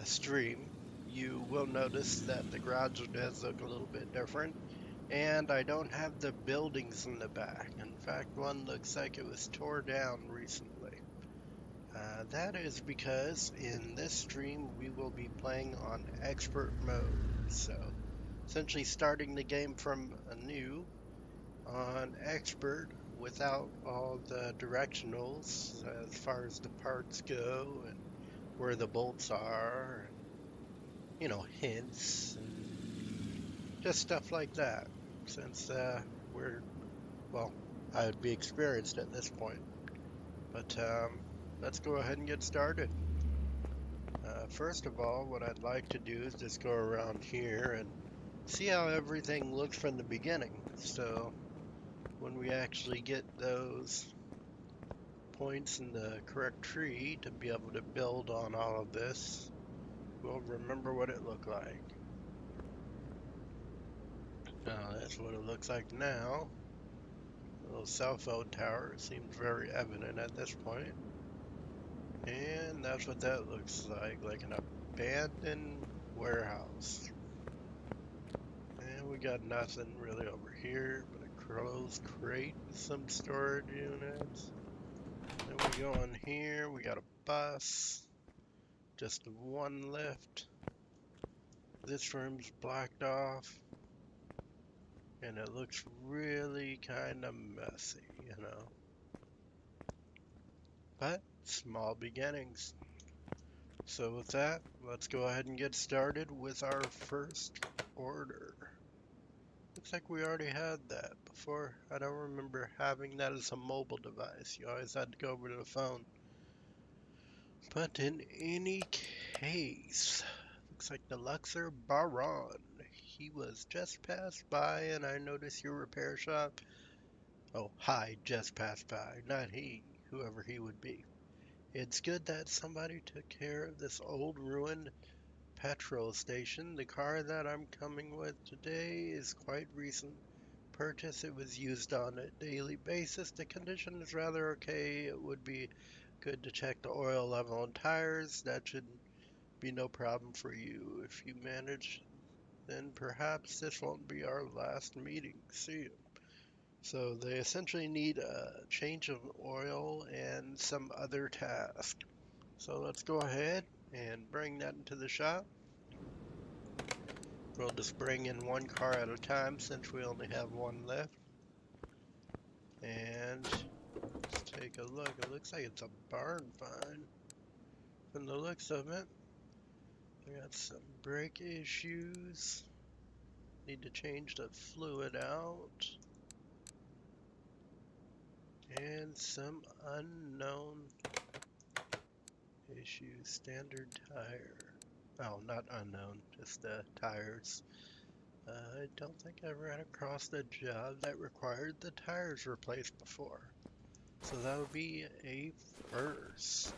stream, you will notice that the garage does look a little bit different, and I don't have the buildings in the back. In fact, one looks like it was tore down recently. That is because in this stream we will be playing on expert mode, so essentially starting the game from anew on expert without all the directionals as far as the parts go and where the bolts are and hints and just stuff like that. Since we're well, I would be experienced at this point. But let's go ahead and get started. First of all, what I'd like to do is just go around here and see how everything looks from the beginning. So when we actually get those points in the correct tree to be able to build on all of this, we'll remember what it looked like. Now that's what it looks like now. The little cell phone tower seems very evident at this point. And that's what that looks like an abandoned warehouse. And we got nothing really over here but a closed crate with some storage units. Then we go in here, we got a bus, just one lift. This room's blocked off, and it looks really kind of messy. But small beginnings. So with that, let's go ahead and get started with our first order. Looks like we already had that before. I don't remember having that as a mobile device. You always had to go over to the phone. But in any case, looks like the Luxor Baron. He was just passed by and I noticed your repair shop. Oh, hi, just passed by, not he, whoever he would be. It's good that somebody took care of this old ruined petrol station. The car that I'm coming with today is quite recent purchase. It was used on a daily basis. The condition is rather okay. It would be good to check the oil level and tires. That should be no problem for you. If you manage, then perhaps this won't be our last meeting. See you. So they essentially need a change of oil and some other task. So let's go ahead and bring that into the shop. We'll just bring in one car at a time since we only have one left. And let's take a look. It looks like it's a barn find from the looks of it. We got some brake issues. Need to change the fluid out. And some unknown issues. Standard tire. Oh, not unknown, just the tires. I don't think I ran across a job that required the tires replaced before. So that would be a first.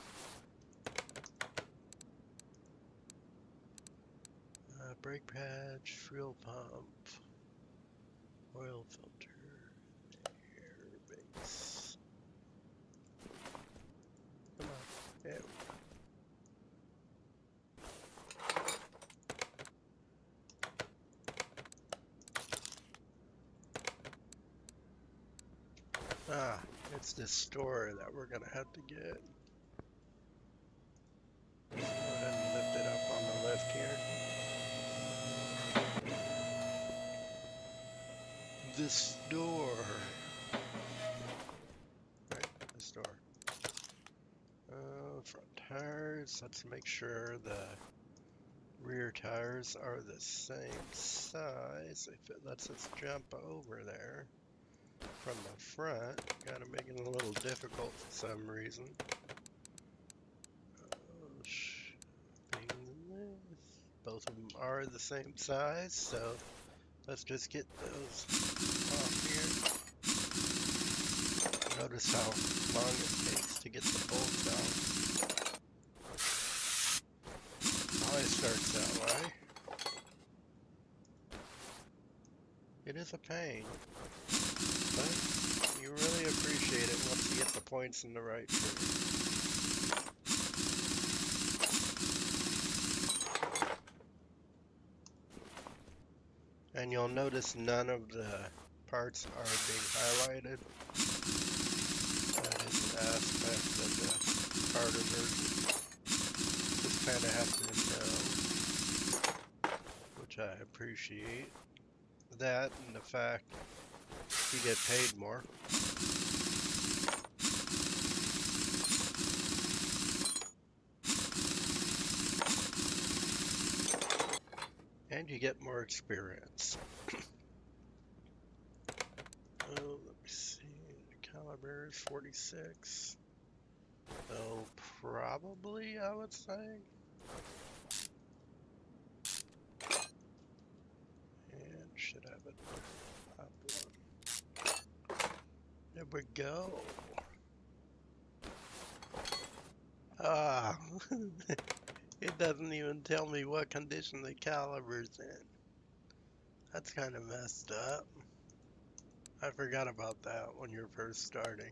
Brake patch, fuel pump, oil filter, air base. Come on, there we go. Ah, it's this store that we're gonna have to get. Go ahead and lift it up on the left here. This door. Right, this door. Front tires. Let's make sure the rear tires are the same size. If it lets us jump over there from the front, gotta make it a little difficult for some reason. Both of them are the same size, so let's just get those off here. Notice how long it takes to get the bolts out. Always starts that way. It is a pain, but you really appreciate it once you get the points in the right tree. And you'll notice none of the parts are being highlighted. That is an aspect of the harder version. Just kind of have to know, which I appreciate. That and the fact you get paid more. And you get more experience. Oh, let me see. The caliber is 46. So probably, I would say. And should have it up one. There we go. Ah, it doesn't even tell me what condition the caliber's in. That's kind of messed up. I forgot about that when you're first starting.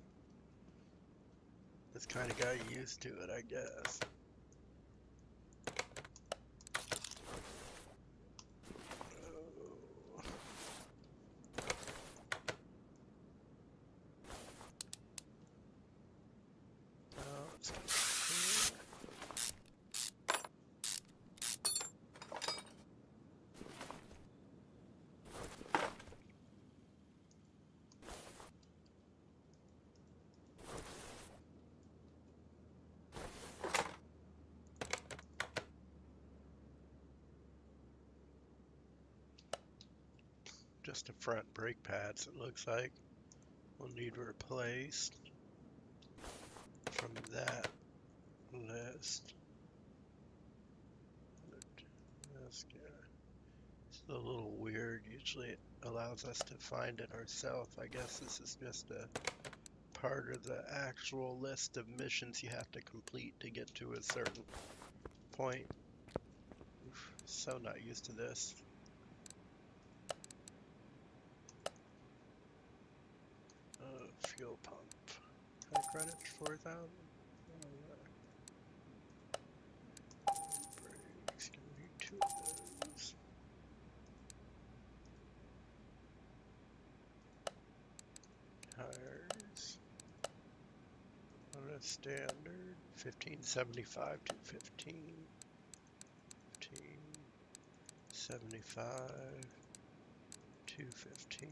Just kind of got used to it, I guess. Oh, let's go here. Just the front brake pads, it looks like, will need replaced from that list. It's a little weird. Usually it allows us to find it ourselves. I guess this is just a part of the actual list of missions you have to complete to get to a certain point. Oof, so not used to this. Fuel pump. Kind of credits 4,000. Brakes, gonna need 2 of those. Tires. On a standard, 1575 to 1575 to 15.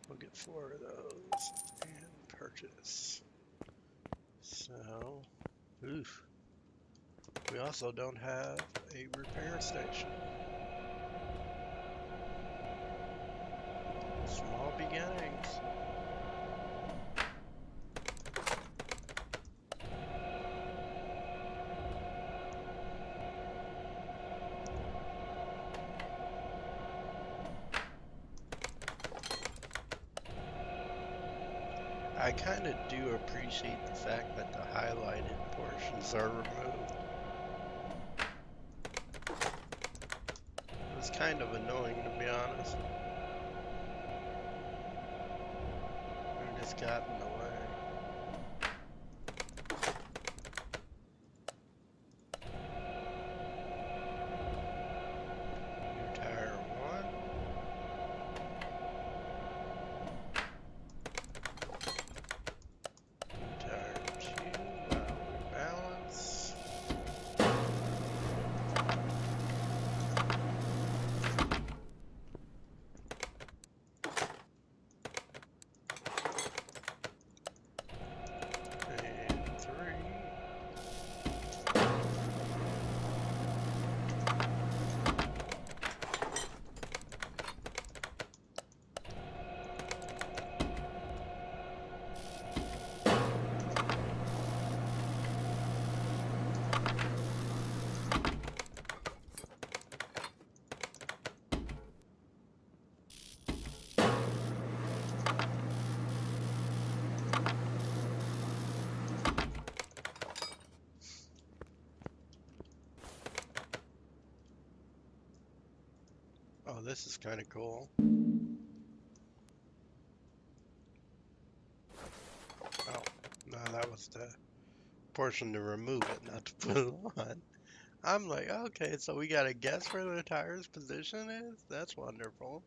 We'll get 4 of those and purchase. So, oof. We also don't have a repair station. Small beginnings. I kind of do appreciate the fact that the highlighted portions are removed. It was kind of annoying, to be honest. It just got in the way. New tire 1. New tire 2. Now rebalance. And 3. Oh, this is kind of cool. Oh, no, that was the portion to remove it, not to put it on. I'm like, okay, so we got to guess where the tire's position is? That's wonderful.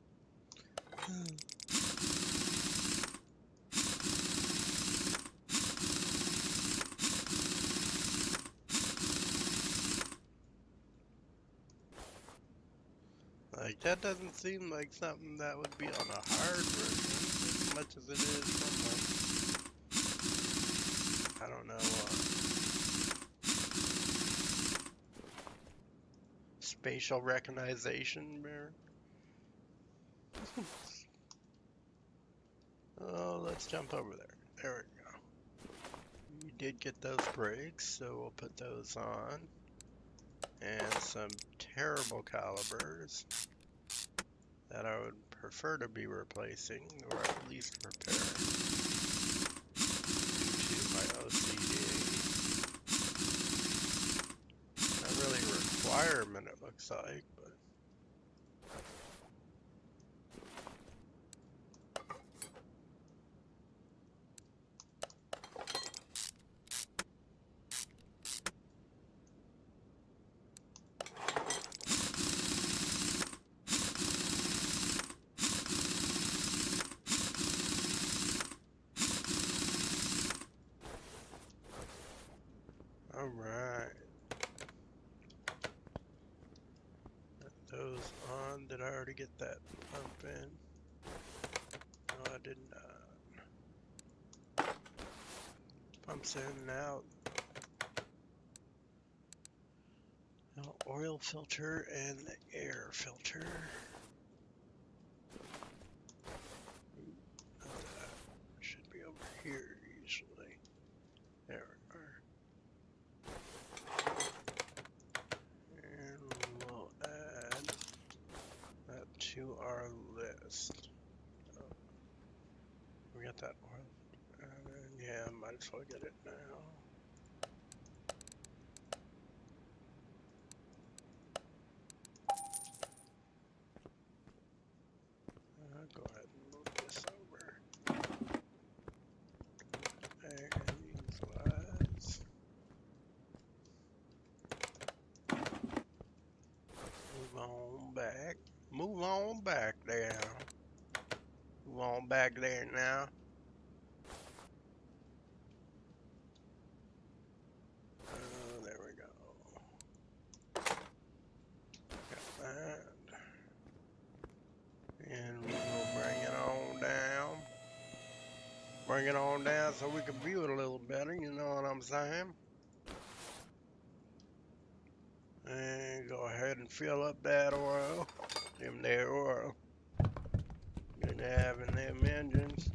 Like, that doesn't seem like something that would be on a hard version as much as it is from a, I don't know, spatial recognition mirror. Oh, let's jump over there. There we go. We did get those brakes, so we'll put those on. And some terrible calibers that I would prefer to be replacing, or at least repairing, due to my OCD. Not really a requirement, it looks like, but alright. Those on. Did I already get that pump in? No, I did not. Pumps in and out. Now, oil filter and the air filter. Not that. Should be over here usually. There we are. And we'll add that to our list. Oh, we got that oil. Yeah, might as well get it now. I'll go ahead and move this over. And these lights. Move on back. Move on back there. Move on back there now. There we go. Got that. And we'll bring it on down. Bring it on down so we can view it a little better, you know what I'm saying? And go ahead and fill up that oil. Them there oil. Good having them engines.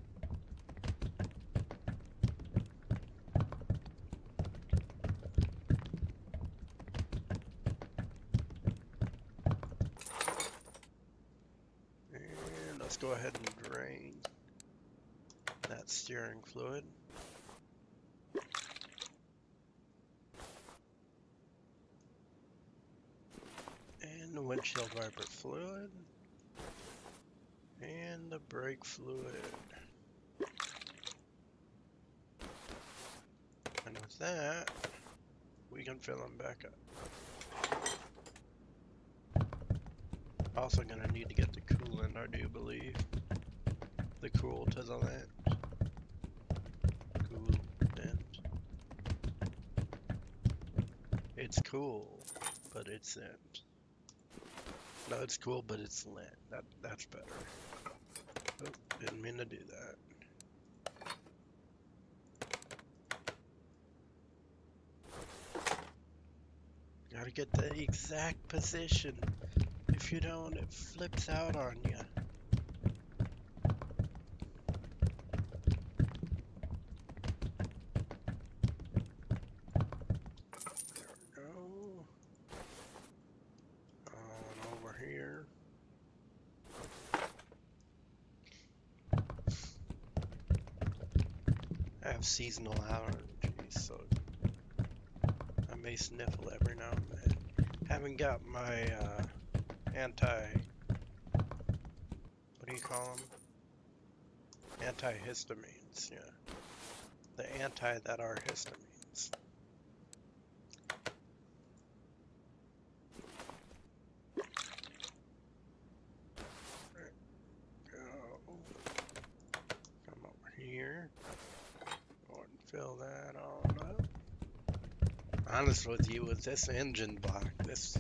And let's go ahead and drain that steering fluid. And the windshield wiper fluid. And the brake fluid. And with that, we can fill them back up. Also gonna need to get the coolant, I do believe. The cool to the lint. Coolant. It's cool, but it's lint. No, it's cool, but it's lint. That's better. Oh, didn't mean to do that. Gotta get the exact position. If you don't, it flips out on you. There we go. On over here. I have seasonal allergies, so I may sniffle every now and then. Haven't got my what do you call them? Antihistamines, yeah. The anti that are histamines. honest with you, with this engine block, this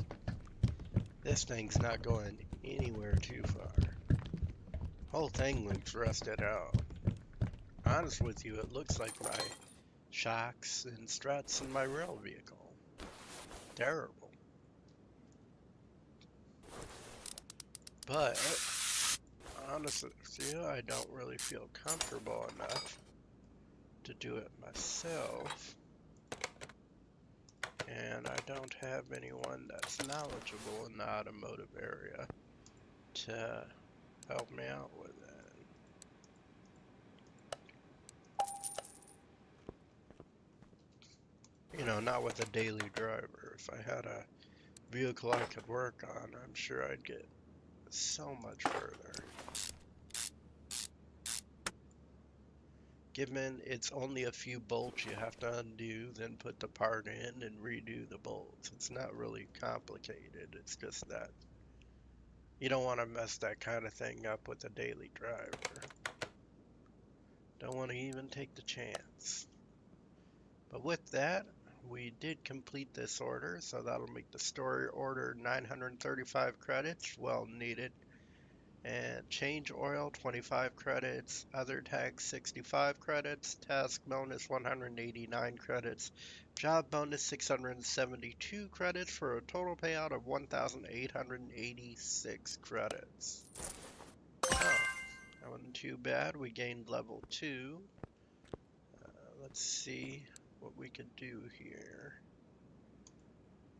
thing's not going anywhere too far. Whole thing looks rusted out. Honest with you, it looks like my shocks and struts in my real vehicle. Terrible. But honestly, I don't really feel comfortable enough to do it myself. And I don't have anyone that's knowledgeable in the automotive area to help me out with it. You know, not with a daily driver. If I had a vehicle I could work on, I'm sure I'd get so much further. Given it's only a few bolts you have to undo, then put the part in and redo the bolts. It's not really complicated. It's just that you don't want to mess that kind of thing up with a daily driver. Don't want to even take the chance. But with that, we did complete this order, so that'll make the story order 935 credits, well needed. And change oil 25 credits, other tax 65 credits, task bonus 189 credits, job bonus 672 credits for a total payout of 1,886 credits. Oh, that wasn't too bad. We gained level 2. Let's see what we could do here.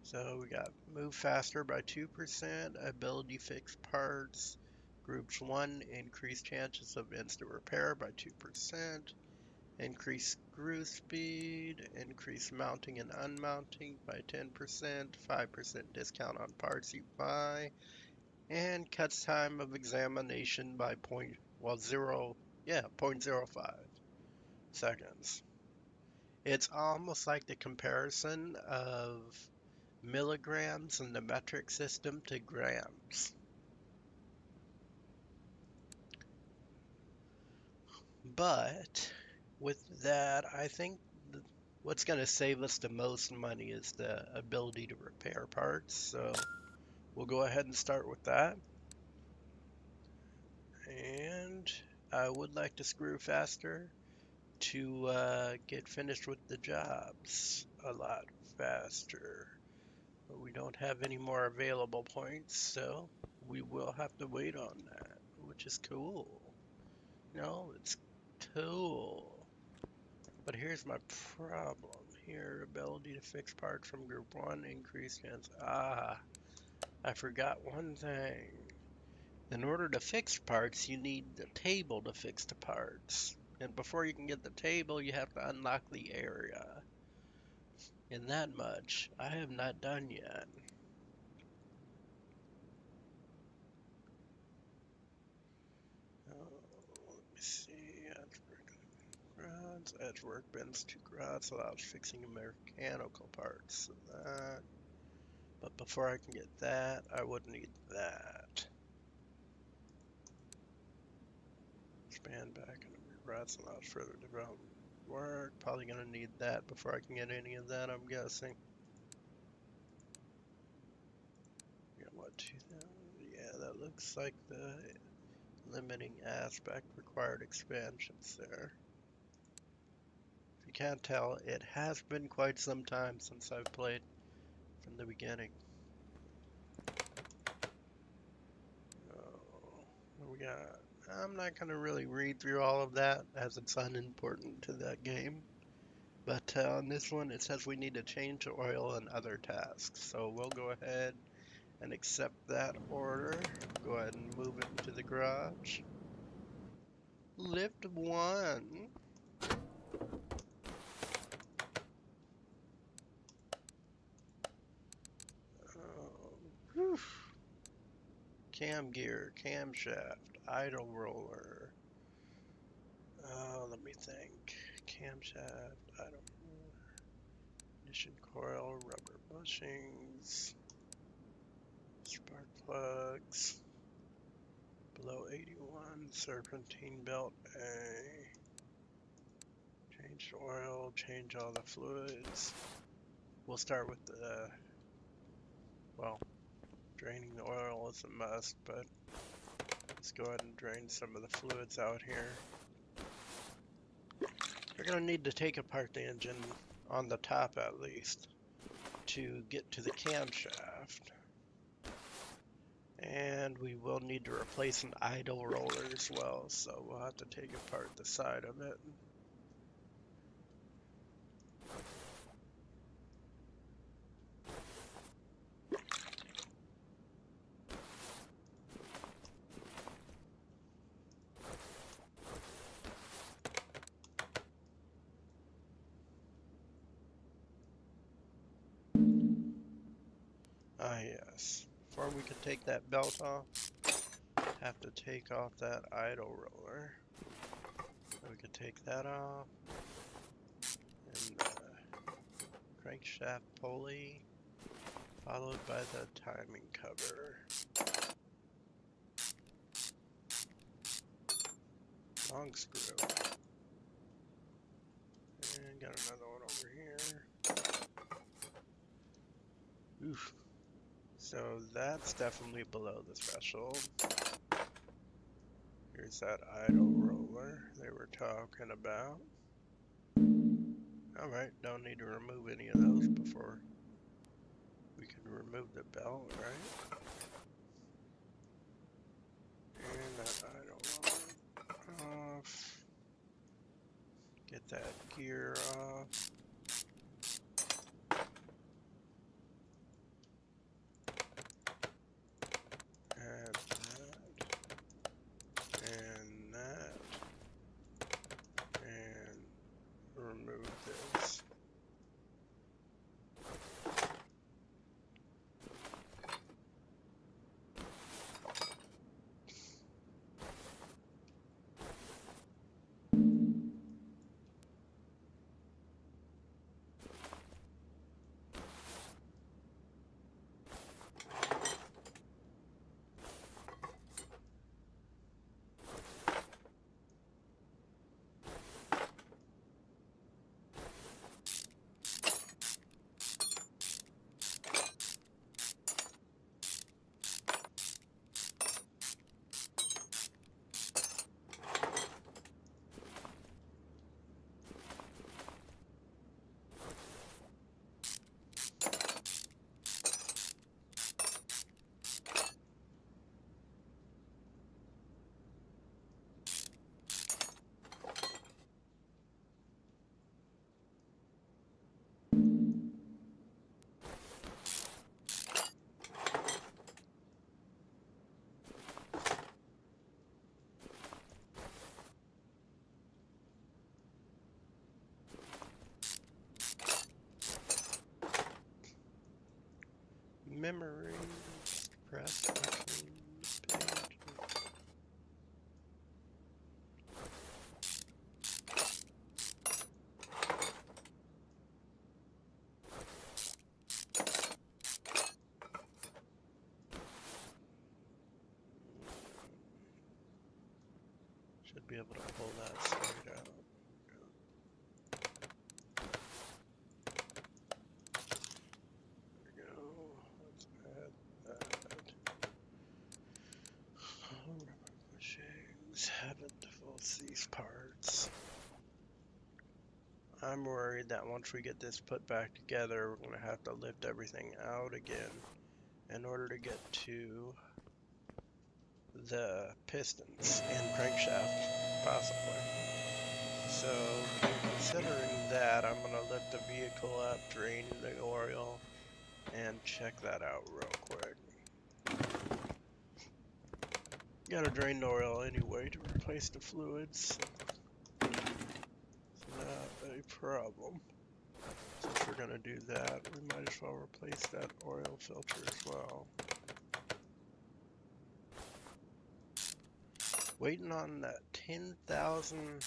So we got move faster by 2%, ability fix parts, groups 1, increased chances of instant repair by 2%, increased screw speed, increased mounting and unmounting by 10%, 5% discount on parts you buy, and cuts time of examination by 0.05 seconds. It's almost like the comparison of milligrams in the metric system to grams. But with that, I think what's going to save us the most money is the ability to repair parts. So we'll go ahead and start with that. And I would like to screw faster to get finished with the jobs a lot faster. But we don't have any more available points, so we will have to wait on that, which is cool. No, it's cool. But here's my problem. Here, ability to fix parts from group 1, increased chance. I forgot one thing. In order to fix parts, you need the table to fix the parts. And before you can get the table, you have to unlock the area. And that much I have not done yet. Let me see. Edge workbench 2 grads allows fixing mechanical parts. So that. But before I can get that, I would need that. Expand back and rats allows further development work. Probably gonna need that before I can get any of that, I'm guessing. Yeah, what, 2000? Yeah, that looks like the limiting aspect required expansions there. If you can't tell, it has been quite some time since I've played from the beginning. What we got? I'm not going to really read through all of that as it's unimportant to that game. But on this one, it says we need to change the oil and other tasks. So we'll go ahead and accept that order. Go ahead and move it into the garage. Lift 1. Cam gear, camshaft, idle roller. Let me think. Camshaft, idle roller, ignition coil, rubber bushings, spark plugs, below 81, serpentine belt A. Change the oil, change all the fluids. we'll start with the, well, draining the oil is a must, but let's go ahead and drain some of the fluids out here. We're going to need to take apart the engine on the top at least to get to the camshaft. And we will need to replace an idle roller as well, so we'll have to take apart the side of it. Ah yes, before we can take that belt off, have to take off that idle roller. We can take that off, and the crankshaft pulley, followed by the timing cover. Long screw. And got another one over here. Oof. So that's definitely below the threshold. Here's that idle roller they were talking about. Alright, don't need to remove any of those before we can remove the belt, right? And that idle roller off. Get that gear off. Add that. And that. And remove this. Memory, press between pages. Should be able to pull that straight out. There we go. Let's add that. Rubber bushings. Haven't divulged these parts. I'm worried that once we get this put back together, we're going to have to lift everything out again in order to get to the pistons and crankshaft, possibly. So, considering that, I'm going to lift the vehicle up, drain the oil, and check that out real quick. Gotta drain the oil anyway to replace the fluids. It's not a problem. Since we're gonna do that, we might as well replace that oil filter as well. Waiting on that 10,000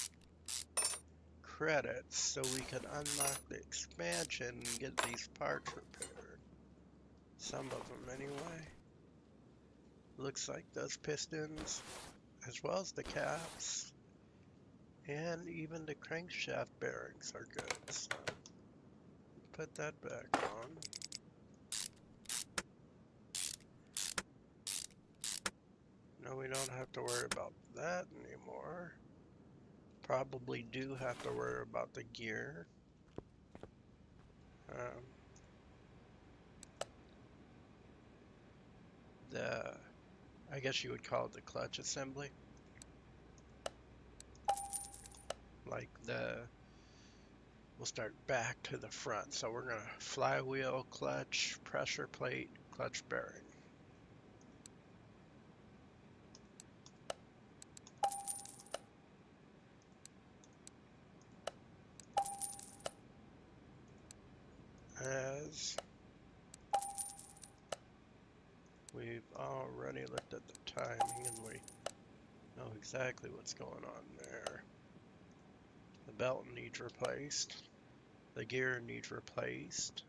credits so we can unlock the expansion and get these parts repaired. Some of them anyway. Looks like those pistons, as well as the caps, and even the crankshaft bearings are good. So put that back on. No, we don't have to worry about that anymore. Probably do have to worry about the gear. I guess you would call it the clutch assembly. We'll start back to the front. So we're gonna flywheel, clutch, pressure plate, clutch bearing. As we've already looked at the timing and we know exactly what's going on there. The belt needs replaced. The gear needs replaced.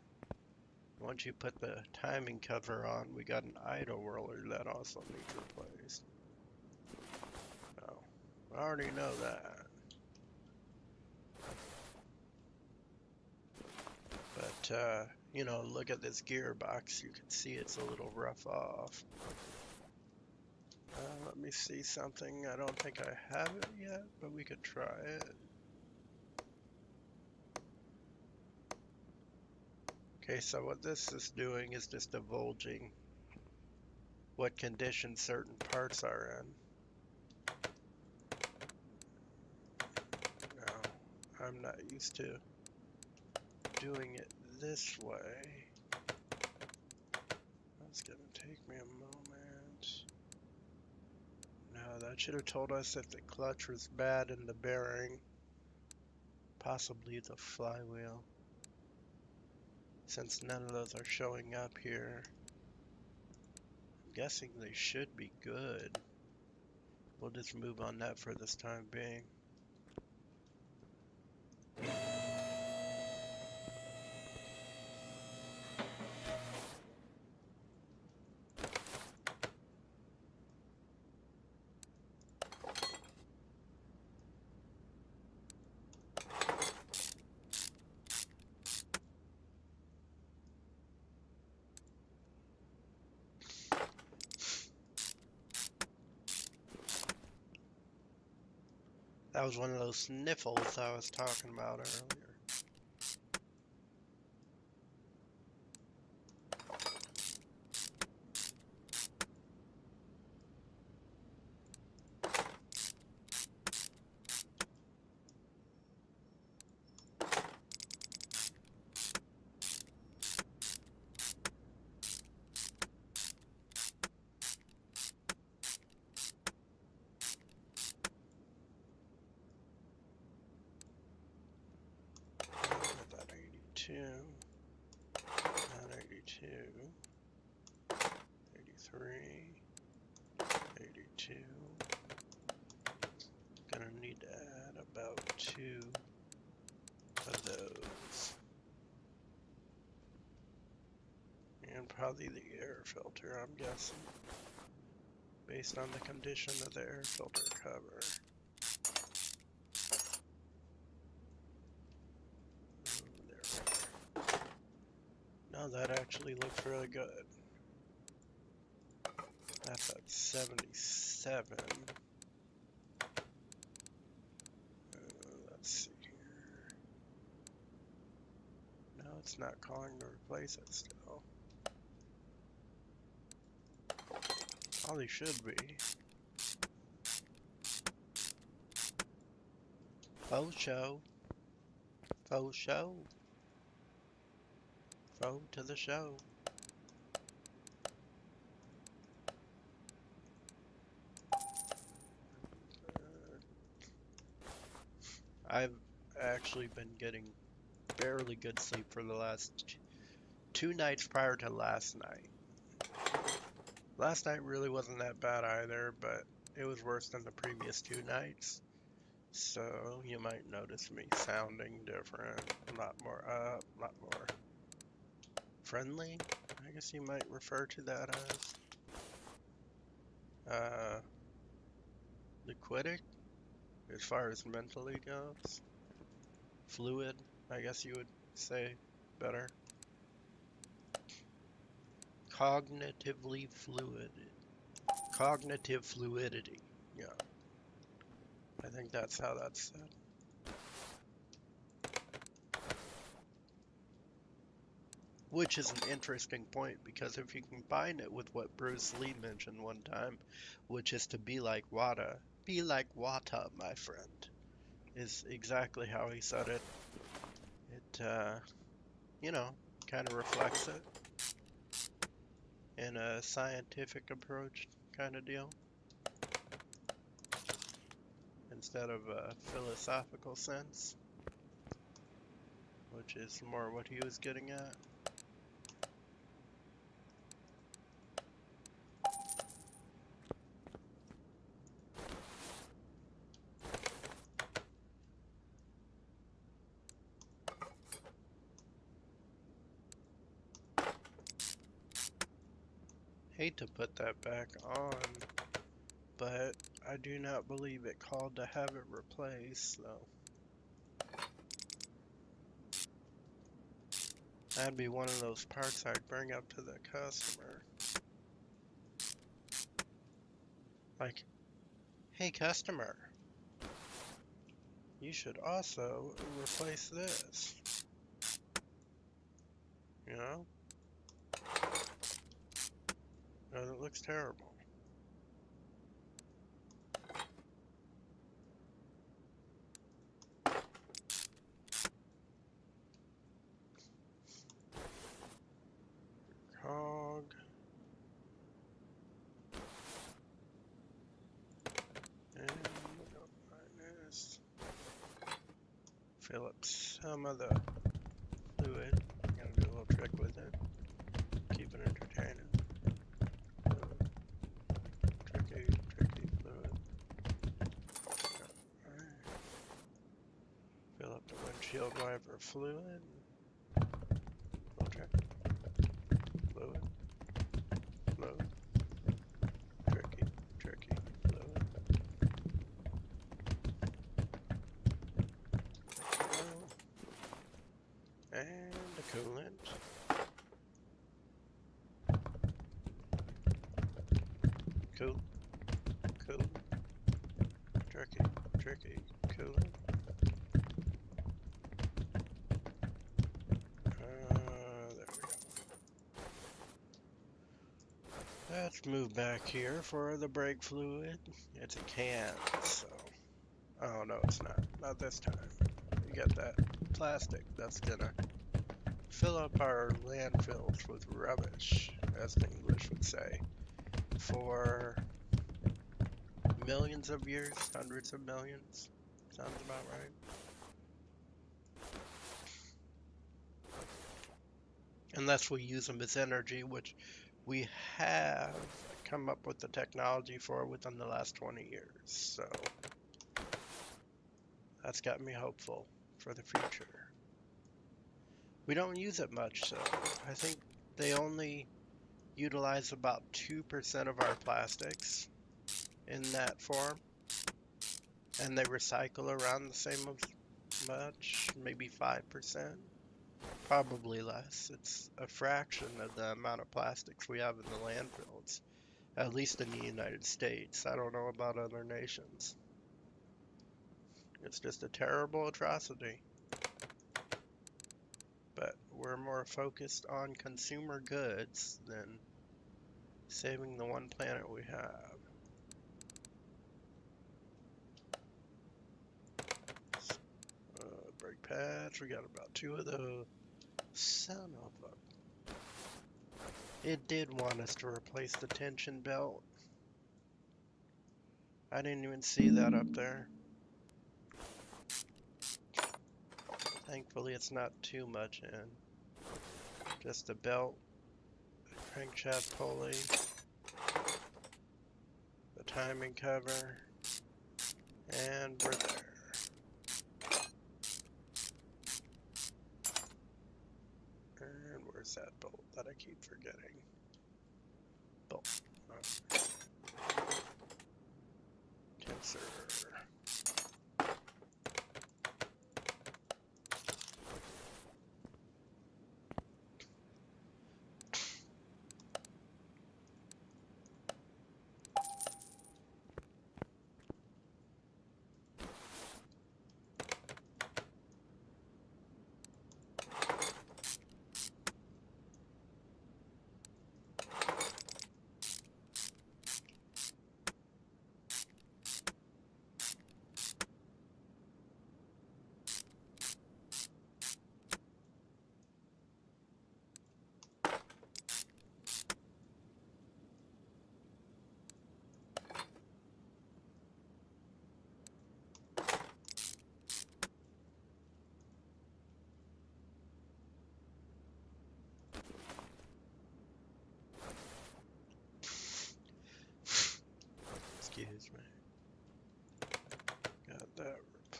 Once you put the timing cover on, we got an idle roller that also needs replaced. Oh, I already know that. But, you know, look at this gearbox. You can see it's a little rough off. Let me see something. I don't think I have it yet, but we could try it. Okay, so what this is doing is just divulging what condition certain parts are in. Now, I'm not used to doing it this way. That's gonna take me a moment. No, that should have told us if the clutch was bad in the bearing, possibly the flywheel. Since none of those are showing up here, I'm guessing they should be good. We'll just move on that for this time being. That was one of those sniffles I was talking about earlier. Got that 82, that 82, 83, 82. Gonna need to add about 2 of those. And probably the air filter, I'm guessing, based on the condition of the air filter cover. No, that actually looks really good. That's at 77. Let's see here. No, it's not calling to replace it still. Probably should be. Faux show. Faux show. Faux to the show. I've actually been getting barely good sleep for the last 2 nights prior to last night. Last night really wasn't that bad either, but it was worse than the previous 2 nights. So you might notice me sounding different, a lot more up, a lot more friendly, I guess you might refer to that as. Liquidic, as far as mentally goes. Fluid, I guess you would say. better. Cognitively fluid. Cognitive fluidity. Yeah. I think that's how that's said. Which is an interesting point, because if you combine it with what Bruce Lee mentioned one time, which is to be like water, my friend, is exactly how he said it. It, you know, kind of reflects it in a scientific approach kind of deal, instead of a philosophical sense, which is more what he was getting at. Hate to put that back on, but I do not believe it called to have it replaced, so that'd be one of those parts I'd bring up to the customer. Like, hey customer, you should also replace this. You know? It looks terrible. Cog. And minus. Fill up some of the fluid. I'm gonna do a little trick with it. Keep it entertaining. Tricky fluid. Alright. Fill up the windshield wiper fluid. Little trick. Fluid. Fluid. Tricky fluid. And the coolant. Cool. Tricky coolant. There we go. Let's move back here for the brake fluid. It's a can, so... Oh, no, it's not. Not this time. You got that plastic that's gonna fill up our landfills with rubbish, as the English would say, for millions of years, hundreds of millions. Sounds about right. Unless we use them as energy, which we have come up with the technology for within the last 20 years. So that's got me hopeful for the future. We don't use it much, so I think they only utilize about 2% of our plastics in that form, and they recycle around the same much, maybe 5%, probably less. It's a fraction of the amount of plastics we have in the landfills, at least in the United States. I don't know about other nations. It's just a terrible atrocity. But we're more focused on consumer goods than saving the one planet we have. Brake pads, we got about 2 of those. Son of a... It did want us to replace the tension belt. I didn't even see that up there. Thankfully it's not too much in. Just the belt, the crankshaft pulley, the timing cover, and we're there. And where's that bolt that I keep forgetting? Bolt. Okay. Tensor.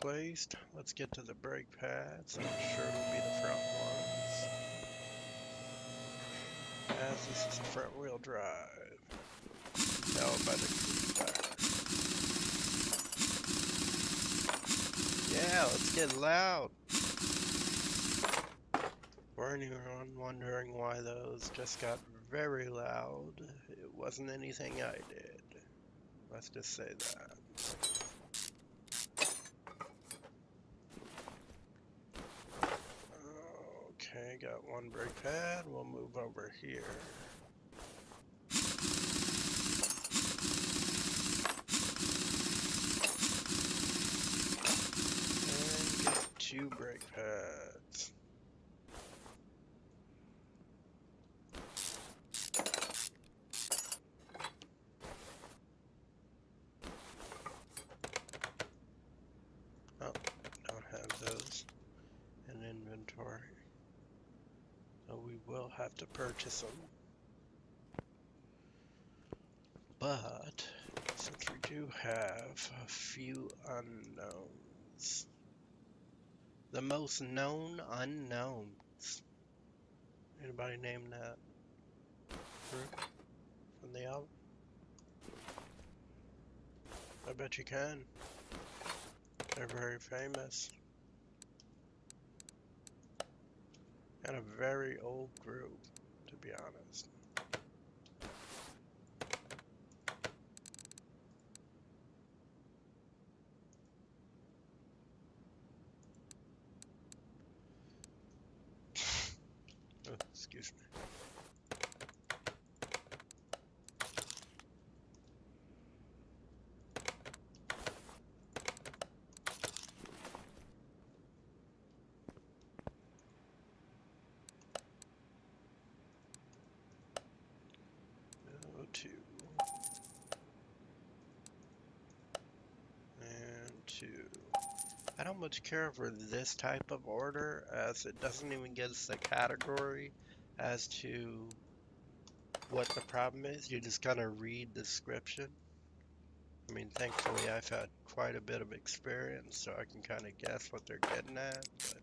replaced. Let's get to the brake pads. I'm sure it'll be the front ones, as this is a front wheel drive. Tell by the cruise tire. Yeah, let's get loud. For anyone wondering why those just got very loud, it wasn't anything I did. Let's just say that. Okay, got one brake pad. We'll move over here. And get 2 brake pads. Oh, don't have those in inventory. So we will have to purchase them. But since we do have a few unknowns, the most known unknowns. Anybody name that group from the album? I bet you can. They're very famous. And a very old group, to be honest. Oh, excuse me. Two. And 2. I don't much care for this type of order, as it doesn't even give us a category as to what the problem is. You just kind of read the description. I mean, thankfully I've had quite a bit of experience, so I can kind of guess what they're getting at, but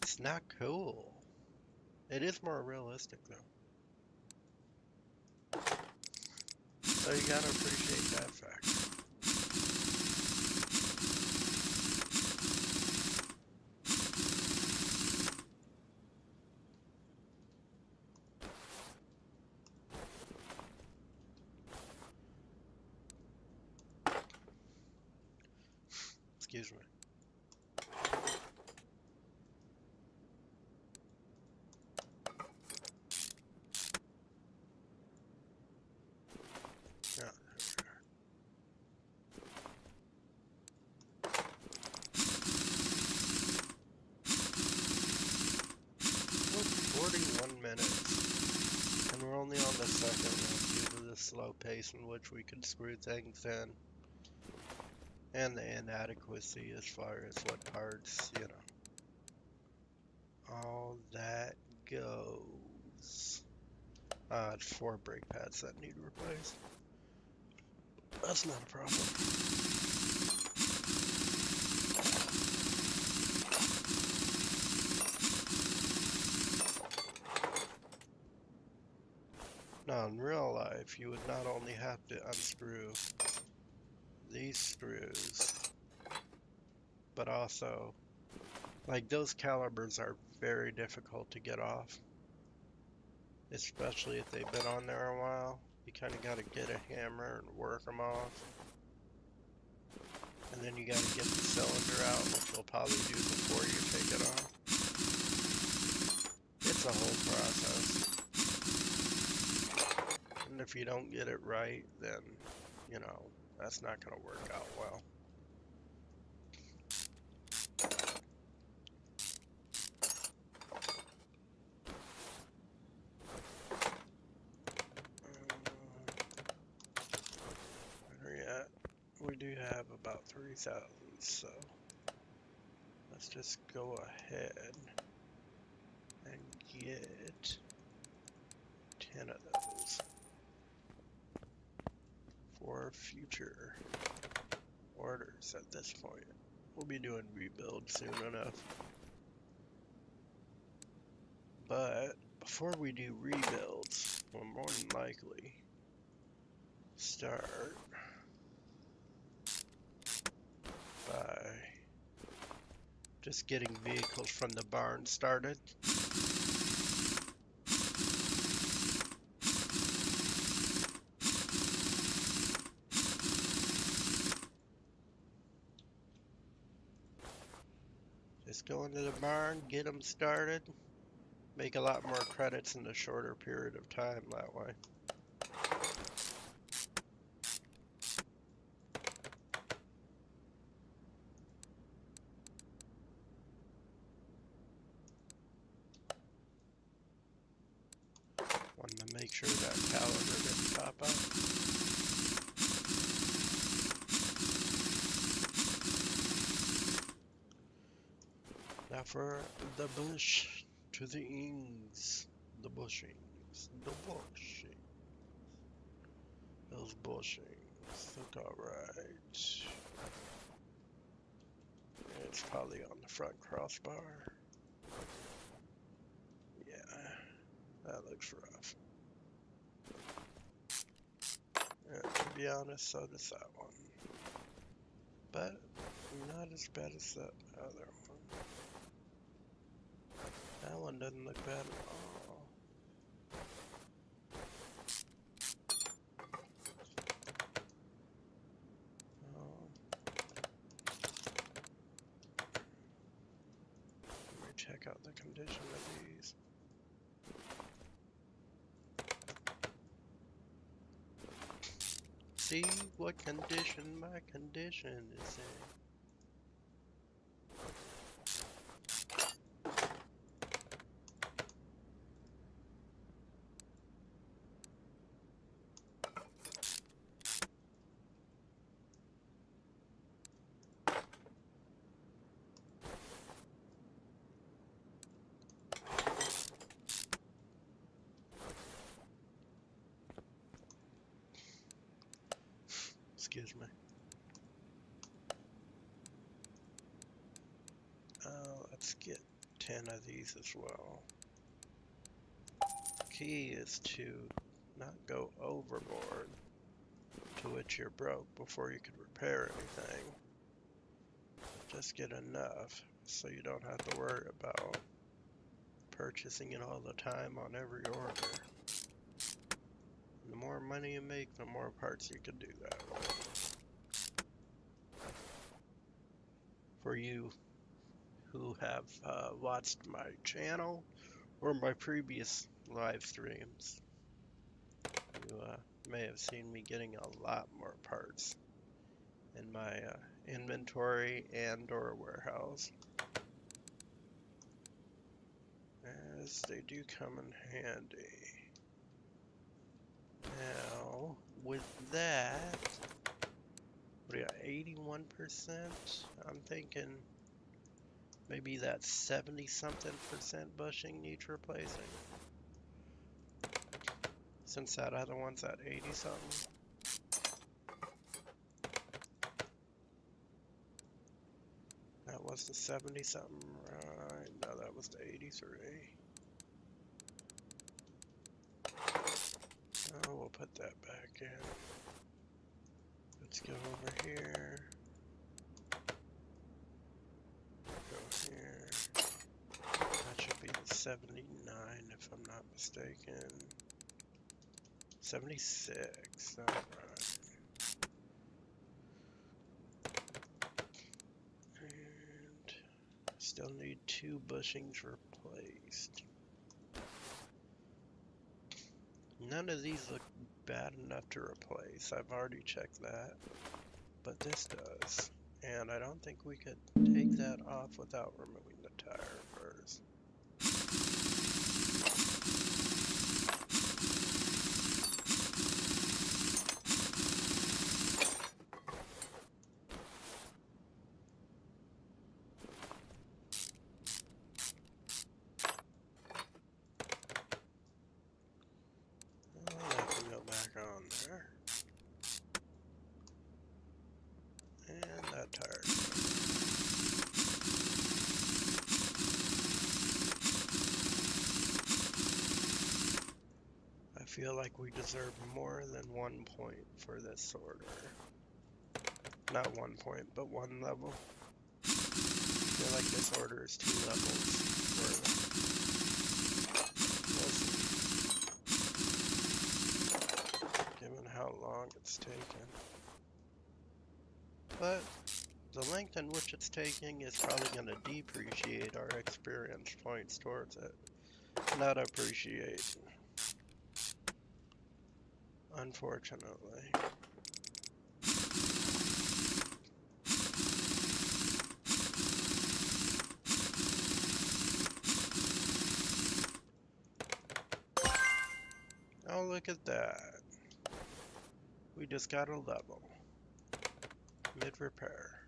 it's not cool. It is more realistic, though. So you gotta appreciate that fact. Excuse me. Yeah. 41 minutes, and we're only on the second one due to the slow pace in which we can screw things in, and the inadequacy as far as what parts, you know, all that goes. It's 4 brake pads that need replaced. That's not a problem. Now, in real life, you would not only have to unscrew these screws, but also, like, those calipers are very difficult to get off, especially if they've been on there a while. You kind of got to get a hammer and work them off, and then you got to get the cylinder out, which you'll probably do before you take it off. It's a whole process. And if you don't get it right, then, you know, that's not going to work out well. Where are we at? We do have about 3,000, so let's just go ahead and get 10 of those for future orders at this point. We'll be doing rebuilds soon enough. But before we do rebuilds, we'll more than likely start by just getting vehicles from the barn started. Just go into the barn, get them started, make a lot more credits in a shorter period of time that way. Wanted to make sure that caliber didn't pop up. Now for the bush to the ings, the bushings, the bushing. Those bushings look alright. It's probably on the front crossbar. Yeah, that looks rough. To be honest, so does that one. But not as bad as that other one. That one doesn't look bad at all. Let me check out the condition of these. See what condition my condition is in. Excuse me. Let's get 10 of these as well. Key is to not go overboard, to which you're broke before you could repair anything. Just get enough so you don't have to worry about purchasing it all the time on every order. The more money you make, the more parts you can do that with. For you who have watched my channel or my previous live streams, you may have seen me getting a lot more parts in my inventory and or warehouse, as they do come in handy. Now, with that, what do you got, 81%? I'm thinking maybe that 70-something% bushing needs replacing. Since that other one's at 80-something. That was the 70-something, right? No, that was the 83. Oh, we'll put that back in. Let's go over here. Go here. That should be the 79 if I'm not mistaken. 76, alright. And still need 2 bushings replaced. None of these look bad enough to replace. I've already checked that. But this does. And I don't think we could take that off without removing the tire first. That can go back on there. And feel like we deserve more than 1 point for this order. Not 1 point, but 1 level. I feel like this order is 2 levels worth. Given how long it's taken. But the length in which it's taking is probably going to depreciate our experience points towards it. Not appreciate. Unfortunately. Oh, look at that. We just got a level. Mid-repair.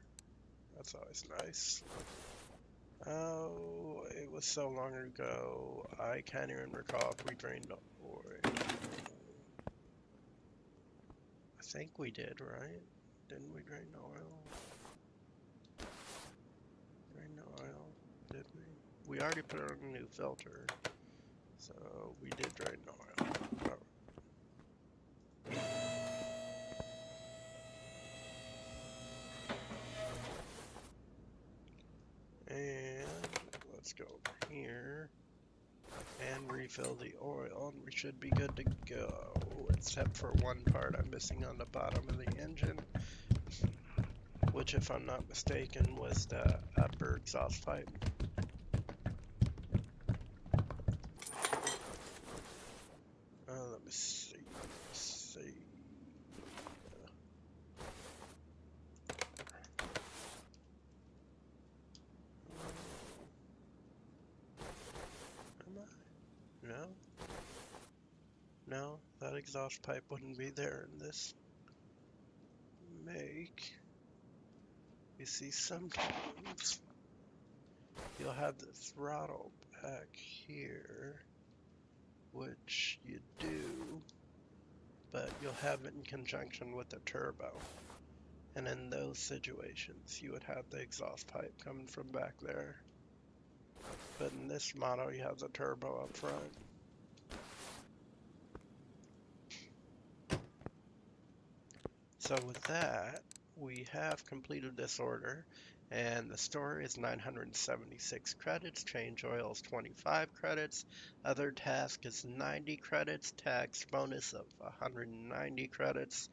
That's always nice. Oh, it was so long ago. I can't even recall if we drained oil. I think we did, right? Didn't we drain the oil? Drain the oil, did we? We already put on a new filter. So we did drain the oil. Oh. And let's go over here and refill the oil, and we should be good to go, except for one part I'm missing on the bottom of the engine, which, if I'm not mistaken, was the upper exhaust pipe. Let me see. Am I? No? No, that exhaust pipe wouldn't be there in this make. You see, sometimes you'll have the throttle back here, which you do, but you'll have it in conjunction with the turbo. And in those situations, you would have the exhaust pipe coming from back there. But in this model, you have the turbo up front. So with that, we have completed this order, and the store is 976 credits, change oil is 25 credits, other task is 90 credits, tax bonus of 190 credits,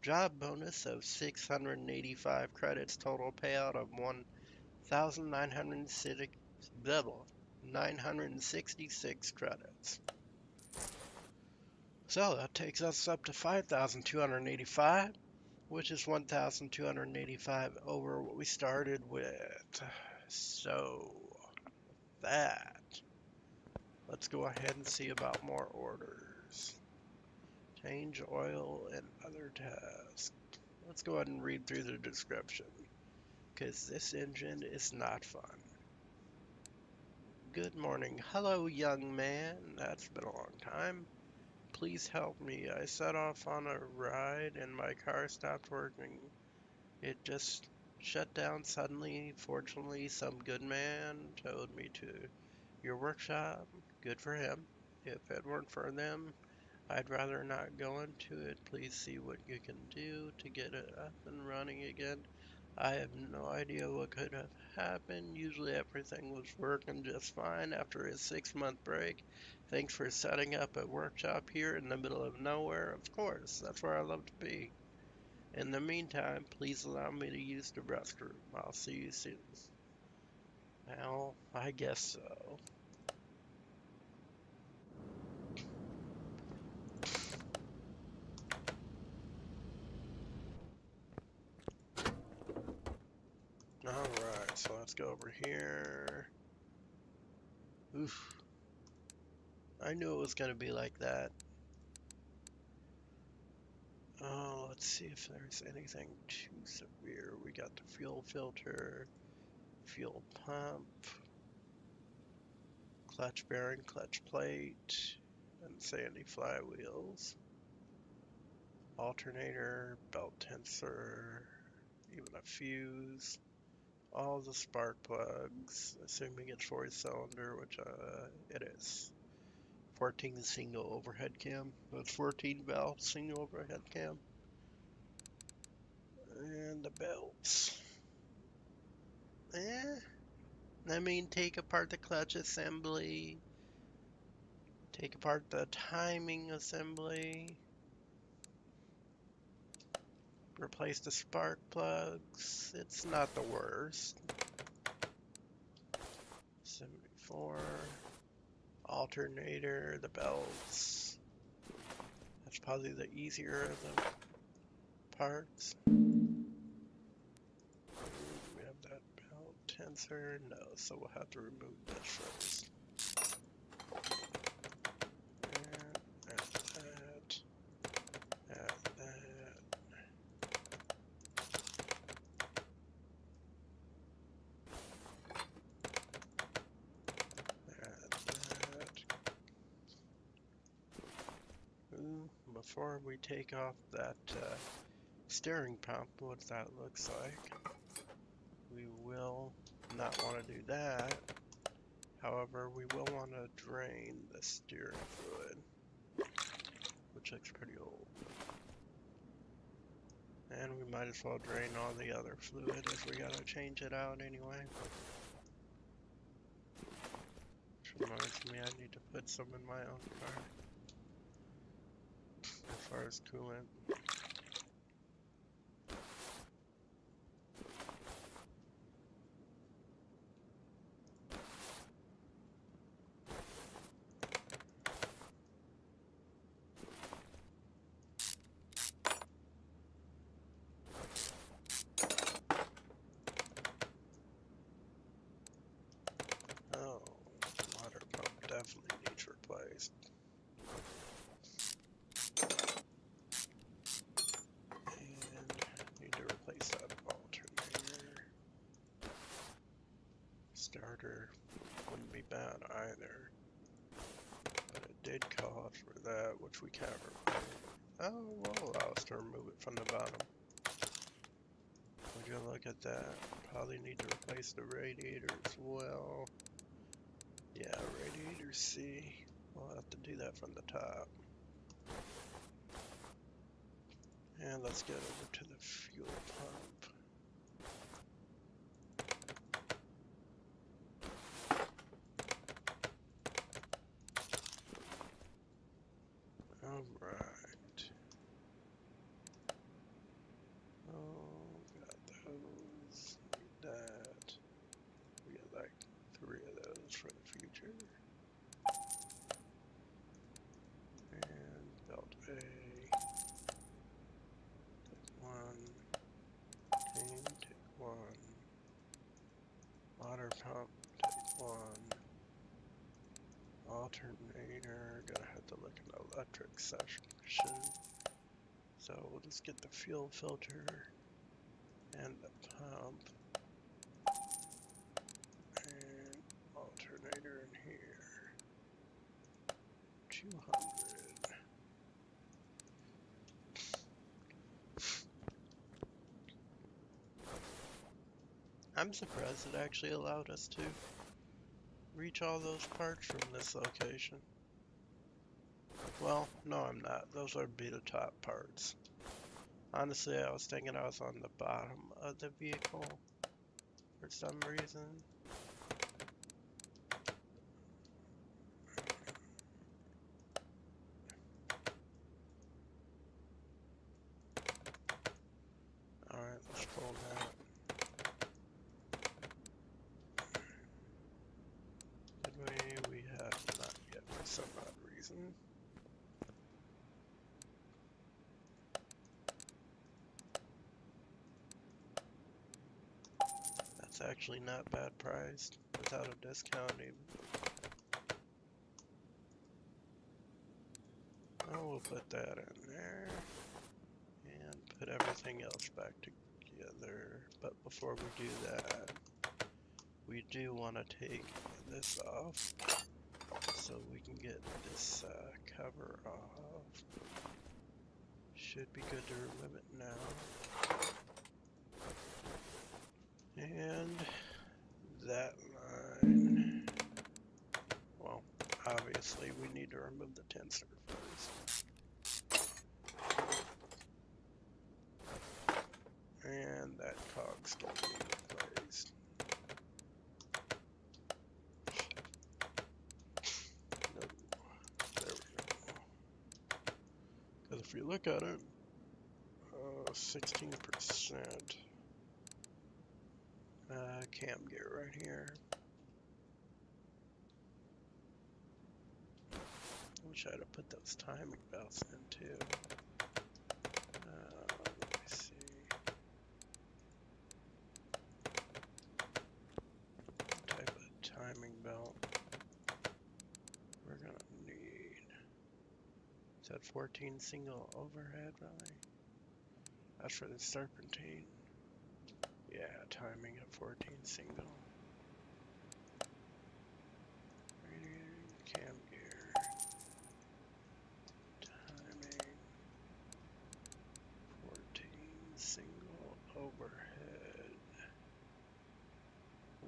job bonus of 685 credits, total payout of 1,966 credits. So that takes us up to 5,285. Which is 1,285 over what we started with. So, that. Let's go ahead and see about more orders. Change oil and other tasks. Let's go ahead and read through the description, because this engine is not fun. Good morning. Hello, young man. That's been a long time. Please help me. I set off on a ride and my car stopped working. It just shut down suddenly. Fortunately, some good man towed me to your workshop. Good for him. If it weren't for them, I'd rather not go into it. Please see what you can do to get it up and running again. I have no idea what could have happened. Usually everything was working just fine after a 6-month break. Thanks for setting up a workshop here in the middle of nowhere. Of course, that's where I love to be. In the meantime, please allow me to use the restroom. I'll see you soon. Well, I guess so. Alright, so let's go over here. Oof. I knew it was going to be like that. Oh, let's see if there's anything too severe. We got the fuel filter, fuel pump, clutch bearing, clutch plate, and sandy flywheels, alternator, belt tensor, even a fuse, all the spark plugs, assuming it's 4-cylinder, which it is. 14 single overhead cam. That's 14 valve single overhead cam. And the belts. I mean, take apart the clutch assembly. Take apart the timing assembly. Replace the spark plugs. It's not the worst. 74. Alternator, the belts. That's probably the easier of the parts. We have that belt tensor. No, so we'll have to remove this first. And add that. Add that. Add that. Ooh, before we take off that steering pump, what that looks like, we will not want to do that. However, we will want to drain the steering fluid, which looks pretty old. And we might as well drain all the other fluid if we gotta change it out anyway. Which reminds me, I need to put some in my own car. As far as coolant. Oh, water pump definitely needs replaced. And need to replace that alternator. Starter wouldn't be bad either. But it did call for that, which we can't remove. Oh, will allow us to remove it from the bottom. Would you look at that? Probably need to replace the radiator as well. Yeah, radiator C. We'll have to do that from the top. And let's get over to the fuel pump. Alright. Oh, got those. Need that. We got like 3 of those for the future. And belt A. Take 1. Take 1. Water pump, take 1. Alternator, gonna have to look at the electric section. So we'll just get the fuel filter and the pump. And alternator in here. 200. I'm surprised it actually allowed us to reach all those parts from this location. Well, no, I'm not. Those would be the top parts. Honestly, I was thinking I was on the bottom of the vehicle for some reason. Alright, let's pull that. Did we have not yet for some odd reason. That's actually not bad priced without a discount even. Oh, we'll put that in there and put everything else back together. But before we do that, we do want to take this off so we can get this cover off. Should be good to remove it now. And that line, well, obviously obviously we need to remove the tensor first. And that cog's gonna be replaced. No, there we go. Because if you look at it, 16% cam gear right here. I wish I'd have put those timing belts in too. Let me see. What type of timing belt we're gonna need? Is that 14 single overhead really? That's for the serpentine. Yeah, timing at 14 single. Radiating cam gear. Timing 14 single overhead.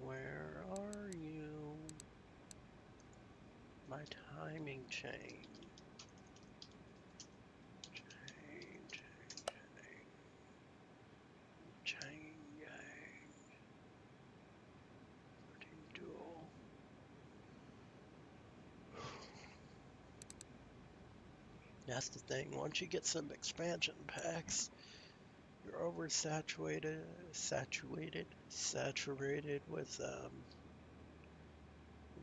Where are you? My timing chain. Chain gang. 14 dual. That's the thing. Once you get some expansion packs, you're saturated with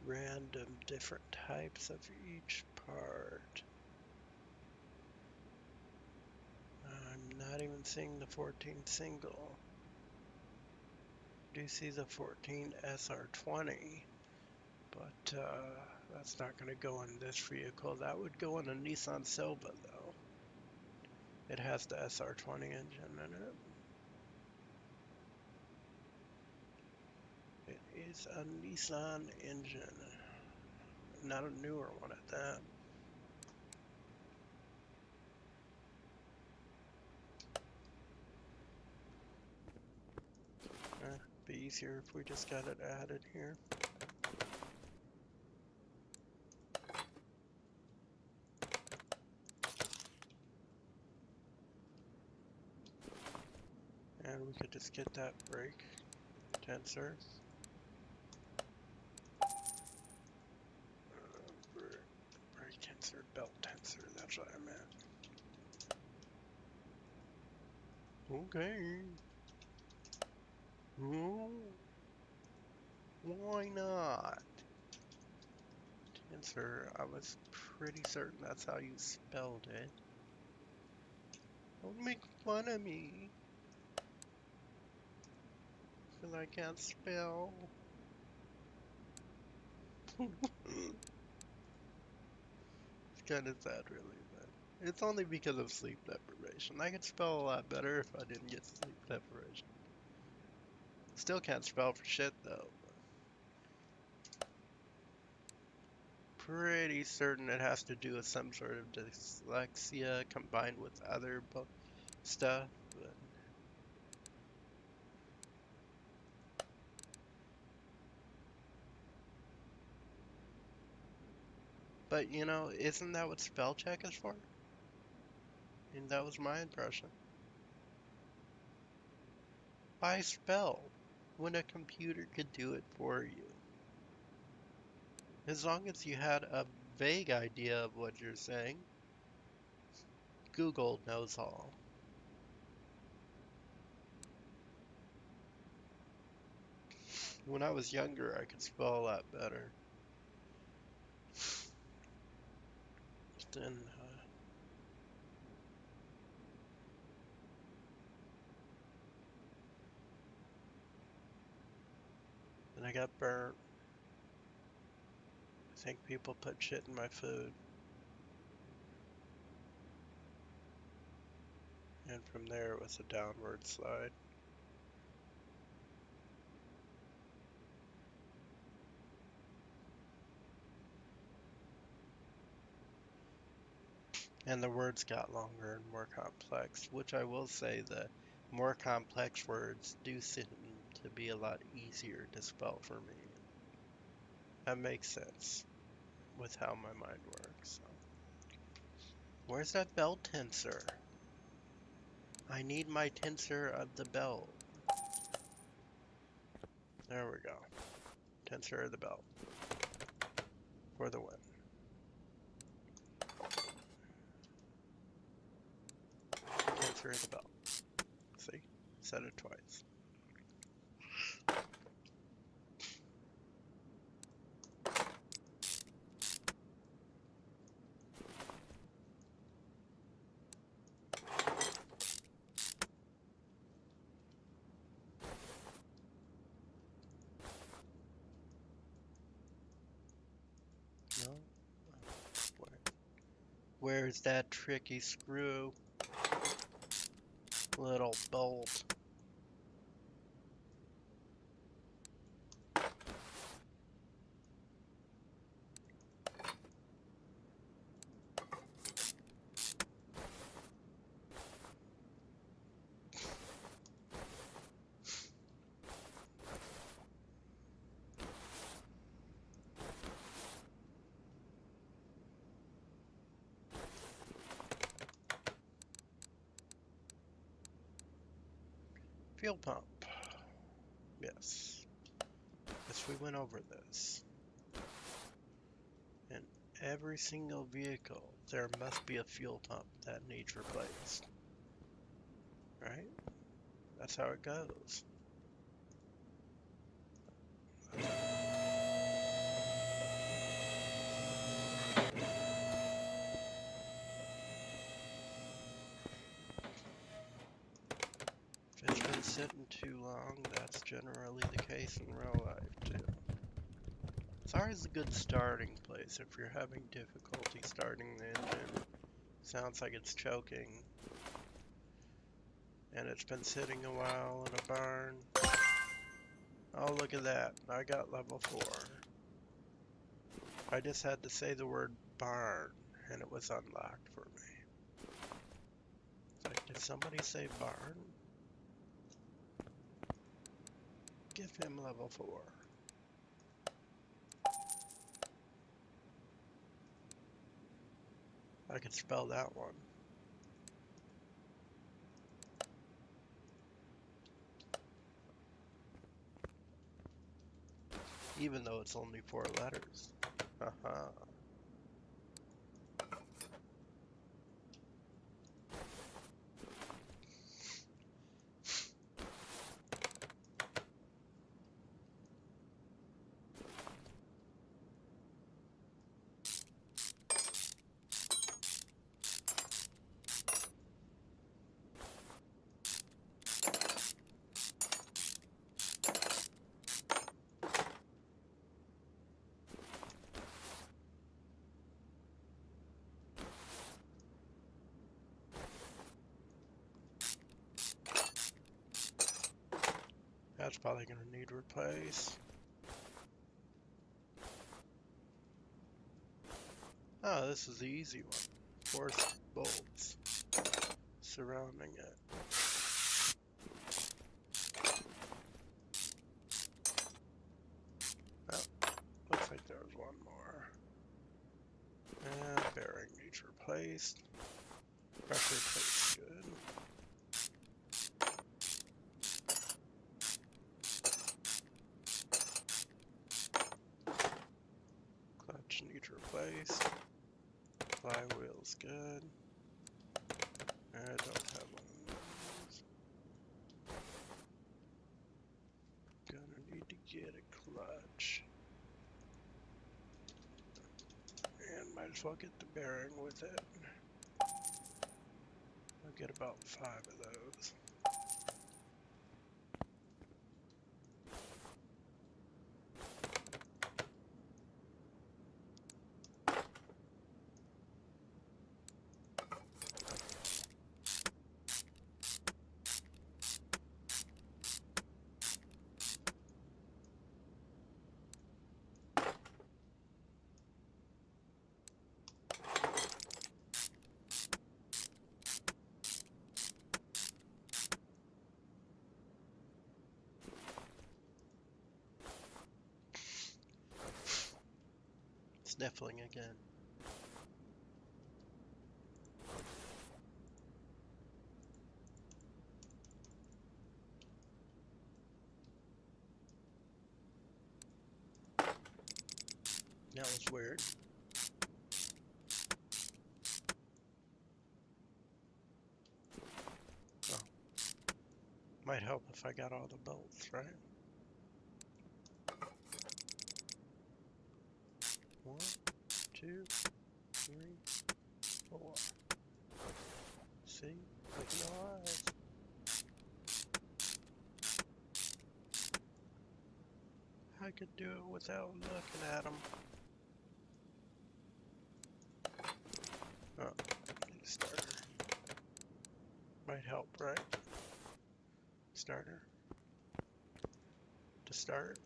random different types of each part. I'm not even seeing the 14 single. I do see the 14 SR20, but that's not going to go in this vehicle. That would go in a Nissan Silva though. It has the SR20 engine in it. It is a Nissan engine, not a newer one at that. Be easier if we just got it added here. And we could just get that brake tensor. Brake tensor, belt tensor, that's what I meant. Okay. Oh, why not? Tensor, I was pretty certain that's how you spelled it. Don't make fun of me. Because I can't spell. It's kind of sad, really, but it's only because of sleep deprivation. I could spell a lot better if I didn't get sleep deprivation. Still can't spell for shit, though. Pretty certain it has to do with some sort of dyslexia combined with other stuff. But, you know, isn't that what spell check is for? And that was my impression. Why spell when a computer could do it for you? As long as you had a vague idea of what you're saying, Google knows all. When I was younger, I could spell a lot better. Then, then I got burnt. I think people put shit in my food. And from there, it was a downward slide. And the words got longer and more complex, which I will say the more complex words do seem to be a lot easier to spell for me. That makes sense. with how my mind works. So. Where's that belt tensor? I need my tensor of the belt. There we go. Tensor of the belt. For the win. Tensor of the belt. See? Said it twice. No? Where's that tricky screw? Little bolt. Fuel pump. Yes. Yes, we went over this. In every single vehicle, there must be a fuel pump that needs replaced. Right? That's how it goes. If it's been sitting too long, that's generally the case in real life, too. It's always a good starting place if you're having difficulty starting the engine. Sounds like it's choking. And it's been sitting a while in a barn. Oh, look at that. I got level 4. I just had to say the word barn, and it was unlocked for me. It's like, did somebody say barn? Give him level 4. I could spell that one. Even though it's only 4 letters. Haha. That's probably going to need replaced. Oh, this is the easy one. 4 bolts surrounding it. Oh, looks like there was one more. And bearing needs replaced. Pressure plate's good. Clutch needs replaced. Flywheel's good. I don't have one of those. Gonna need to get a clutch. And might as well get the bearing with it. I'll get about 5 of those. sniffling again. That was weird. Oh. Might help if I got all the bolts, right? 1, 2, 3, 4. See? With no eyes. I could do it without looking at them. Oh, need a starter. Might help, right? Starter. To start.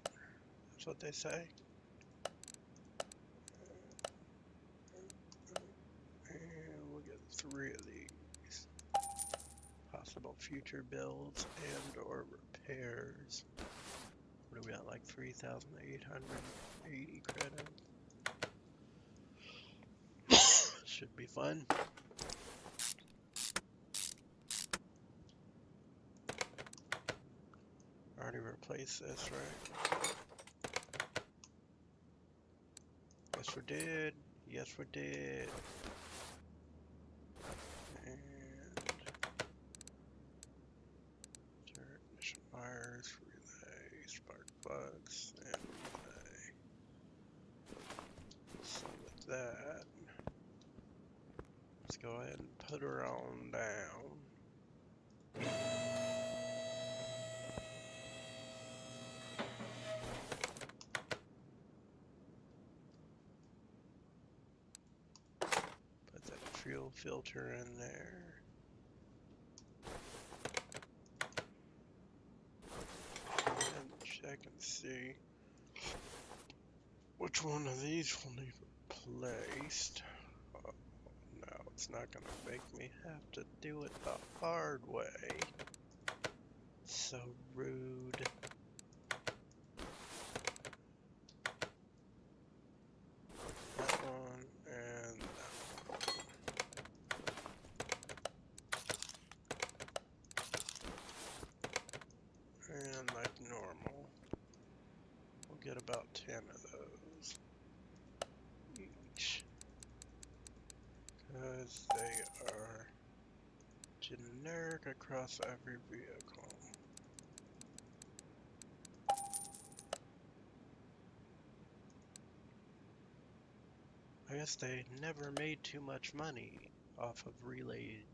That's what they say. And we'll get 3 of these. Possible future builds and or repairs. What do we got? Like 3,880 credits. Should be fun. Already replaced this, right? Yes, we did. Yes, we did. And ignition wires, relay, spark plugs, and relay. So with that, let's go ahead and put her on down. Put that fuel filter in there. And check and see which one of these will need replaced. Oh, no, it's not gonna make me have to do it the hard way. So rude. That one and that one. And like normal, we'll get about 10 of those each. Because they are generic across every vehicle. I guess they never made too much money off of relay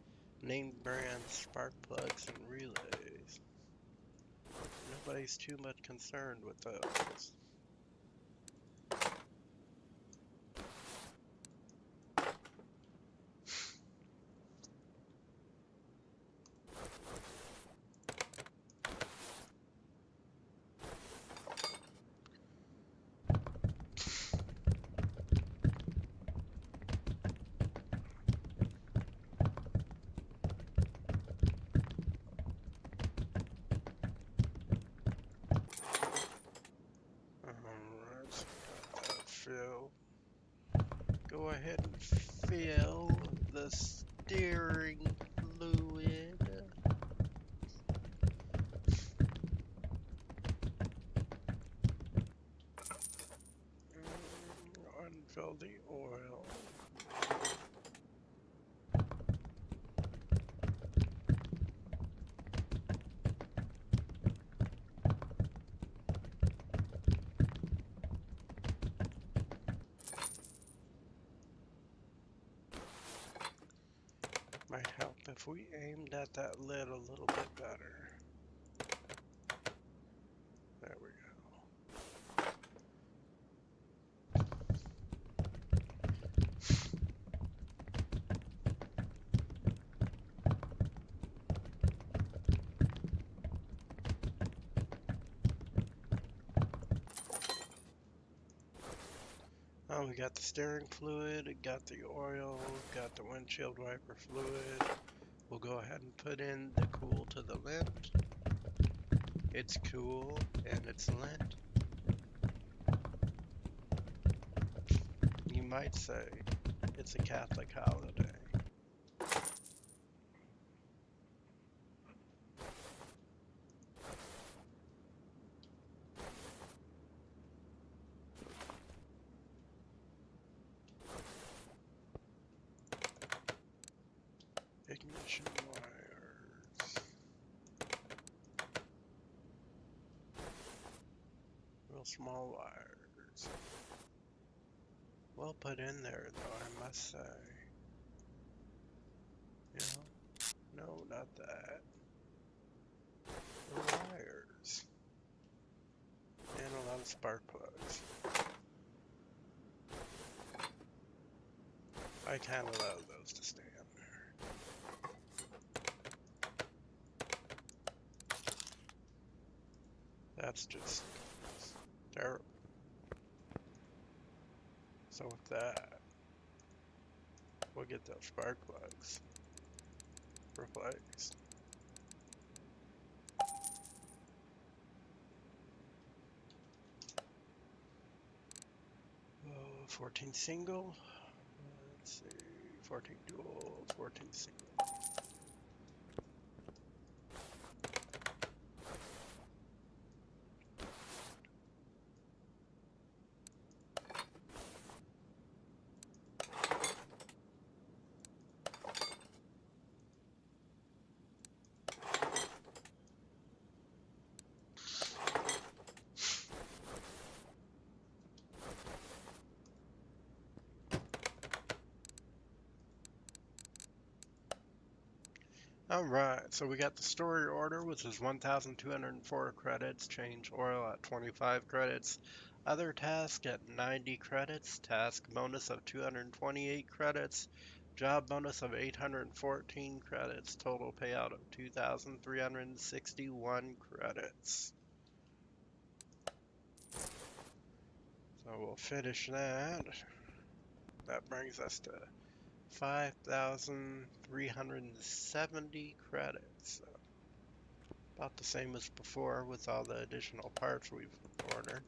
name brand spark plugs and relays. Nobody's too much concerned with those. Alright, so got that filled. Go ahead and fill the steering fluid. Unfill the oil. Might help if we aimed at that lid a little bit better. There we go. Oh, we got the steering fluid, got the oil, got the windshield wiper fluid. We'll go ahead and put in the cool to the lint. It's cool and it's lint. You might say it's a Catholic holiday. Ignition wires. Real small wires. Well put in there, though, I must say. No, not that. The wires. And a lot of spark plugs. I kind of allow those to stand there. That's just terrible. So with that, we'll get those spark plugs replaced. 14 single. Let's see, 14 dual, 14 single. Alright, so we got the story order, which is 1,204 credits, change oil at 25 credits, other task at 90 credits, task bonus of 228 credits, job bonus of 814 credits, total payout of 2,361 credits. So we'll finish that. That brings us to 5,370 credits. So about the same as before with all the additional parts we've ordered.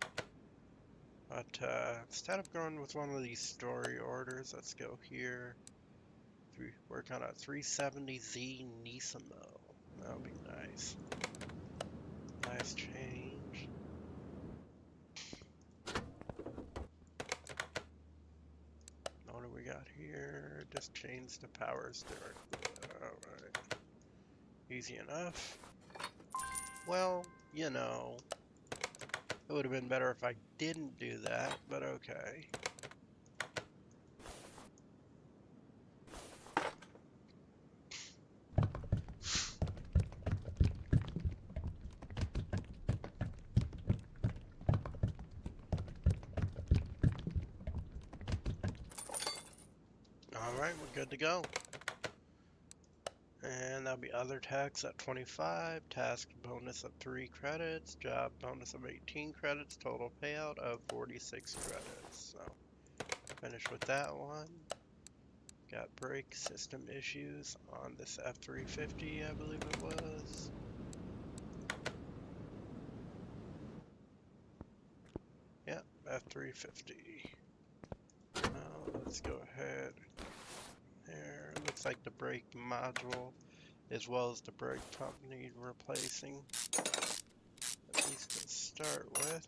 But instead of going with one of these story orders, let's go here. Work on a 370Z Nismo. That'll be nice. Nice change. What do we got here? Just change the power steering. Alright. Easy enough. Well, you know, it would have been better if I didn't do that, but okay. Alright, we're good to go. And that'll be other tasks at 25, task bonus of 3 credits, job bonus of 18 credits, total payout of 46 credits. So, finish with that one. Got brake system issues on this F350, I believe it was. Yeah, F350. Now, let's go ahead. There, looks like the brake module as well as the brake pump need replacing. At least to start with.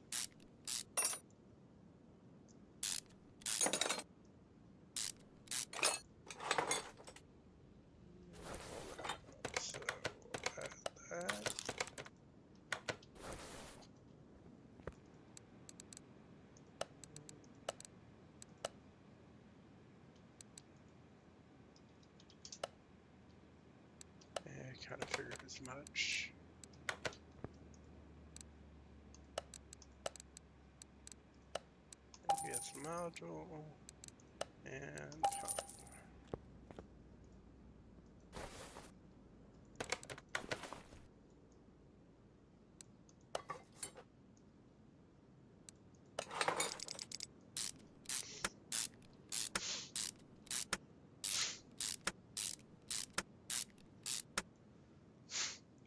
So add that. I kind of figured as much. ABS module and pump.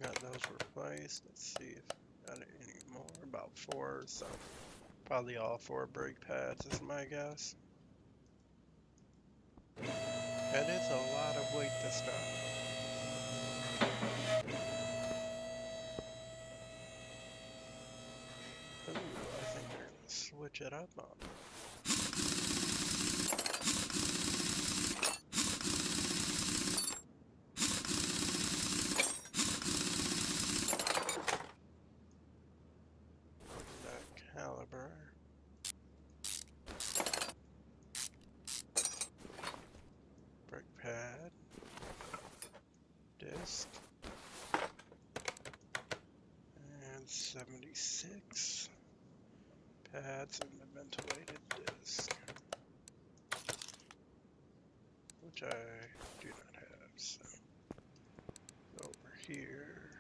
Got those replaced. Let's see if got any more. About 4, so probably all 4 brake pads is my guess. That is a lot of weight to start. Ooh, I think they're gonna switch it up on me. That caliber. Brake pad. Disc. And 76. Pads and the ventilated disc. Which I do not have, so over here.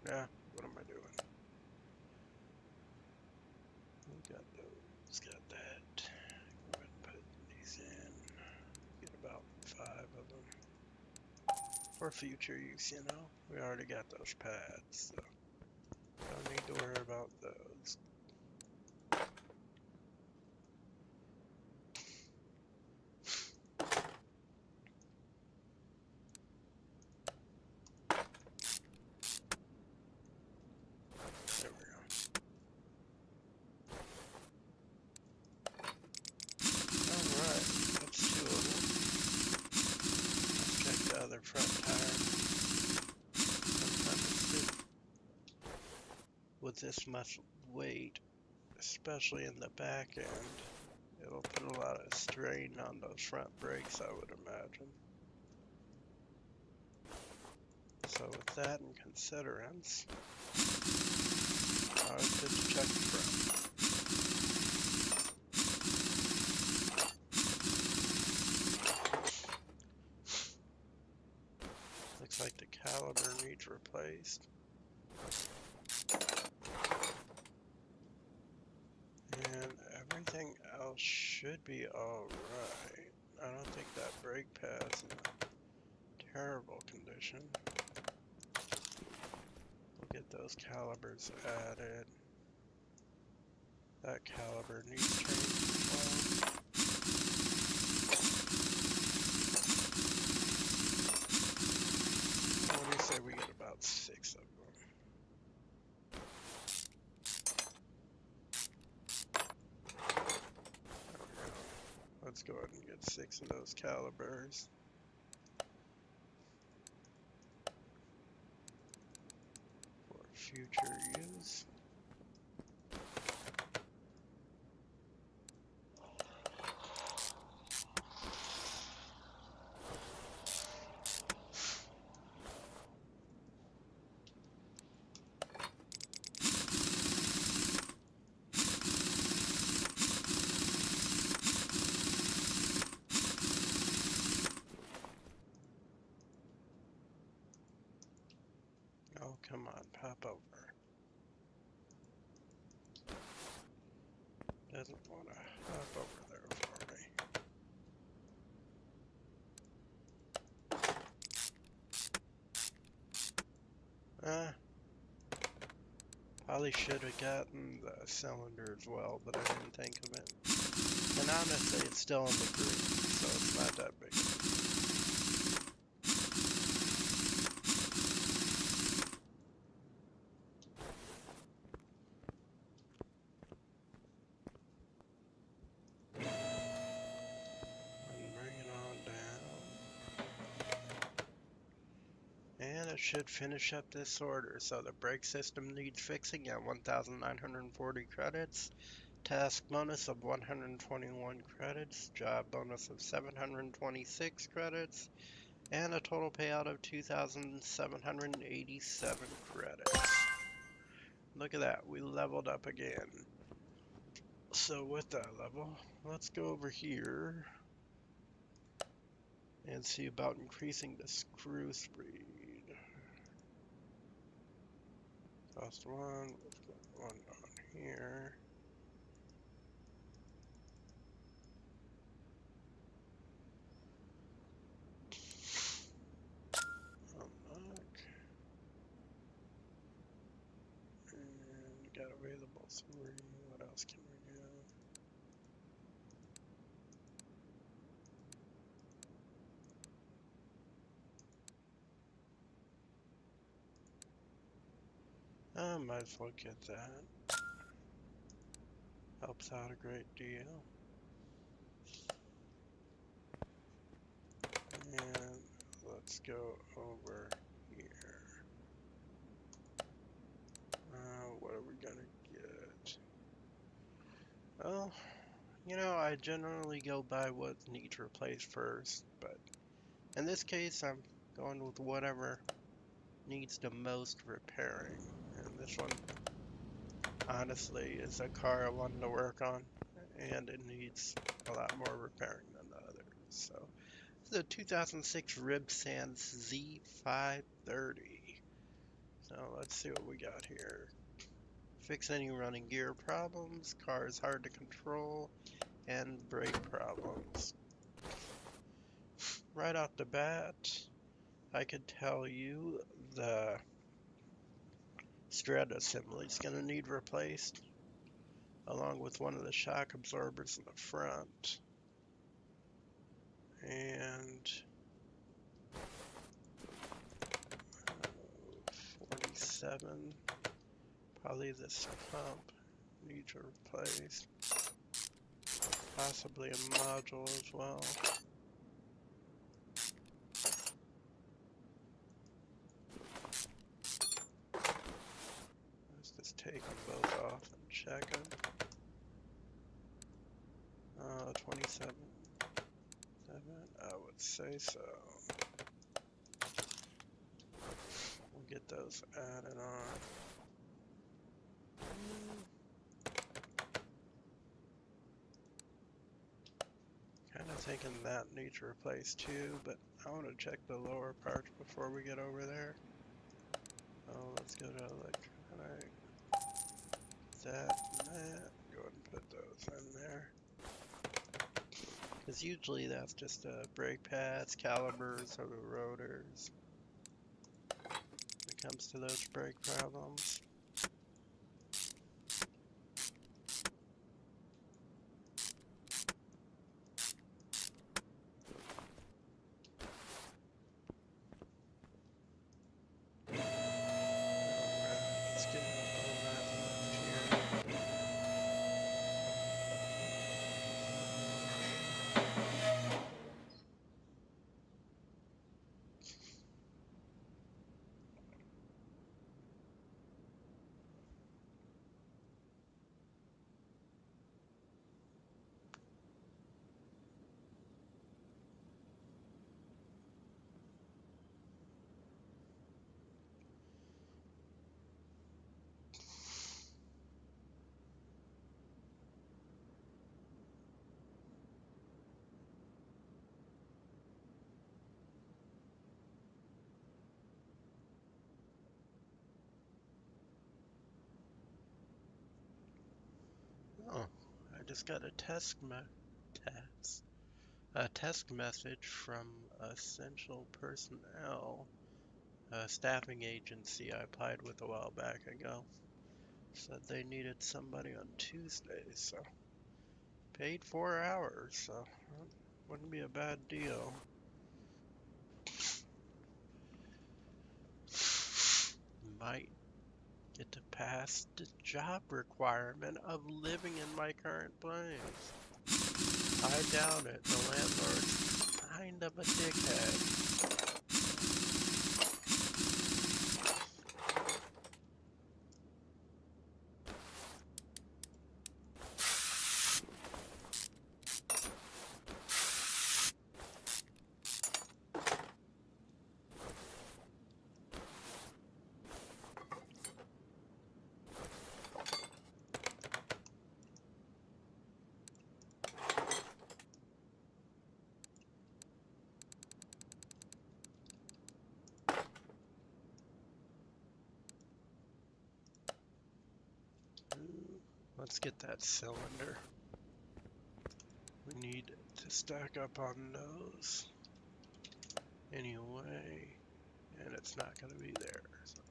Nah, what am I doing? We got those, got that. Go ahead and put these in. Get about 5 of them. For future use, you know. We already got those pads, so don't need to worry about those. There we go. Alright, that's 2 of them. Let's check the other front tire. With this much weight, especially in the back end, it'll put a lot of strain on those front brakes, I would imagine. So with that in considerance, it's good to check the front. Looks like the caliber needs replaced. And everything else should be alright. I don't think that brake pad's in a terrible condition. We'll get those calibers added. That caliber needs changed as well. What do you say we get about 6 of them? Let's go ahead and get 6 of those calibers. For future use. Oh, come on, pop over. Doesn't want to hop over there for me. Probably should have gotten the cylinder as well, but I didn't think of it. And honestly, it's still in the green, so it's not that big. And bring it on down. And it should finish up this order. So the brake system needs fixing at 1,940 credits. Task bonus of 121 credits. Job bonus of 726 credits. And a total payout of 2,787 credits. Look at that, we leveled up again. So with that level, let's go over here and see about increasing the screw speed. Cost 1, let's put 1 on here. Unlock. And got available 3, what else can we do? I might as well get that. Helps out a great deal. And let's go over here. What are we gonna get? Well, you know, I generally go by what needs replaced first, but in this case, I'm going with whatever needs the most repairing. And this one, honestly, is a car I wanted to work on, and it needs a lot more repairing than the others. So, the 2006 Ribsans Z530. So let's see what we got here. Fix any running gear problems, car is hard to control, and brake problems. Right off the bat, I could tell you the strut assembly is going to need replaced, along with one of the shock absorbers in the front. And 47, probably this pump needs replaced. Possibly a module as well. Let's just take them both off and check them. 27. I would say so. We'll get those added on. Kind of thinking that needs replaced too, but I want to check the lower parts before we get over there. Oh, let's go to electronic. That and that. Go ahead and put those in there. Because usually that's just brake pads, calipers, or the rotors. When it comes to those brake problems. Let's get all that left here. Oh, I just got a test message from Essential Personnel, a staffing agency I applied with a while back ago. Said they needed somebody on Tuesday, so paid 4 hours, so wouldn't be a bad deal. Might get to pass the job requirement of living in my current place. I doubt it. The landlord's kind of a dickhead. Let's get that cylinder. We need to stack up on those anyway, and it's not going to be there. So.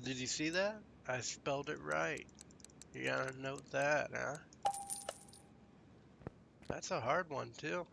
Did you see that? I spelled it right. You gotta note that, huh? That's a hard one, too.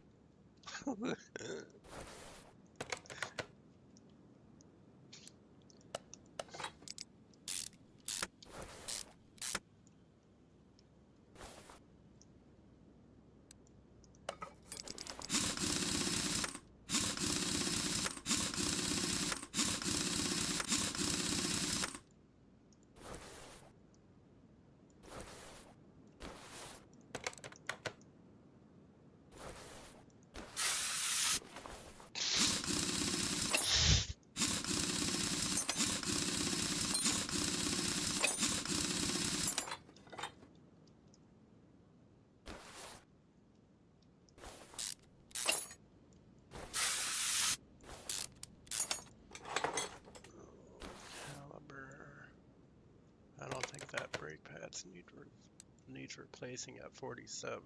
needs replacing at 47,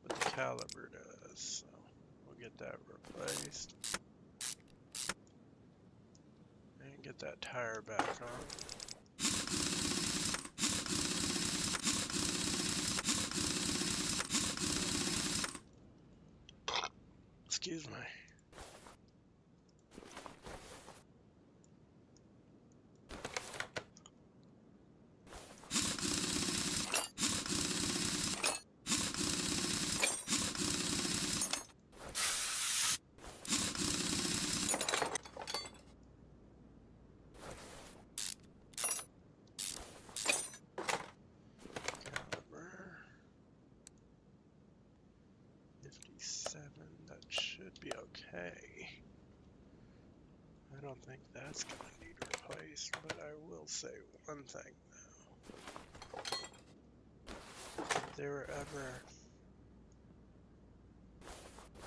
but the caliber does, so we'll get that replaced. And get that tire back on. Excuse me. Caliber 57, that should be okay. I don't think that's gonna need replaced, but I will say one thing though. If there were ever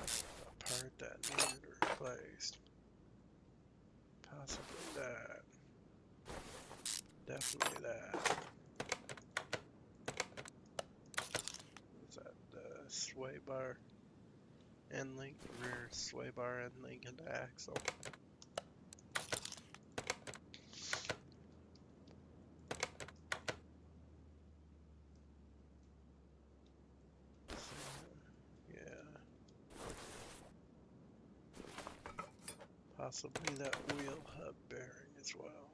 a part that needed replaced, possibly that. Definitely that. What's that? The sway bar end link, rear sway bar end link into axle. Possibly that wheel hub bearing as well.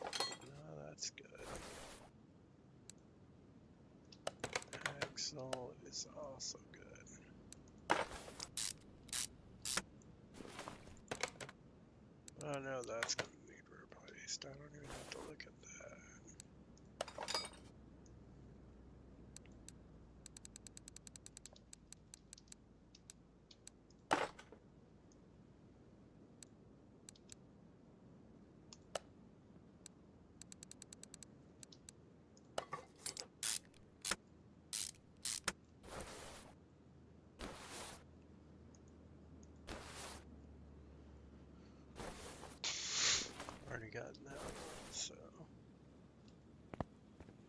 No, that's good. Axle is also good. I know that's going to need replaced. I don't even have to look at that. Already gotten that one, so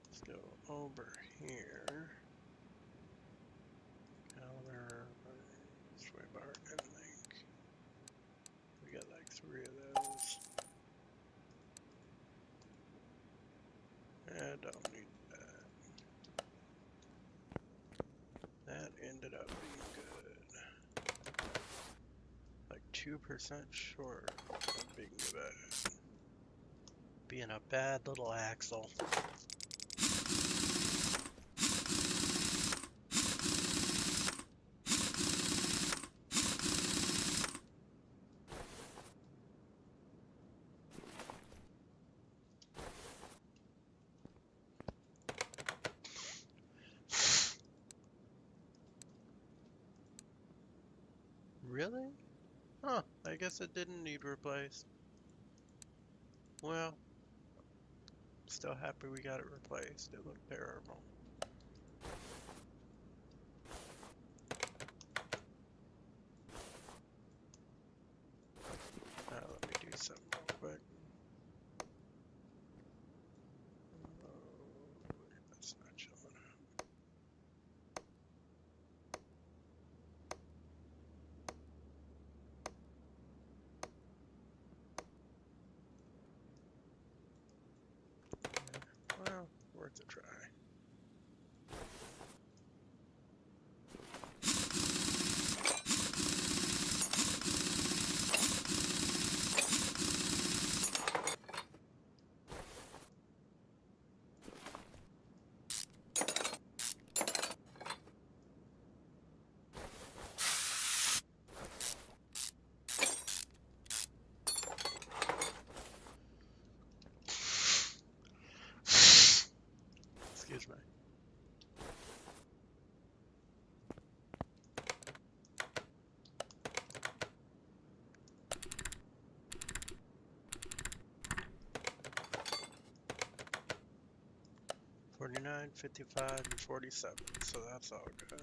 let's go over here. Caliber, sway bar, and link. We got like 3 of those. I don't need that. That ended up being good. Like 2% short of being bad. Being a bad little axle. Really? Huh, I guess it didn't need replaced. Well, still happy we got it replaced. It looked terrible. Now let me do something real quick. Oh, that's not showing up. Well, worth a try. Excuse me. $49, $55, and $47, so that's all good.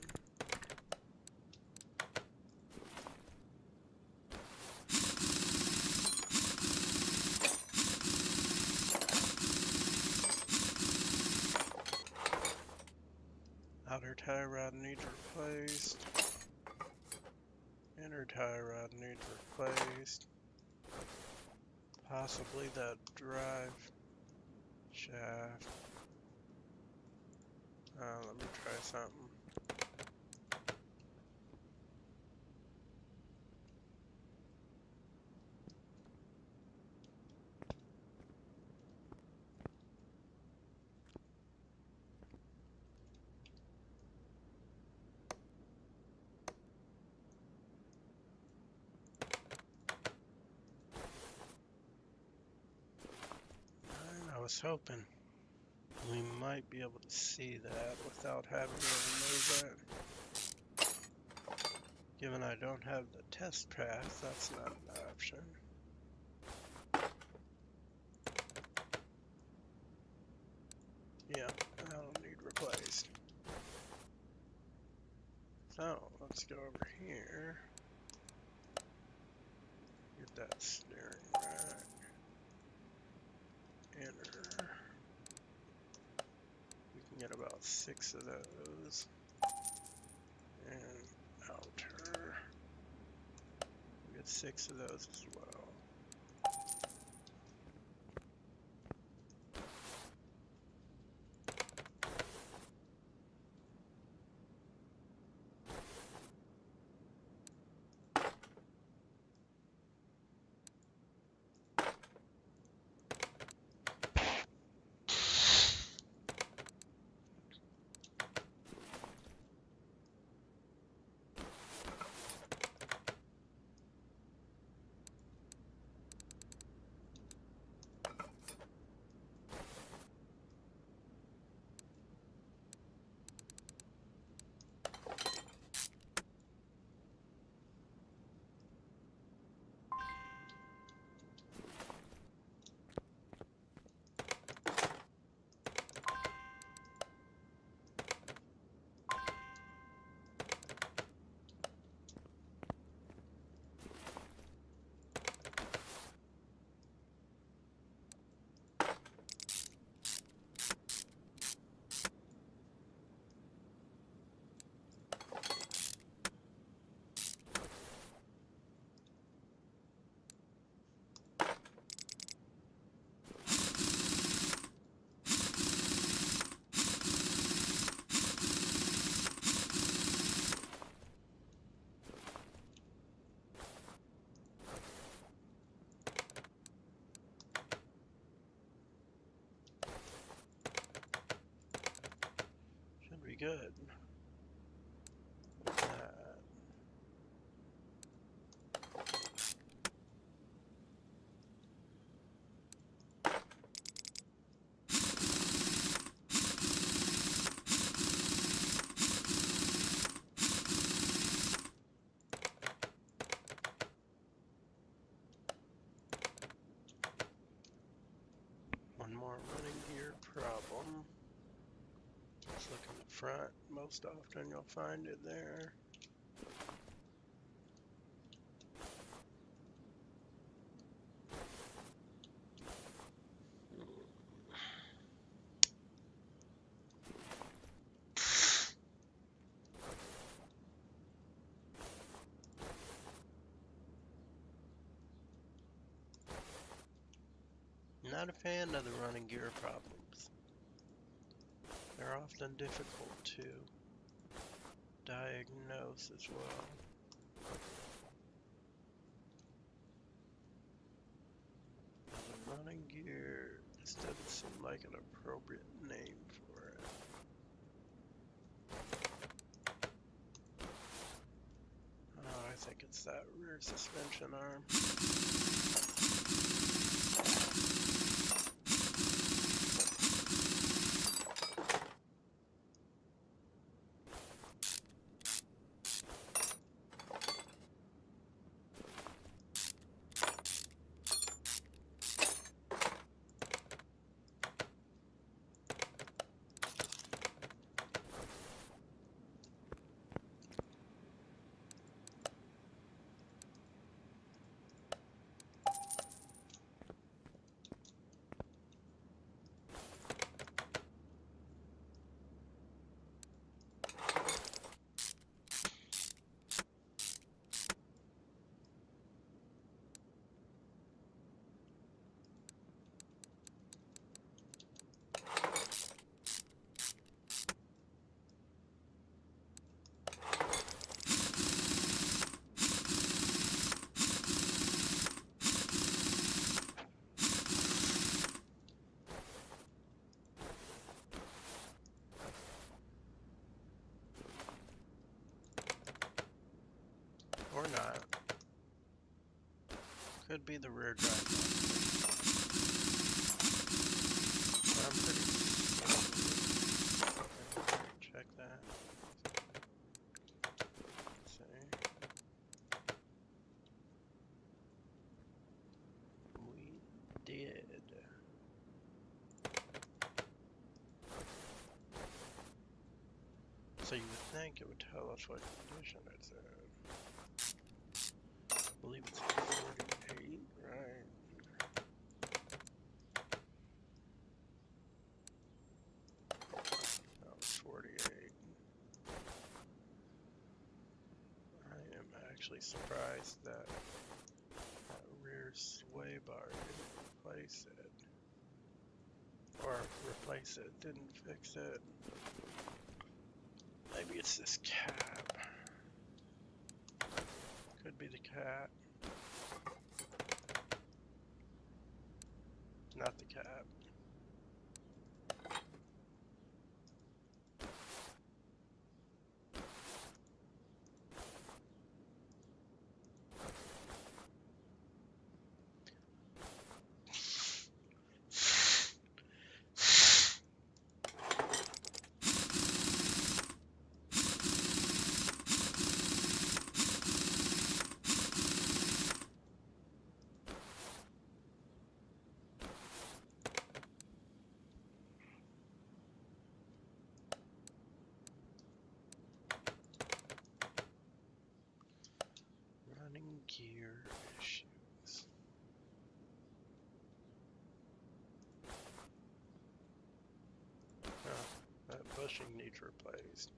Outer tie rod needs replaced. Inner tie rod needs replaced. Possibly that drive shaft. Let me try something. I was hoping we might be able to see that without having to remove it. Given I don't have the test path, that's not an option. Yeah, that'll need replaced. So, let's go over here. Get that steering rack. Enter. We can get about 6 of those. And outer. We get 6 of those as well. Should be good. One more running gear problem. Let's look in the front. Most often you'll find it there. Not a fan of the running gear problems. They're often difficult to diagnose as well. The running gear just doesn't seem like an appropriate name for it. Oh, I think it's that rear suspension arm. Could be the rear drive. I'm pretty sure. Check that. Let's see. We did. So you would think it would tell us what condition it's in. I believe it's 48, right? That was 48. I am actually surprised that that rear sway bar didn't replace it. Or replace it, didn't fix it. Maybe it's this cap. Could be the cap. Not the cap. Running gear issues. Oh, that bushing needs replaced.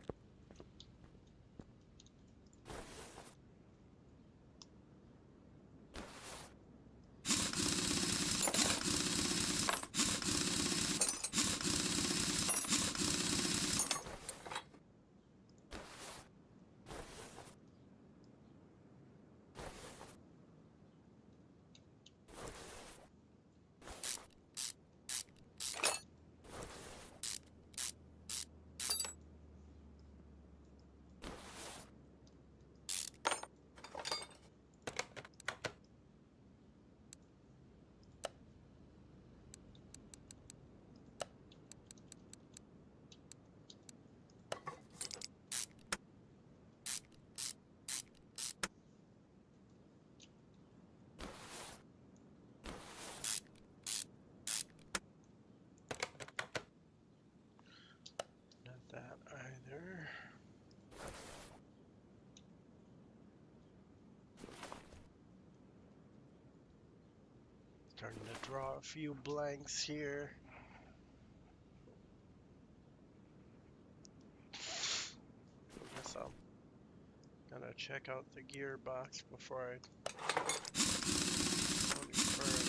Not that either. Starting to draw a few blanks here. I guess I'm gonna check out the gearbox before I go any further.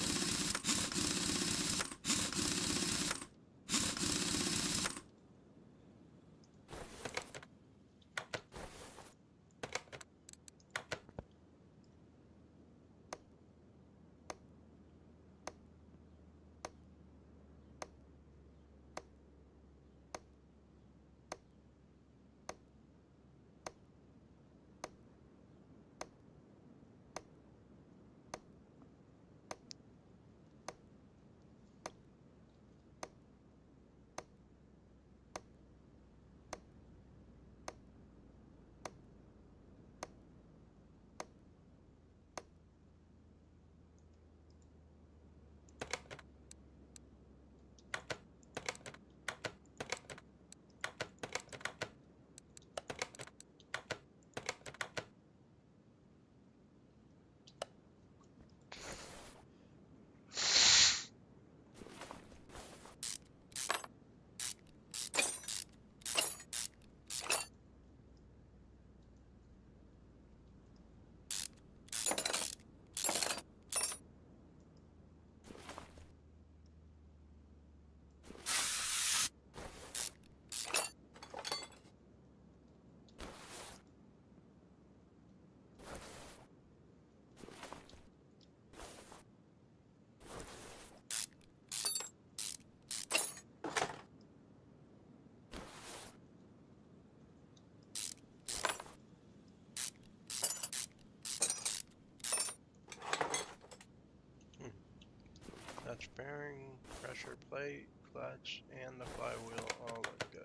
pressure plate, clutch, and the flywheel all look good.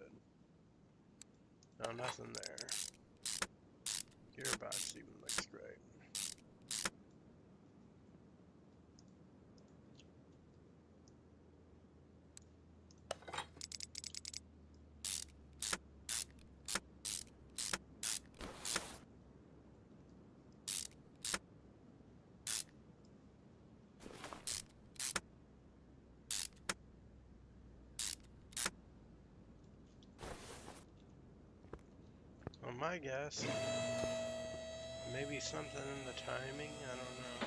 No, nothing there. Gearbox even looks great. Well, my guess, maybe something in the timing, I don't know.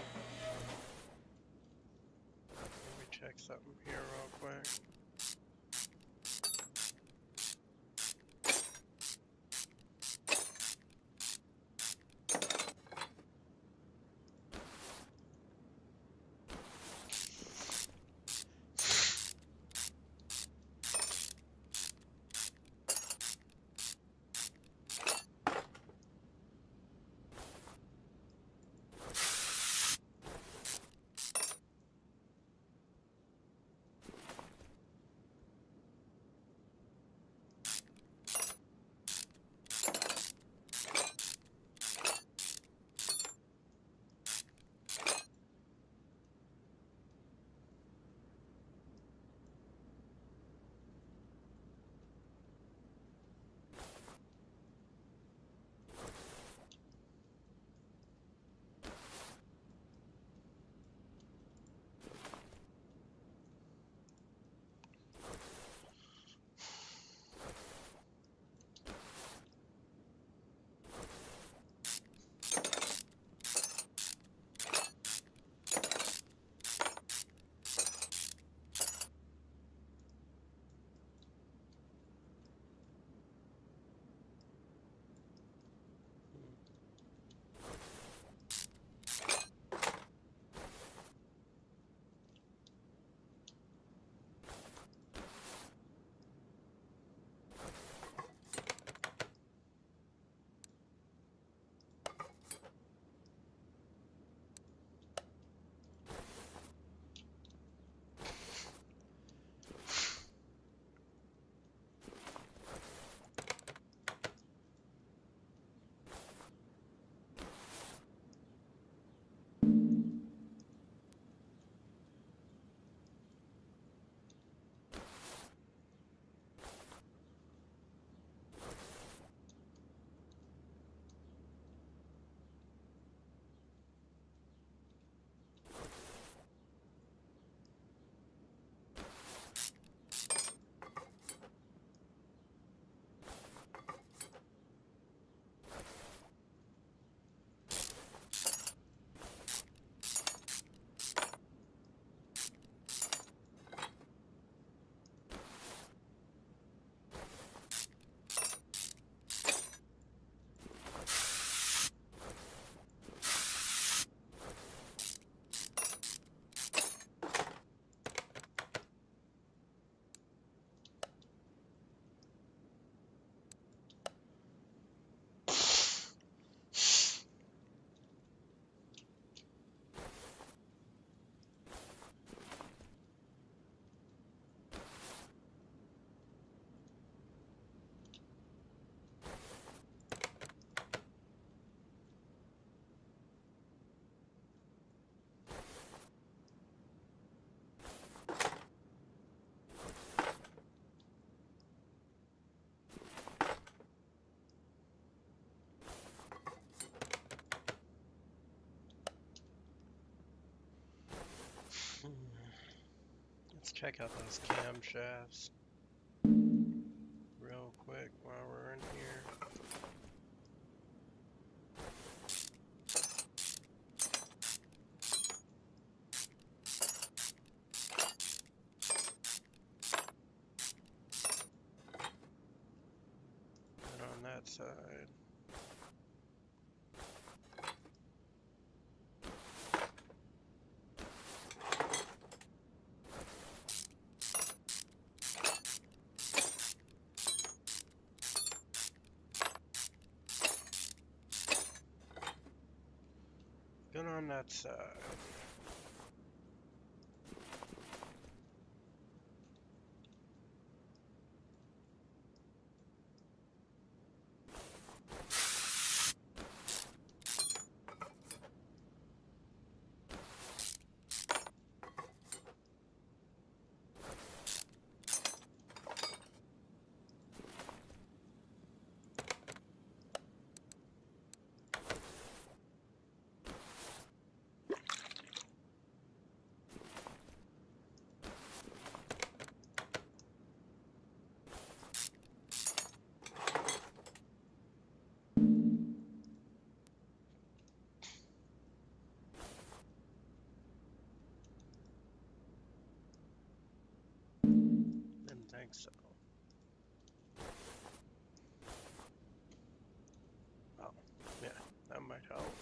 Let me check something here real quick. Let's check out those camshafts real quick while we're in here. And on that side. Good on that side. think so. Oh, yeah, that might help.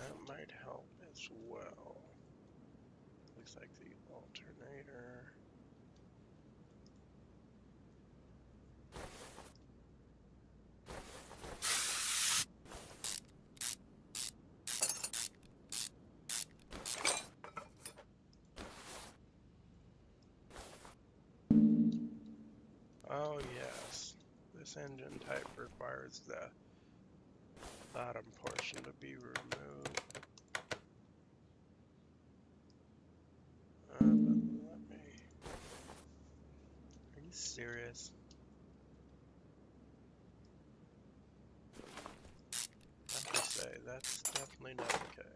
That might help as well. Looks like the alternator. Oh yes, this engine type requires the bottom portion to be removed. But let me... Are you serious? I have to say, that's definitely not the case.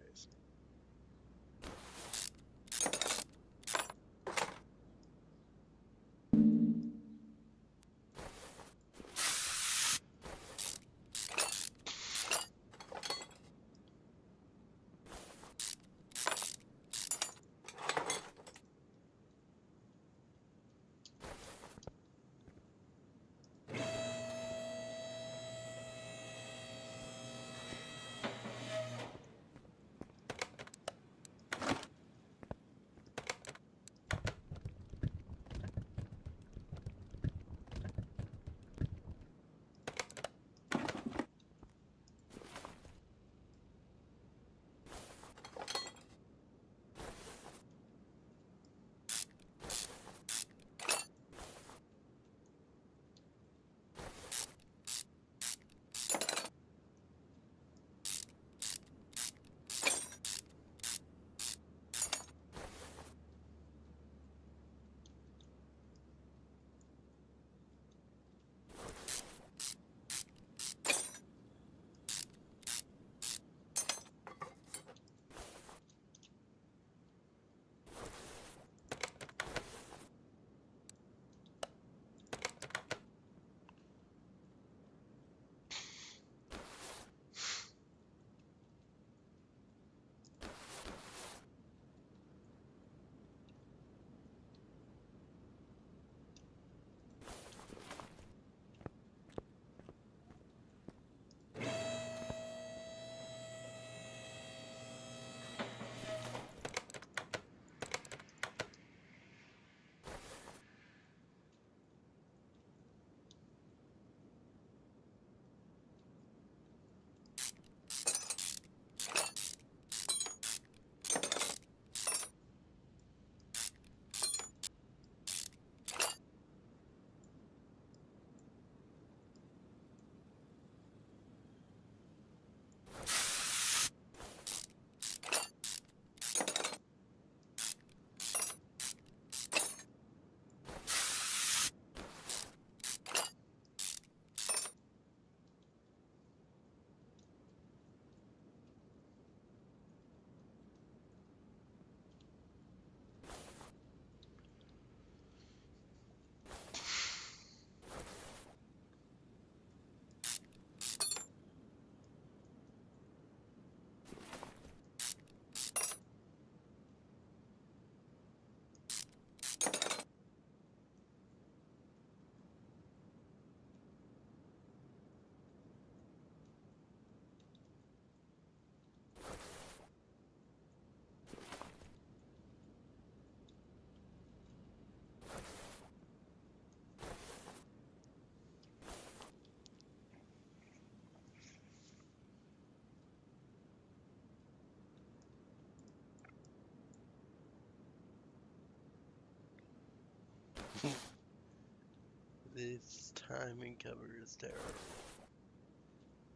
This timing cover is terrible.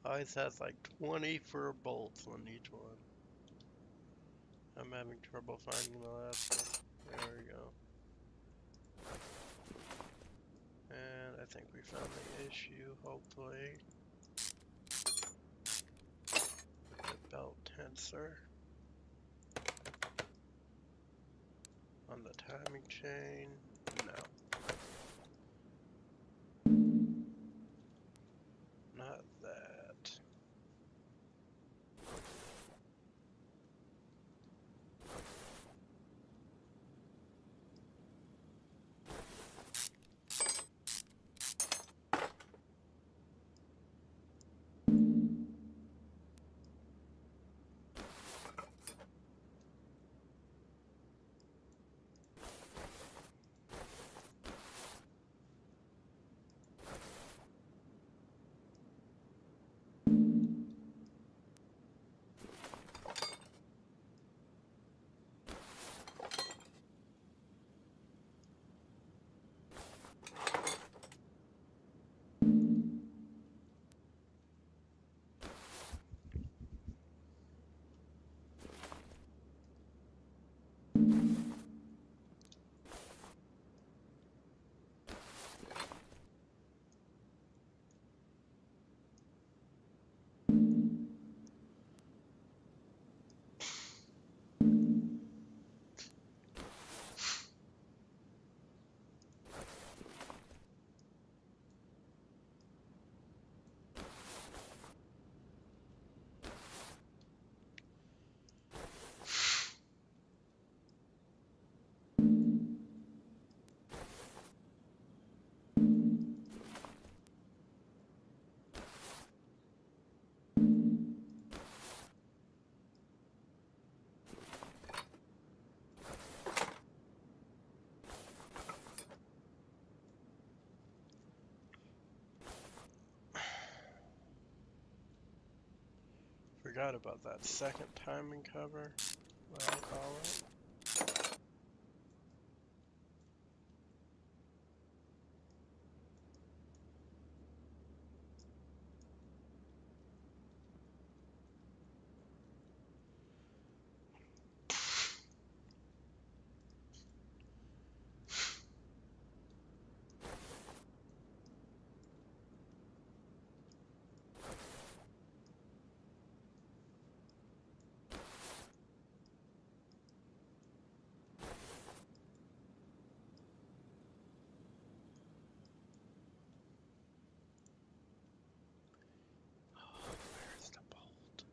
Always has like 24 bolts on each one. I'm having trouble finding the last one. There we go. And I think we found the issue, hopefully. With the belt tensor. On the timing chain, no. Not that. forgot about that second timing cover, what I'll call it. Where's the bolt?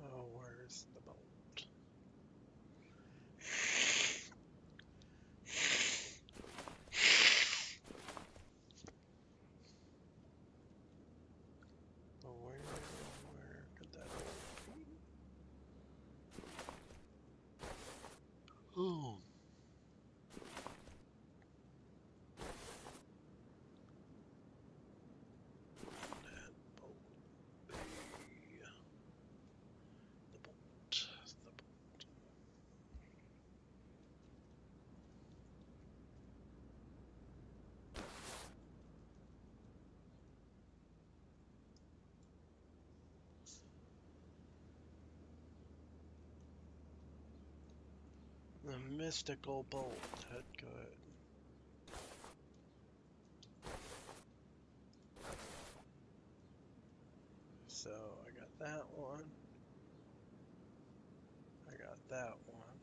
Oh, where's the bolt? Oh, where could that bolt be? Oh. That bolt be the bolt. The bolt. The mystical bolt. That's good. So I got that one. I got that one.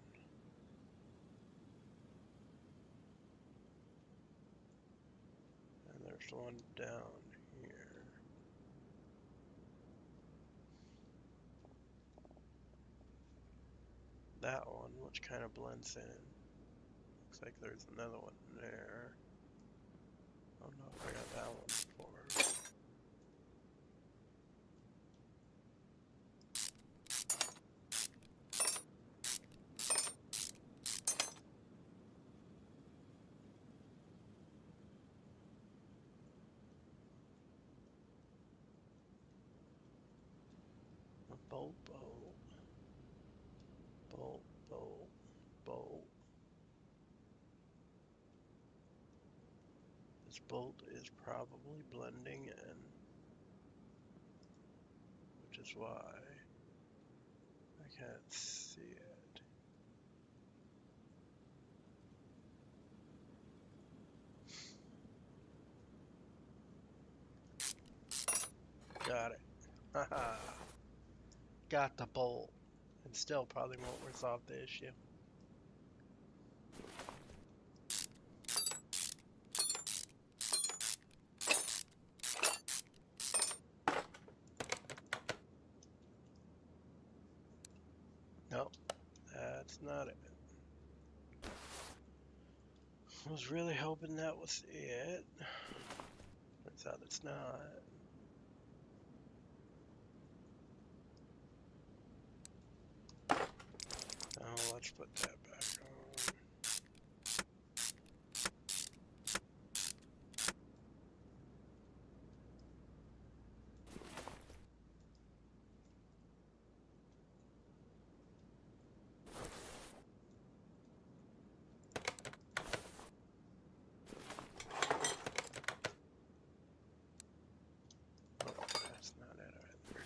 And there's one down here. That one, which kind of blends in. Looks like there's another one there. I don't know if I got that one before. Bolt, bolt, bolt, bolt, bolt. This bolt is probably blending in, which is why I can't see it. Got it. Haha. Got the bolt. And still probably won't resolve the issue. Nope, that's not it. I was really hoping that was it. Turns out it's not. Oh, let's put that back on. Oh, that's not it either.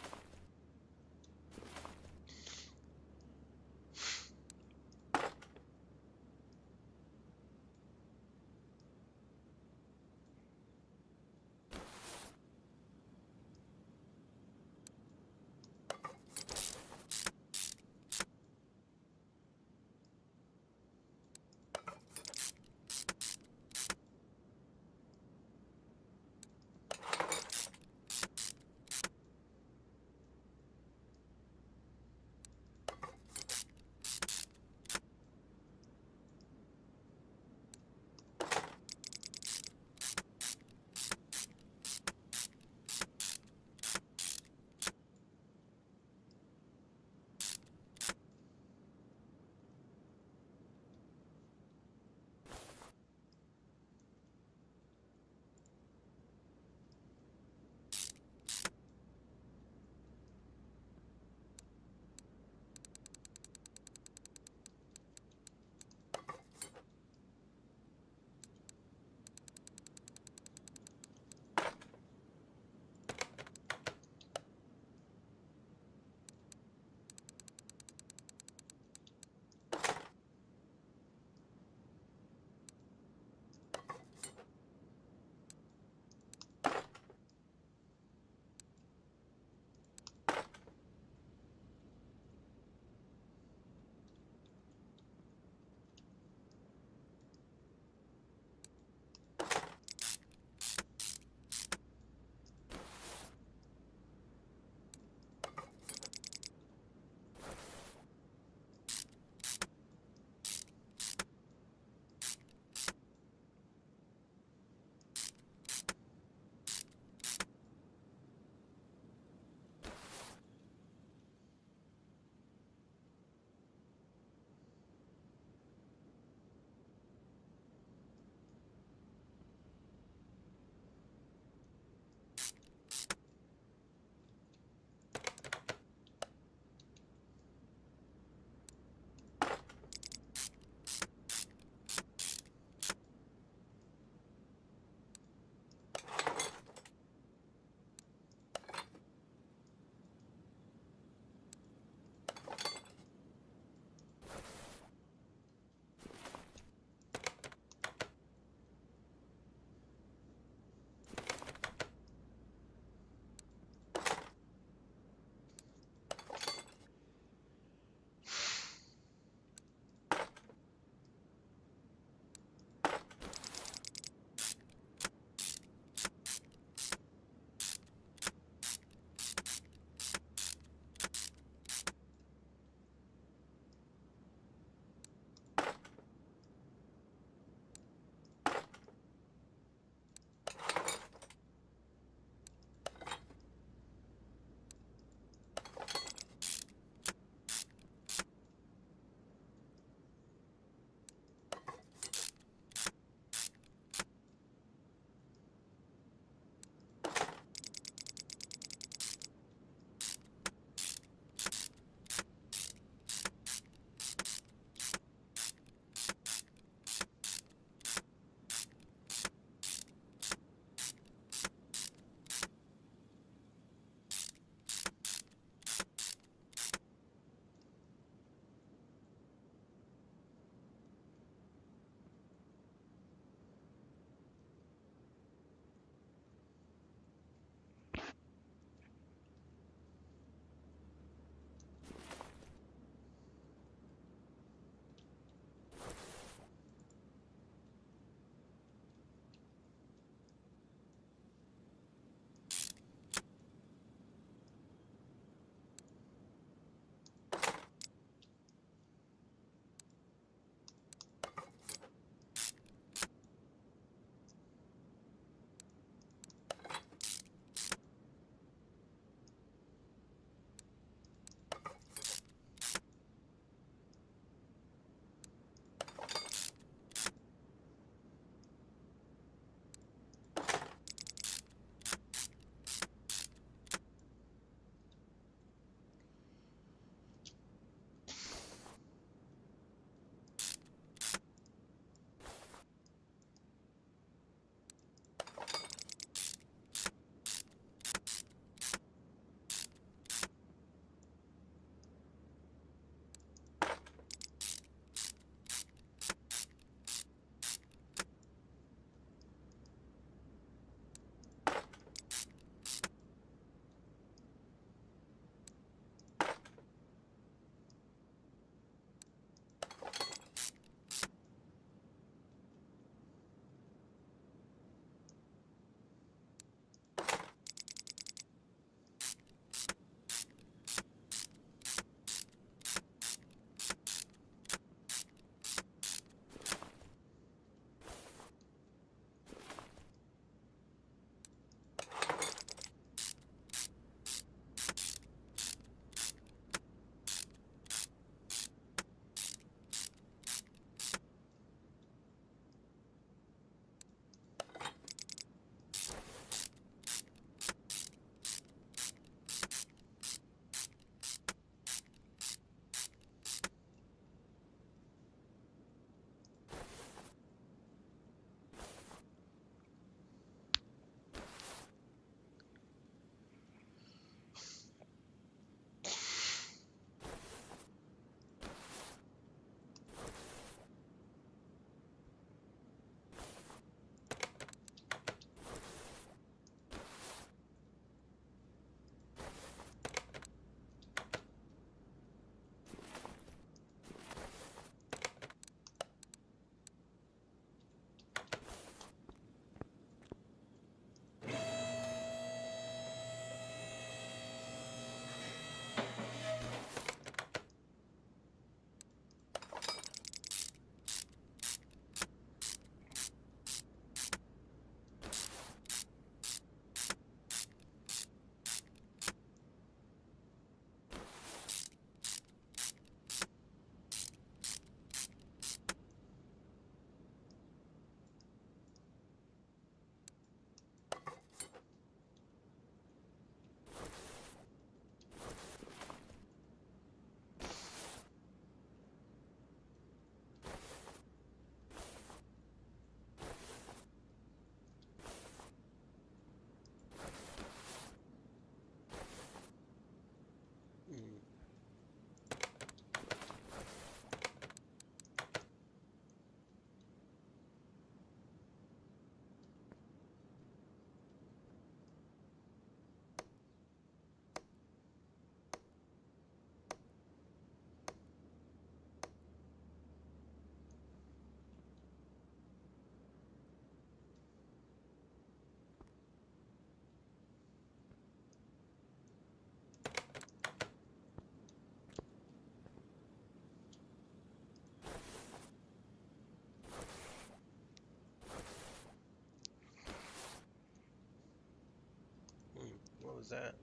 was that?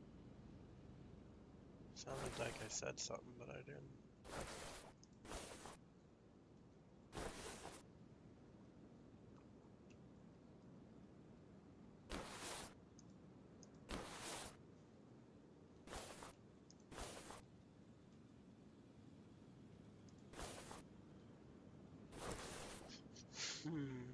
Sounded like I said something, but I didn't. Hmm.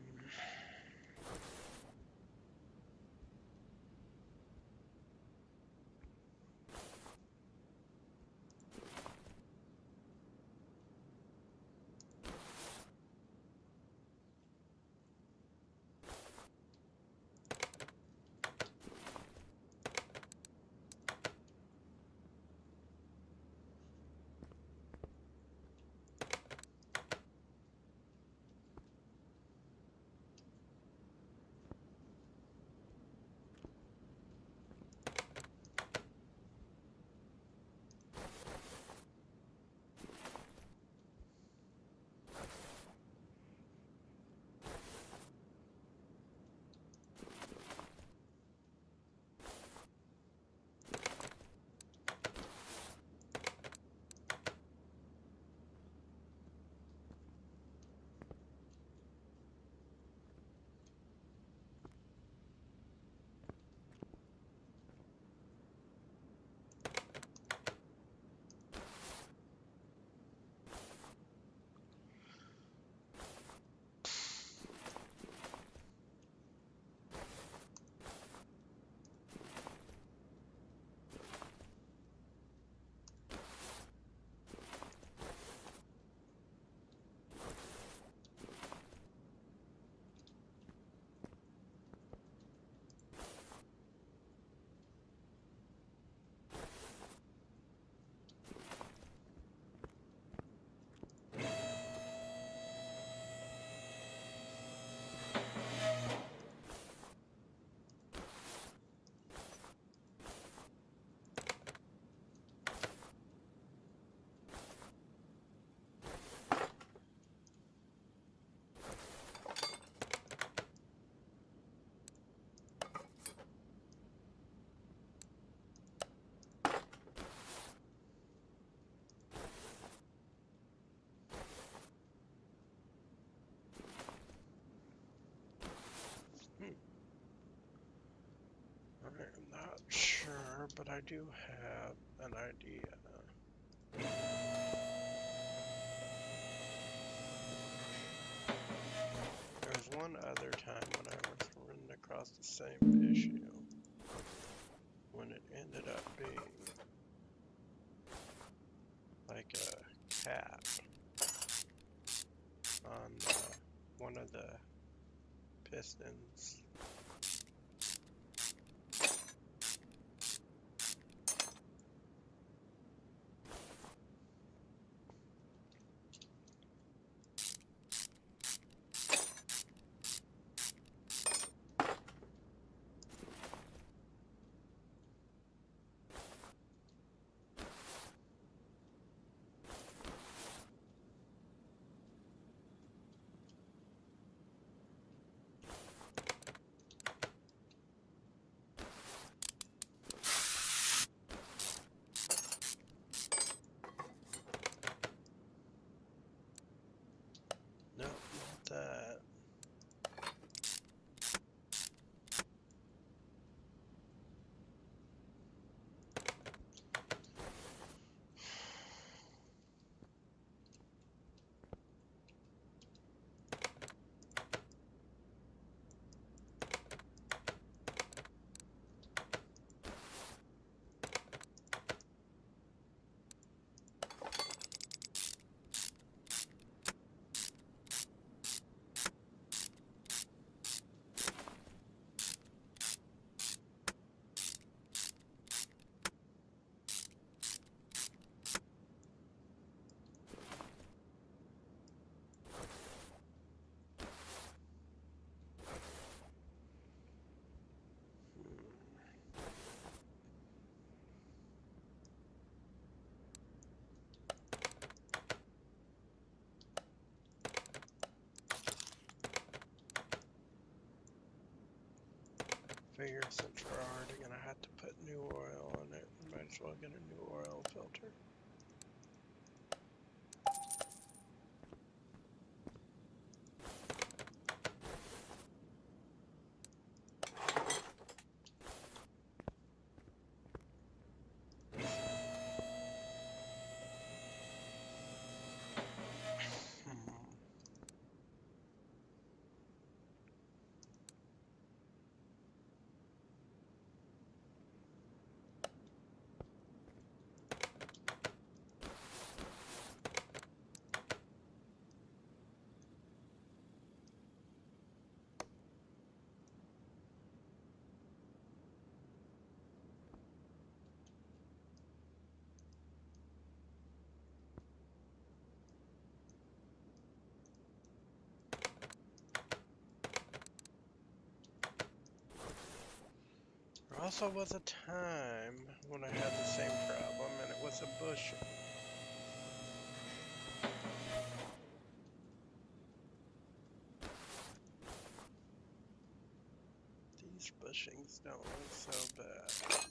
I'm not sure, but I do have an idea. There was one other time when I was running across the same issue, when it ended up being like a cap on one of the pistons. figure since we're already gonna have to put new oil in it, we might as well get a new oil filter. There also was a time when I had the same problem, and it was a bushing. These bushings don't look so bad.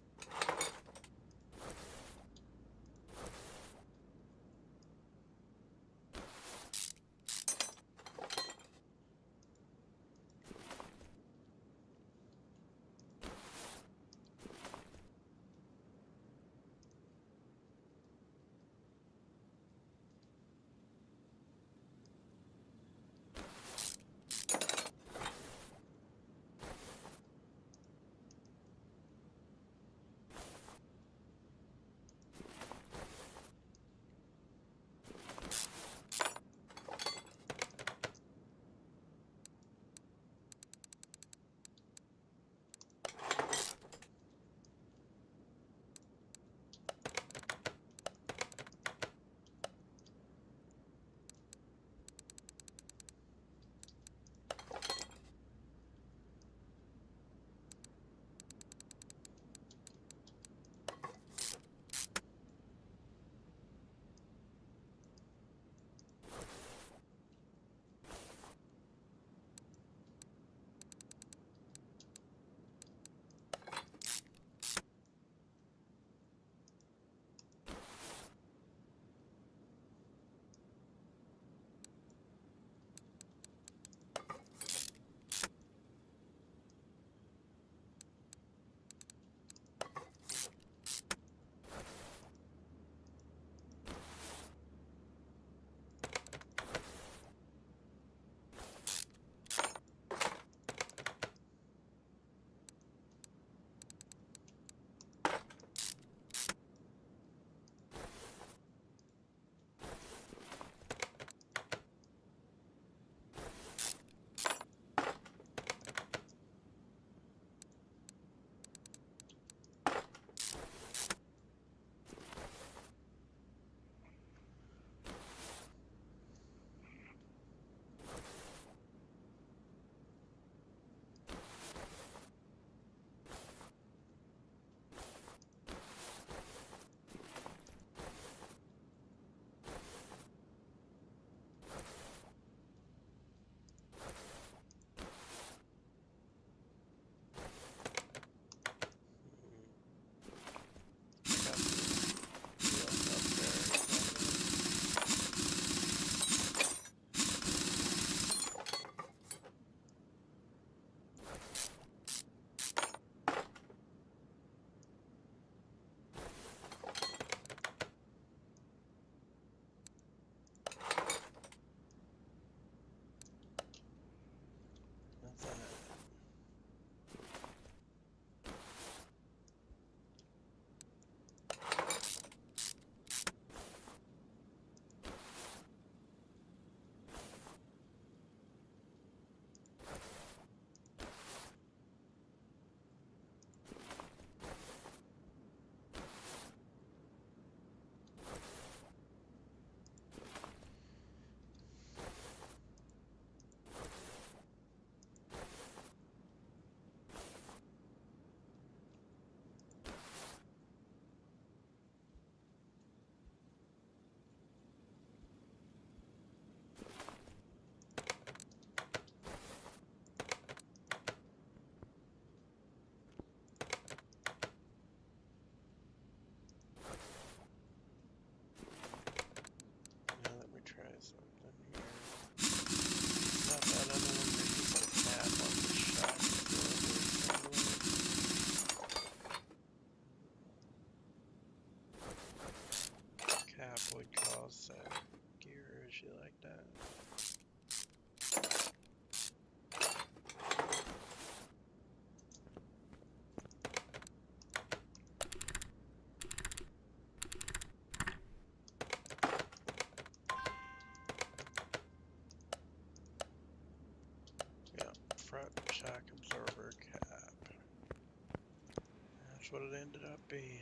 That's what it ended up being.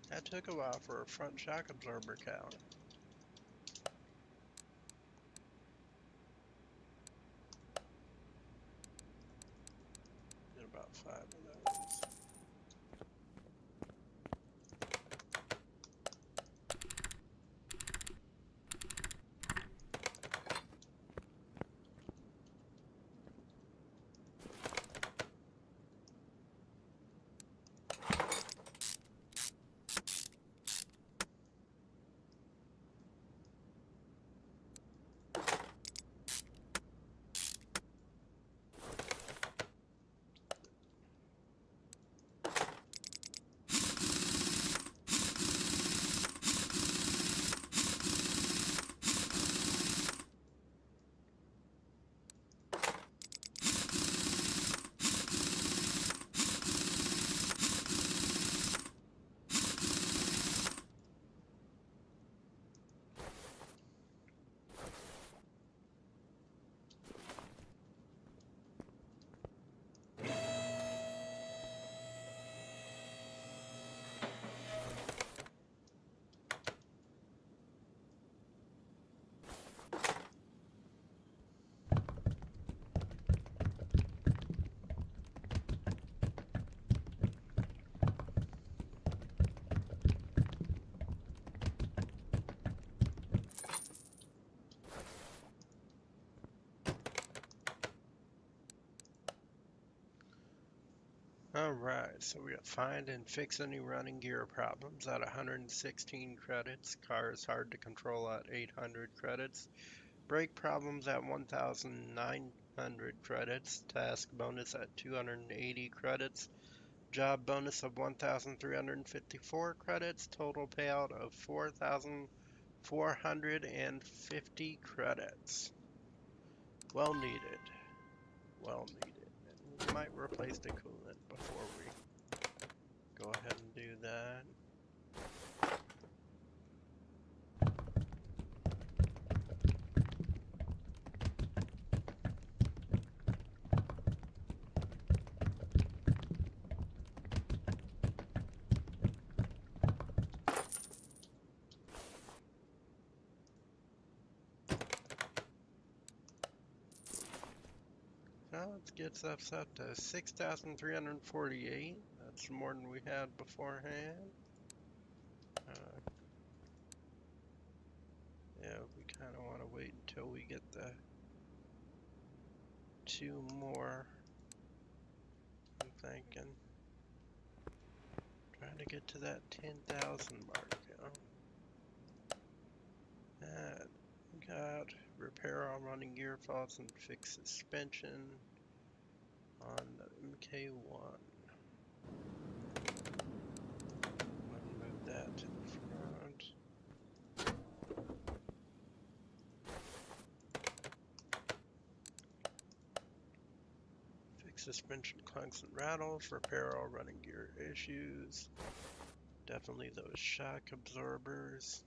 That took a while for a front shock absorber count. Did about 5 of those. Alright, so we got find and fix any running gear problems at 116 credits. Car is hard to control at 800 credits. Brake problems at 1,900 credits. Task bonus at 280 credits. Job bonus of 1,354 credits. Total payout of 4,450 credits. Well needed. Well needed. We might replace the coolant before we go ahead and do that. Now it gets us up to 6,348. That's more than we had beforehand. Yeah, we kind of want to wait until we get the 2 more. I'm thinking. Trying to get to that 10,000 mark, you know. And we got repair all running gear faults and fix suspension on the MK1. Move that to the front. Fix suspension clunks and rattles, repair all running gear issues. Definitely those shock absorbers.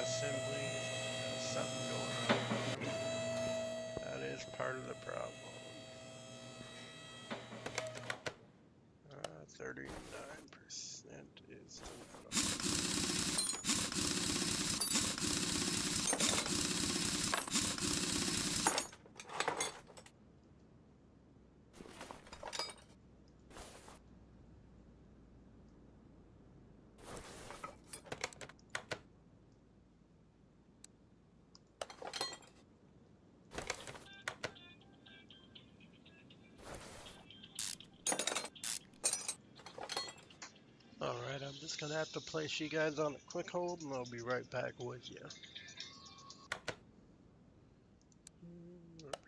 Assembly, something going on. That is part of the problem. 39% is the minimum. Alright, I'm just gonna have to place you guys on a quick hold and I'll be right back with you.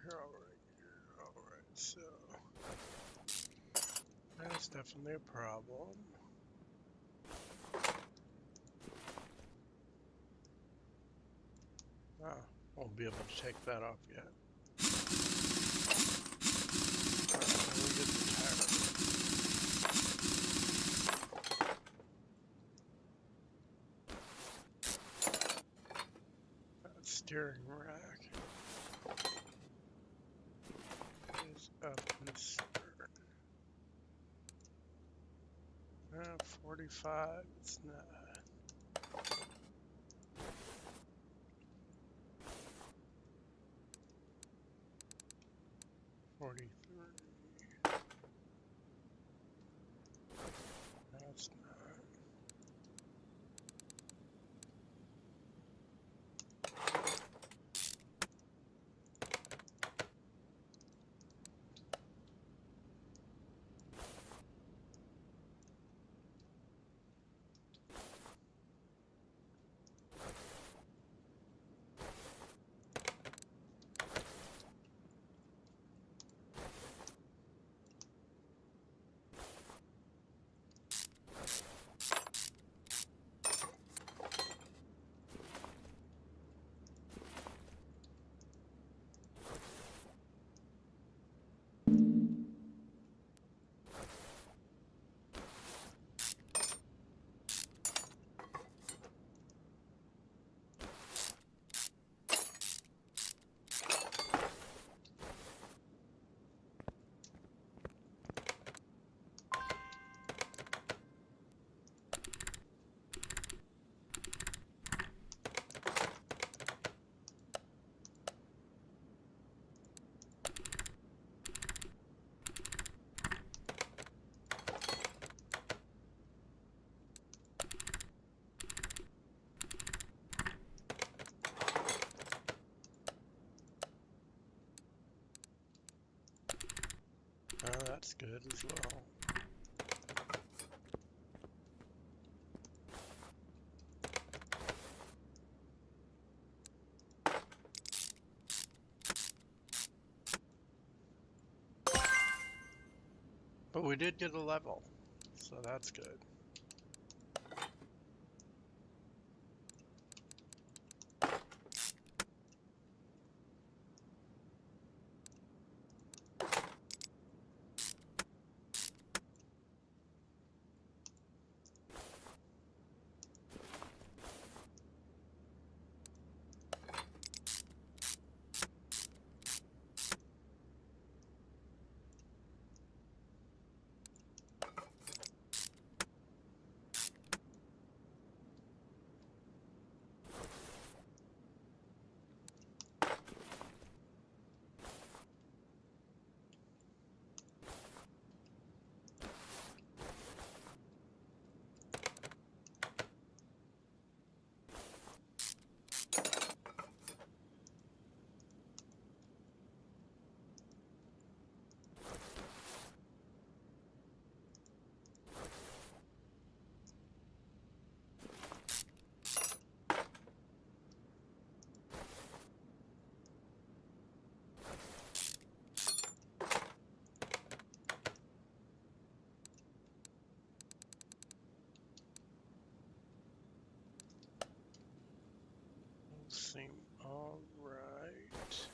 Alright, so that's definitely a problem. Won't be able to take that off yet. Alright, let me get the tire. Steering rack. 45. It's not. 43. That's not. That's good as well. But we did get a level, so that's good. Seem alright.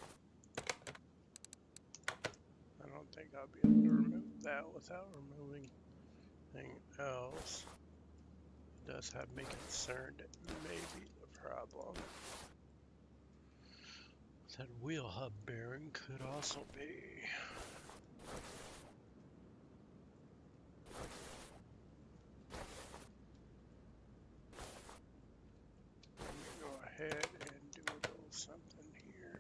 I don't think I'll be able to remove that without removing anything else. It does have me concerned it may be the problem. That wheel hub bearing could also be. Let me go ahead and do a little something here.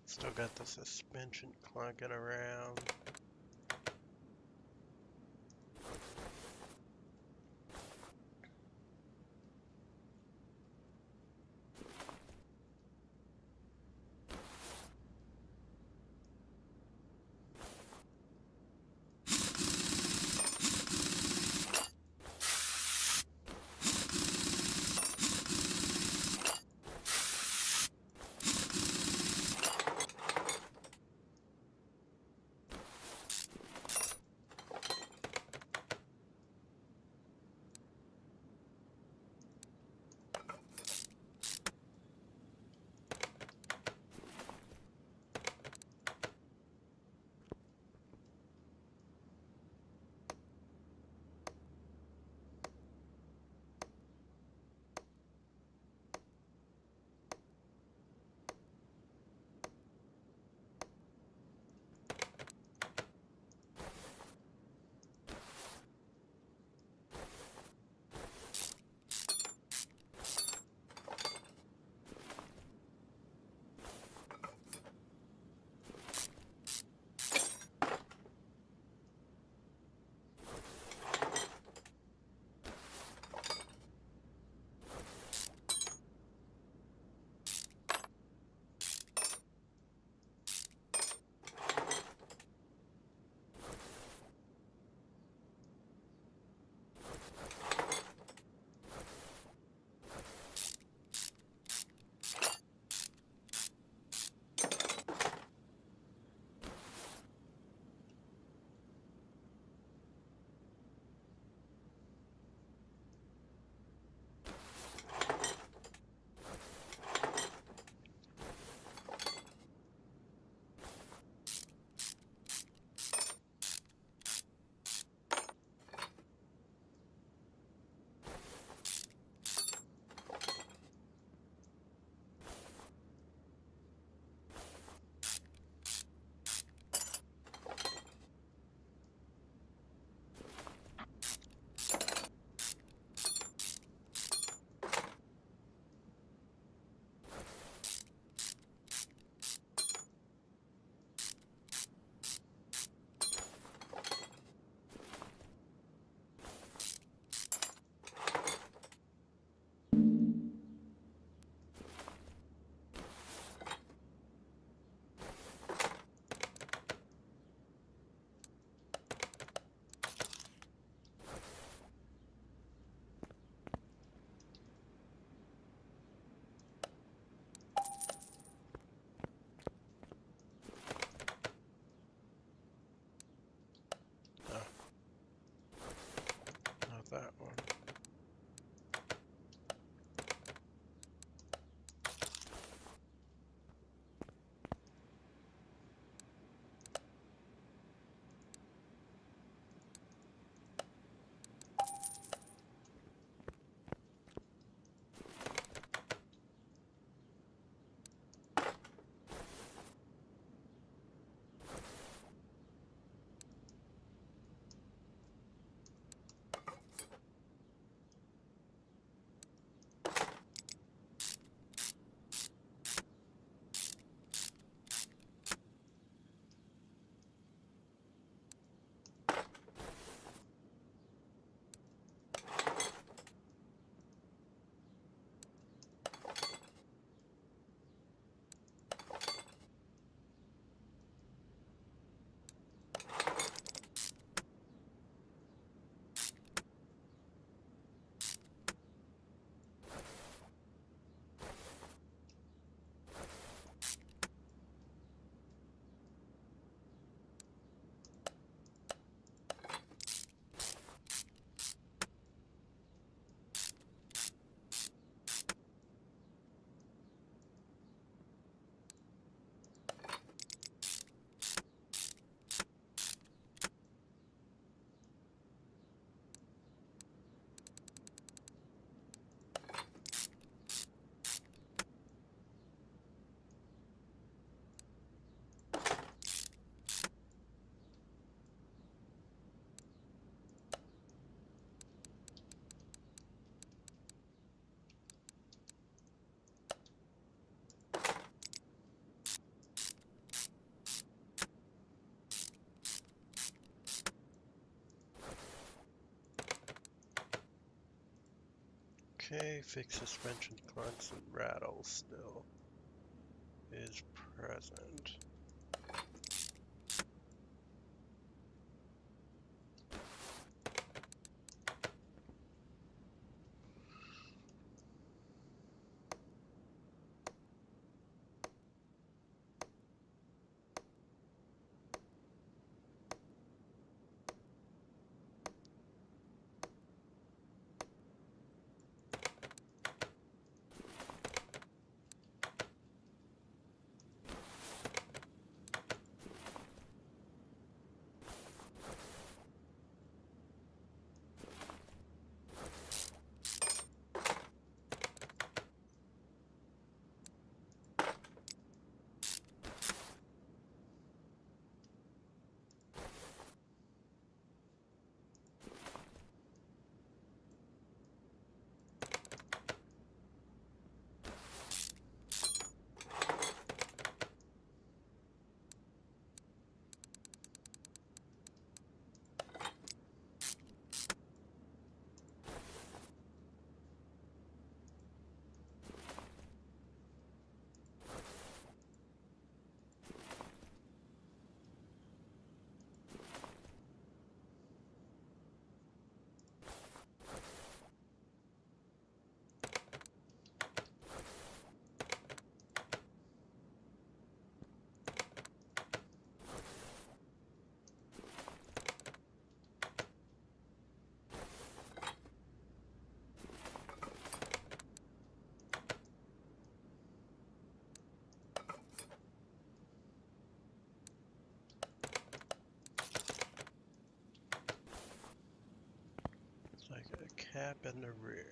Still got the suspension clunking around. Okay, fixed suspension clunks and rattles still is present. It's like a cap in the rear.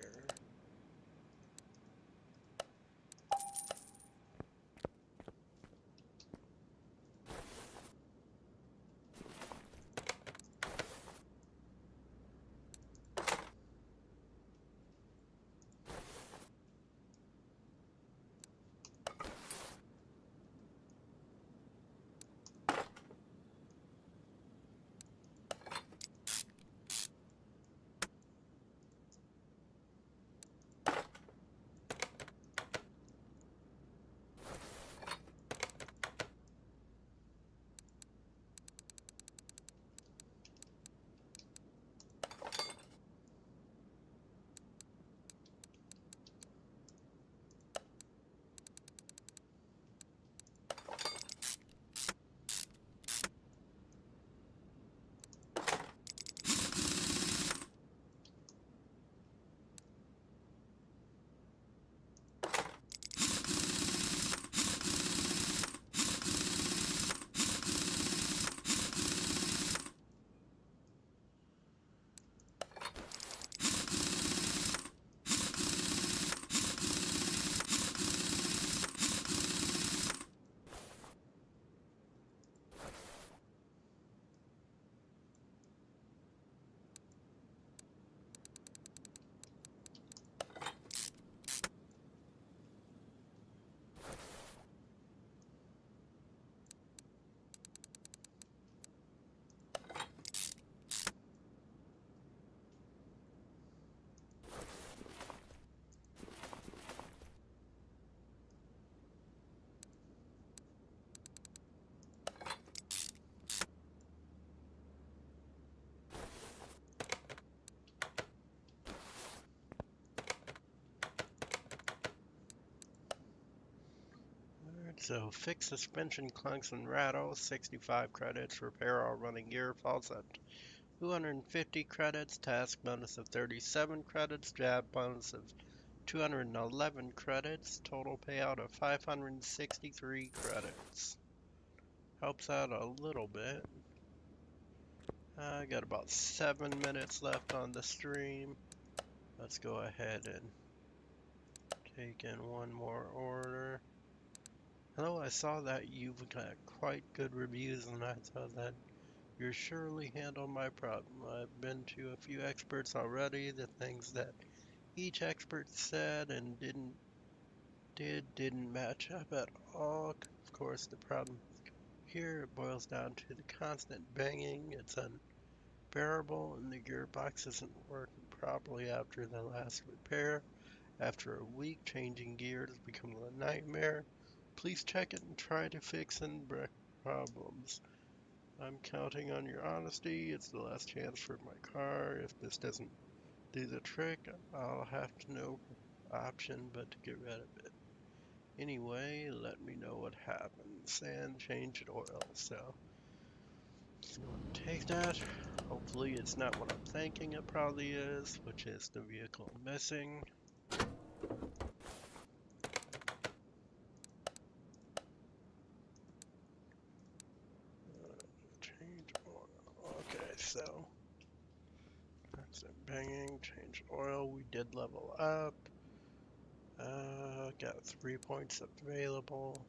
Alright, so fix suspension clunks and rattles, 65 credits. Repair all running gear faults at 250 credits. Task bonus of 37 credits. Job bonus of 211 credits. Total payout of 563 credits. Helps out a little bit. I got about 7 minutes left on the stream. Let's go ahead and take in one more order. Hello, I saw that you've got quite good reviews and I thought that you surely handled my problem. I've been to a few experts already. The things that each expert said and didn't match up at all. Of course, the problem here boils down to the constant banging. It's unbearable and the gearbox isn't working properly after the last repair. After a week, changing gears has become a nightmare. Please check it and try to fix any problems. I'm counting on your honesty. It's the last chance for my car. If this doesn't do the trick, I'll have no option but to get rid of it. Anyway, let me know what happens and change oil. So, just going to take that. Hopefully it's not what I'm thinking it probably is, which is the vehicle missing. Change oil. Okay, so that's it. Banging, change oil. We did level up. Got 3 points available.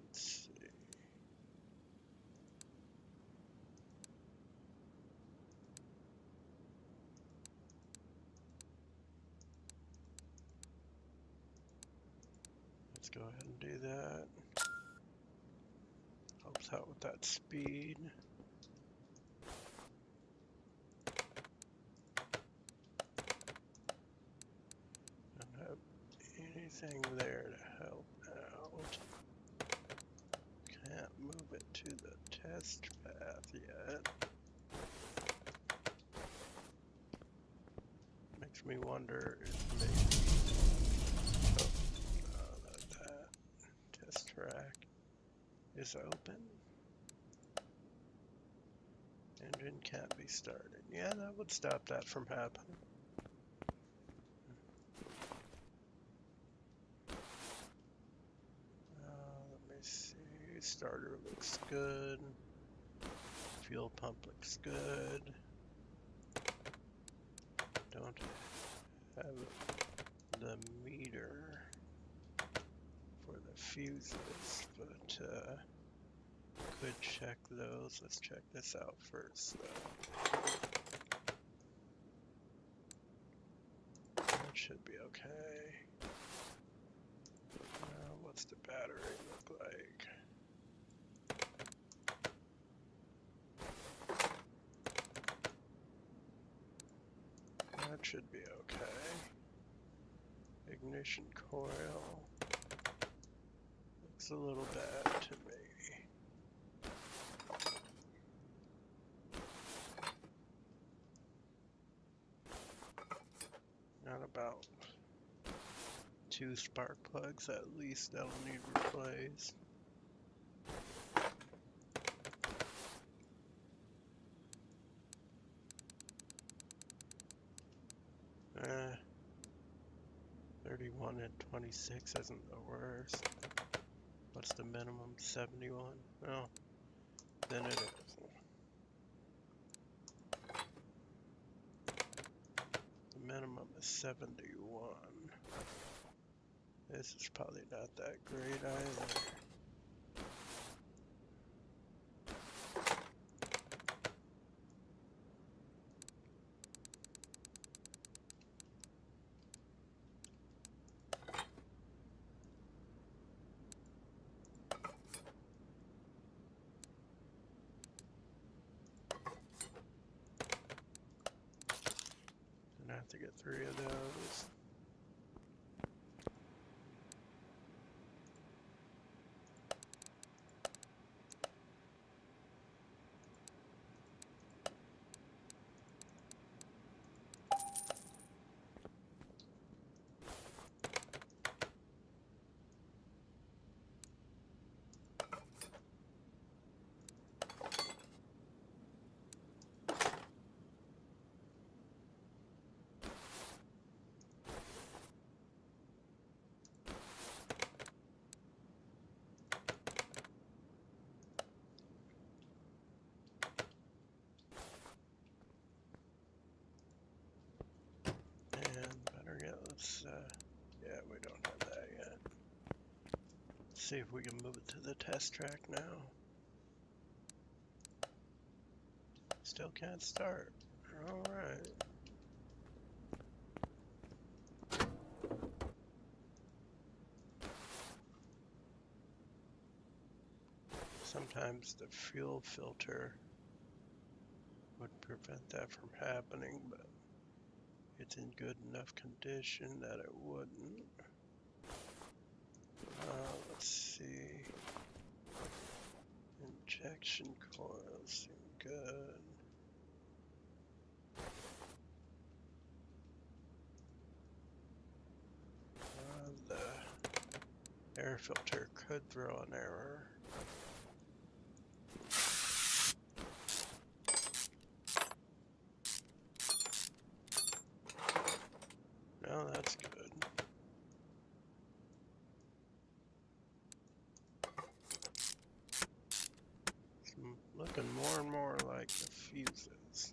Let's see. Let's go ahead and do that. Helps out with that speed. Don't have anything there to help out. Can't move it to the test path yet. Makes me wonder if maybe that test track is open. Engine can't be started. Yeah, that would stop that from happening. Let me see. Starter looks good. Fuel pump looks good. Don't have the meter for the fuses, but could check those. Let's check this out first, though. That should be okay. What's the battery look like? That should be okay. Ignition coil. Looks a little bad to me. Not about 2 spark plugs at least that'll need replaced. 31 and 26 isn't the worst. What's the minimum? 71? Oh, then it is. The minimum is 71. This is probably not that great either. Gonna have to get 3 of those. Yeah, we don't have that yet. Let's see if we can move it to the test track now. Still can't start. Alright. Sometimes the fuel filter would prevent that from happening, but it's in good enough condition that it wouldn't. Let's see. Injection coils seem good. The air filter could throw an error. No, that's good. It's looking more and more like the fuses.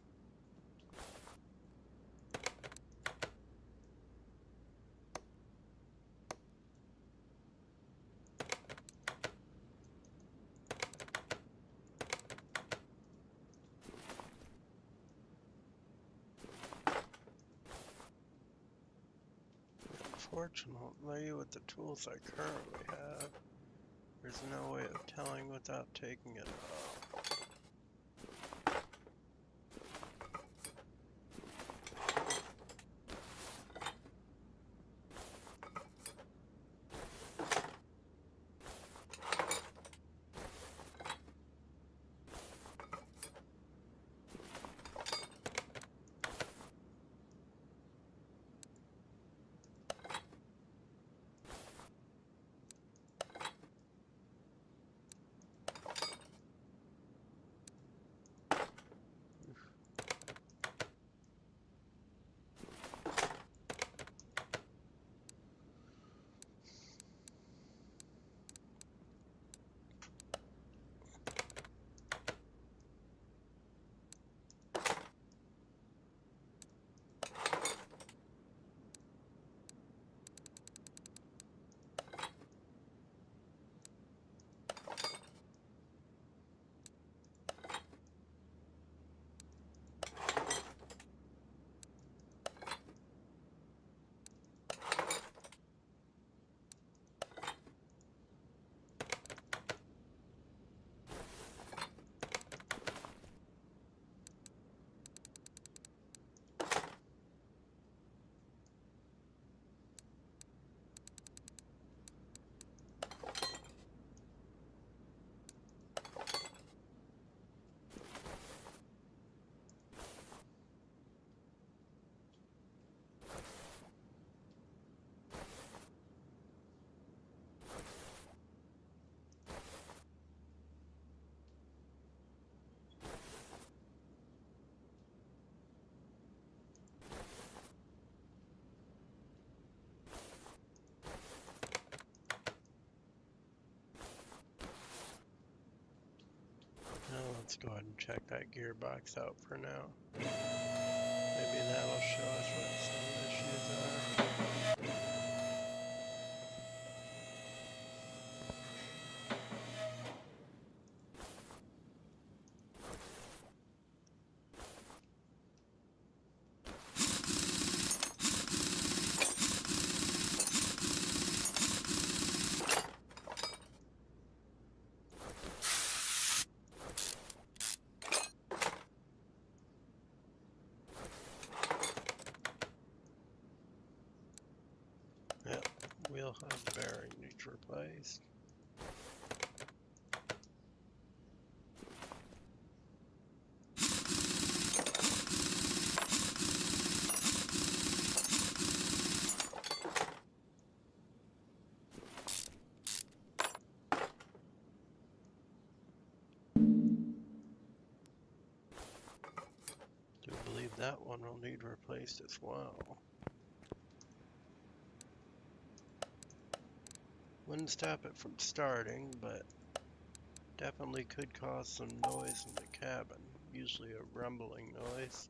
Unfortunately, with the tools I currently have, there's no way of telling without taking it off. Now let's go ahead and check that gearbox out for now. Maybe that'll show us what some issues are. Yep, wheel hub bearing needs replaced. Do believe that one will need replaced as well. Wouldn't stop it from starting, but definitely could cause some noise in the cabin, usually a rumbling noise.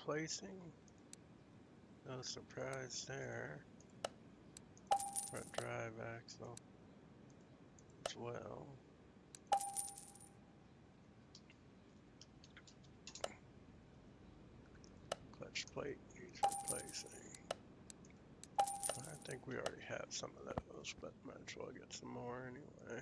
replacing. No surprise there. Front drive axle as well. Clutch plate needs replacing. I think we already have some of those, but might as well get some more anyway.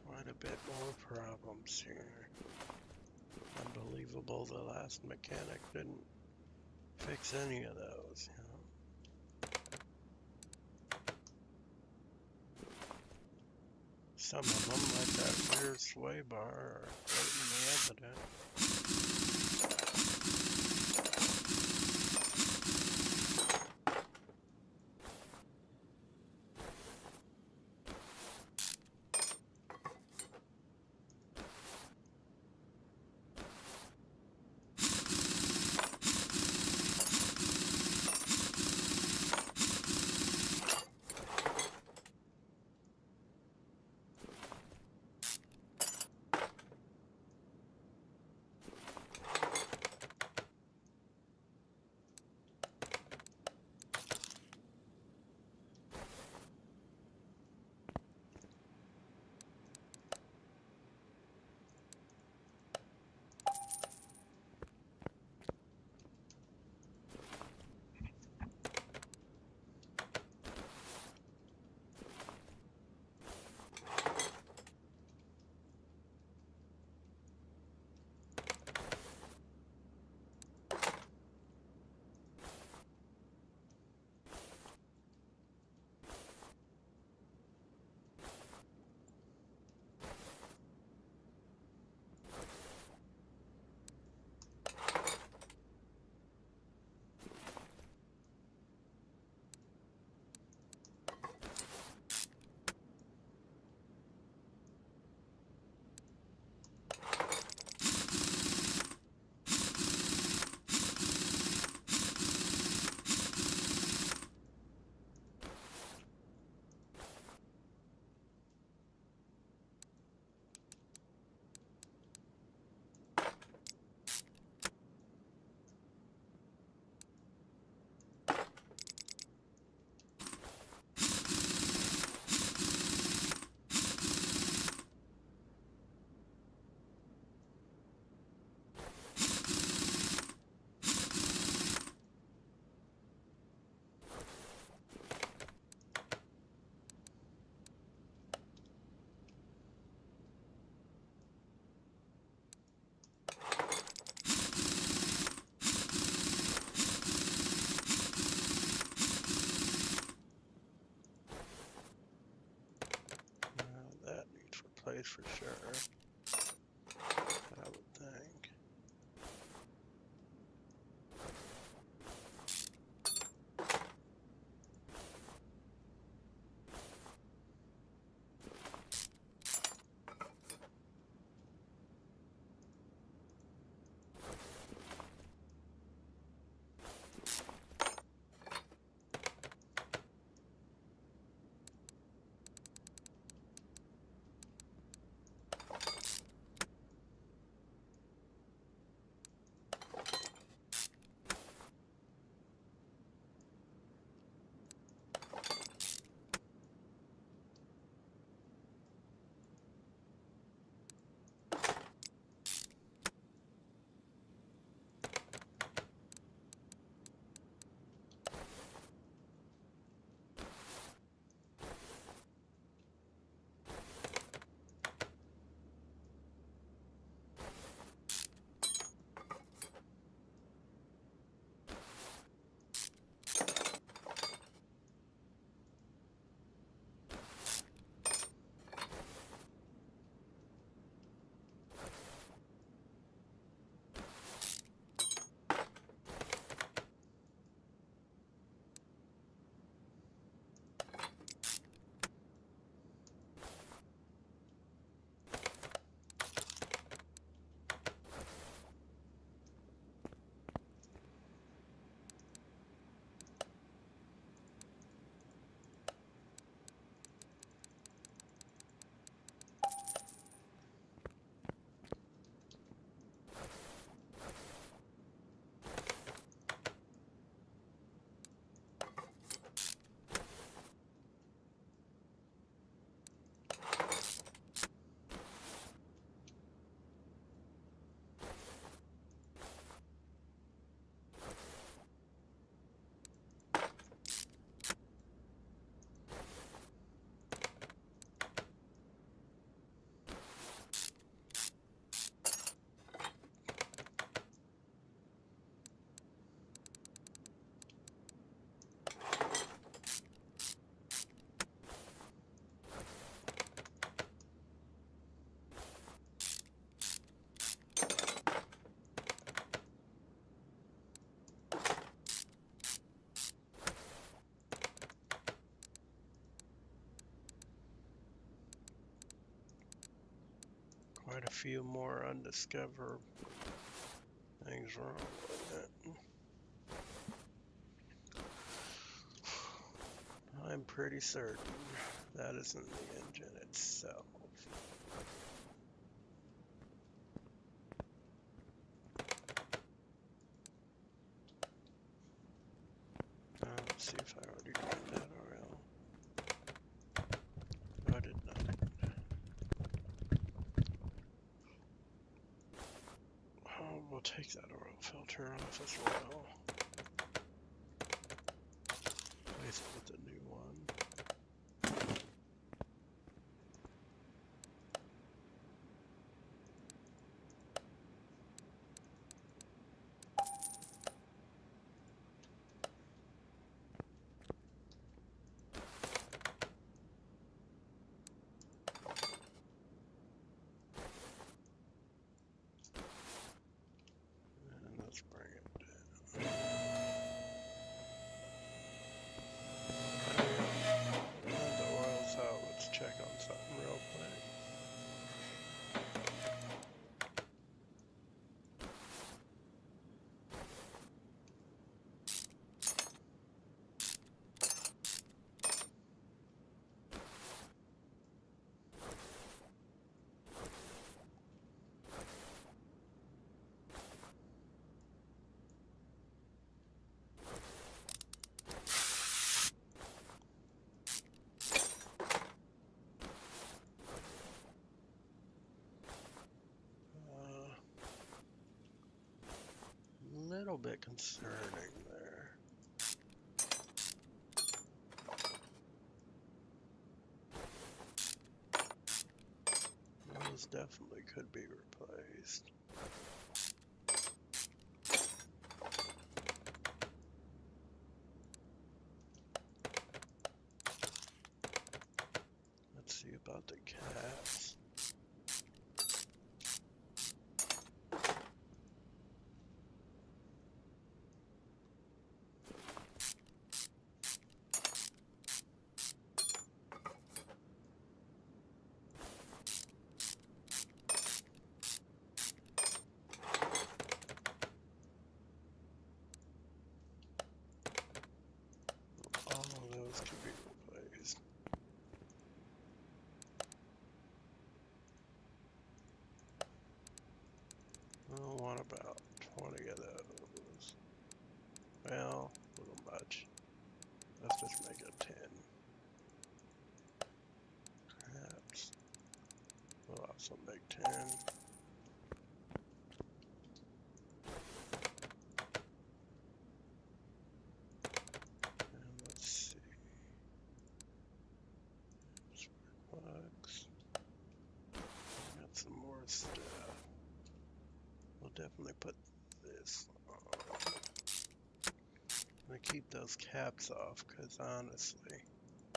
Quite a bit more problems here. Unbelievable the last mechanic didn't fix any of those, you know. Some of them, like that rear sway bar, are blatantly evident. place for sure. I would think. Quite a few more undiscovered things wrong with it. I'm pretty certain that isn't the engine itself. Let's see if I already drained that oil. No, I did not. Oh, we'll take that oil filter off as well. Replace it with a new one. And let's bring it down. Now the oil's out, let's check on something real quick. Little bit concerning there. Those definitely could be replaced. Let's see about the caps. about 20 of those? Well, a little much. Let's just make it 10. Perhaps. We'll also make 10. And let's see. Spark plugs. Got some more stuff. We'll definitely put this on. I'm gonna keep those caps off because honestly,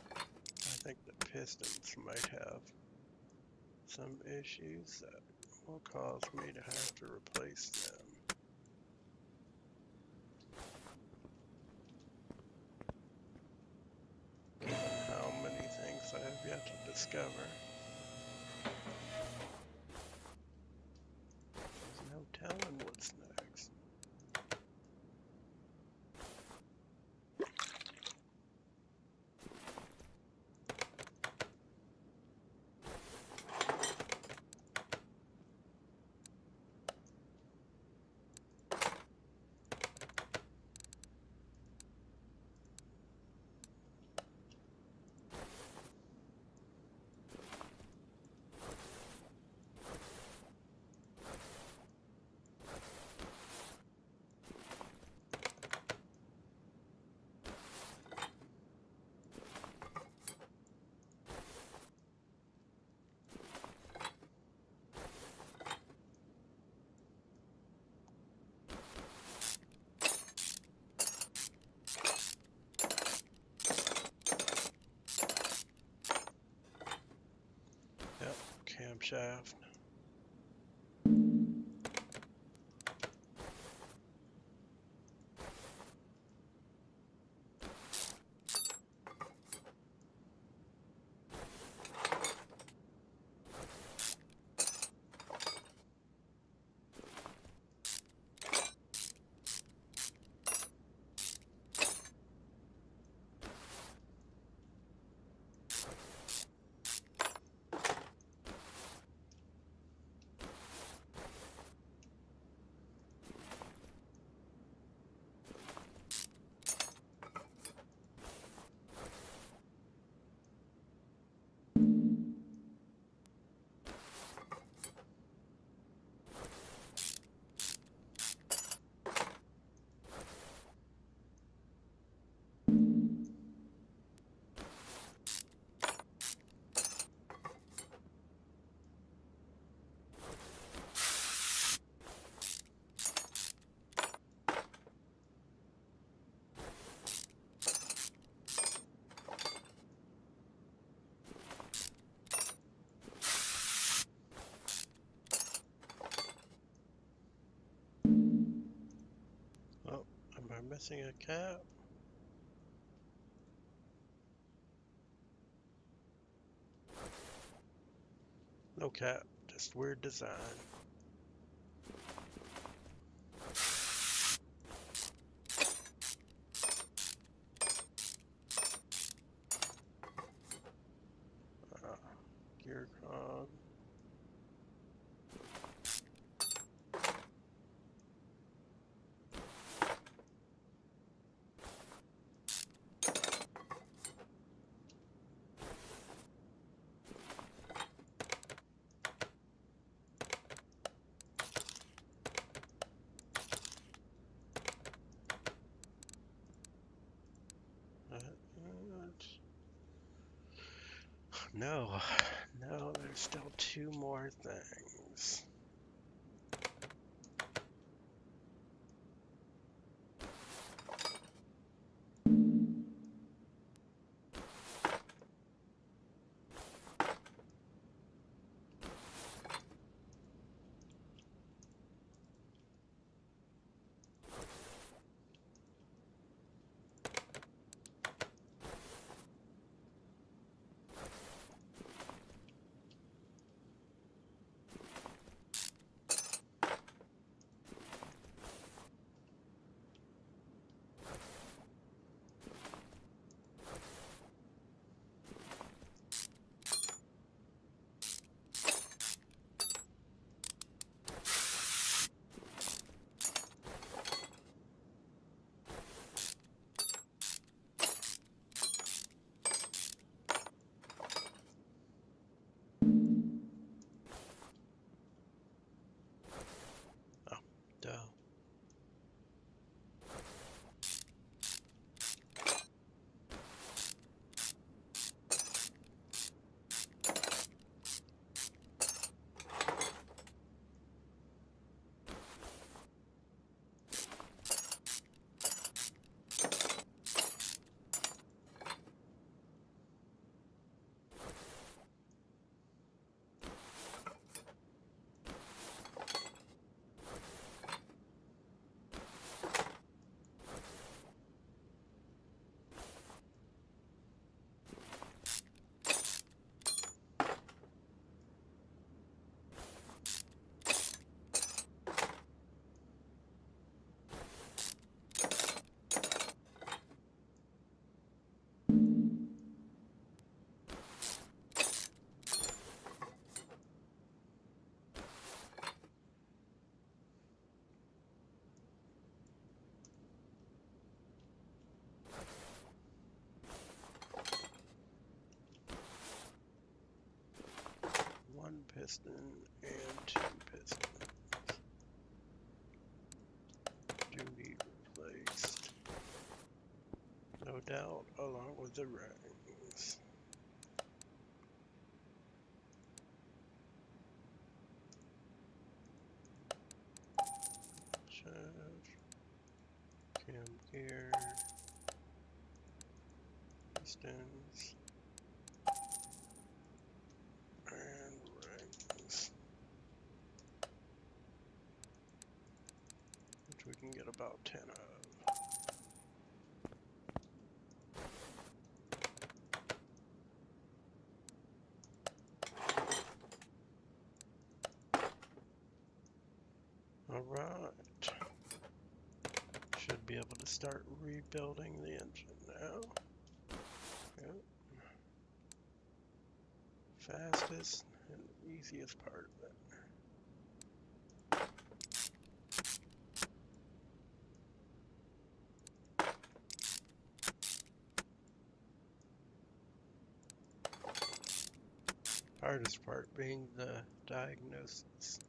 I think the pistons might have some issues that will cause me to have to replace them. Given how many things I have yet to discover. There's no telling what's next. Yep, camshaft. Oh, am I missing a cap? No cap, just weird design. Gear cog. No, no, there's still two more things. piston and 2 pistons do need replaced. No doubt, along with the rings. Shaft, cam gear, pistons, and rings. Which we can get about 10 of. Alright. Should be able to start rebuilding the engine now. Yep. Fastest and easiest part of it. Hardest part being the diagnosis.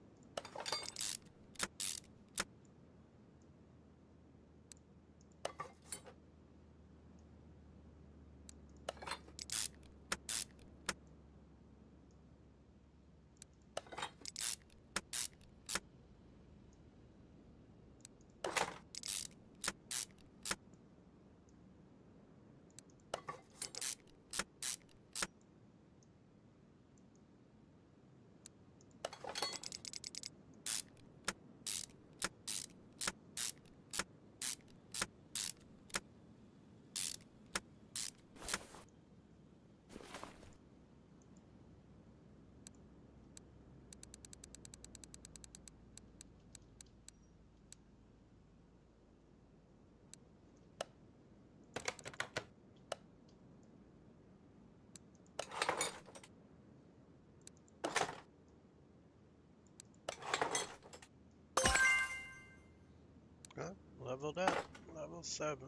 Huh? Leveled up, level 7.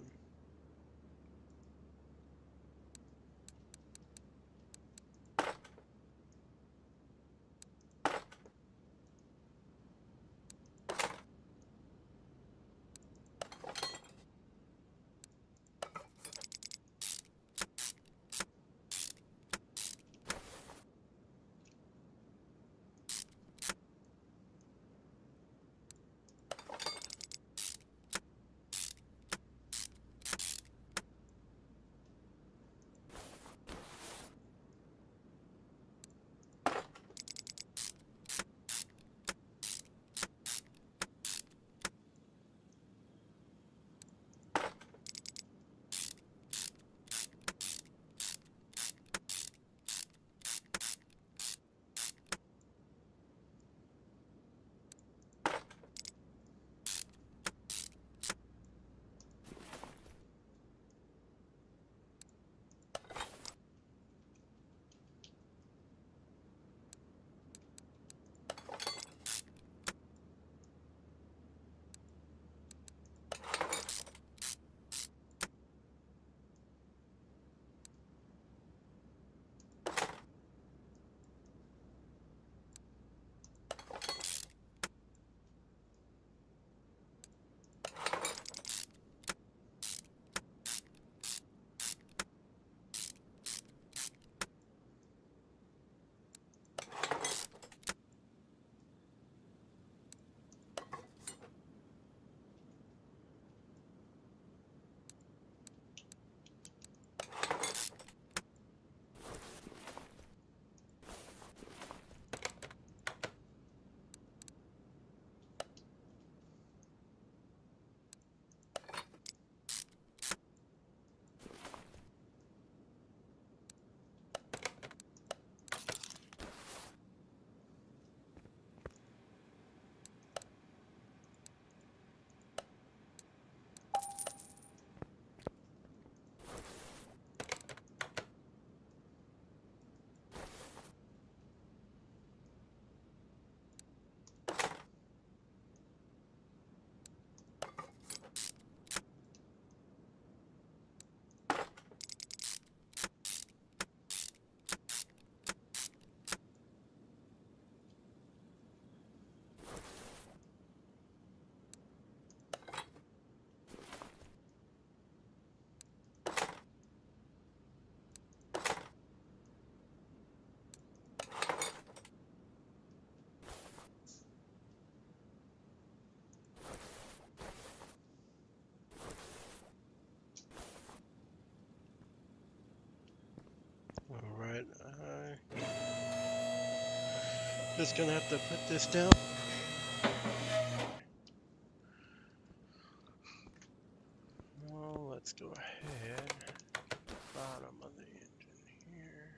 Alright, just gonna have to put this down. Well, let's go ahead. Bottom of the engine here.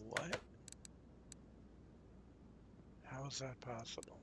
What? How is that possible?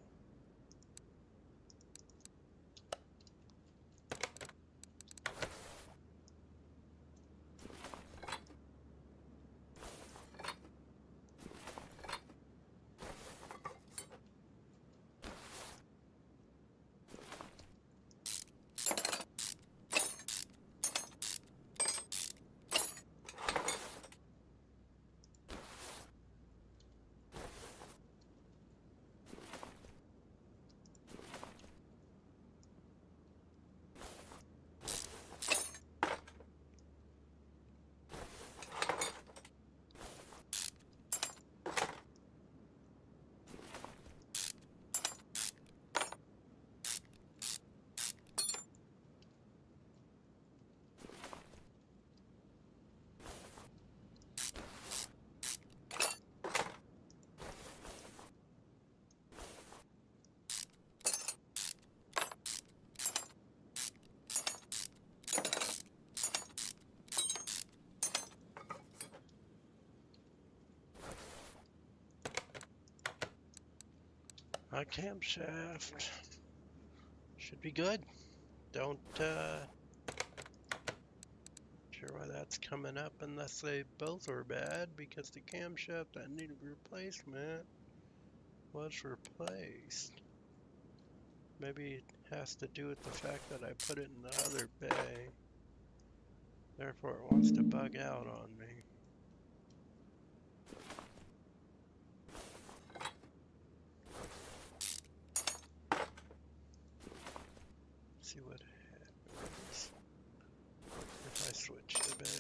A camshaft should be good. Don't sure why that's coming up unless they both are bad, because the camshaft that needed replacement was replaced. Maybe it has to do with the fact that I put it in the other bay. Therefore it wants to bug out on me. See what happens if I switch the bays.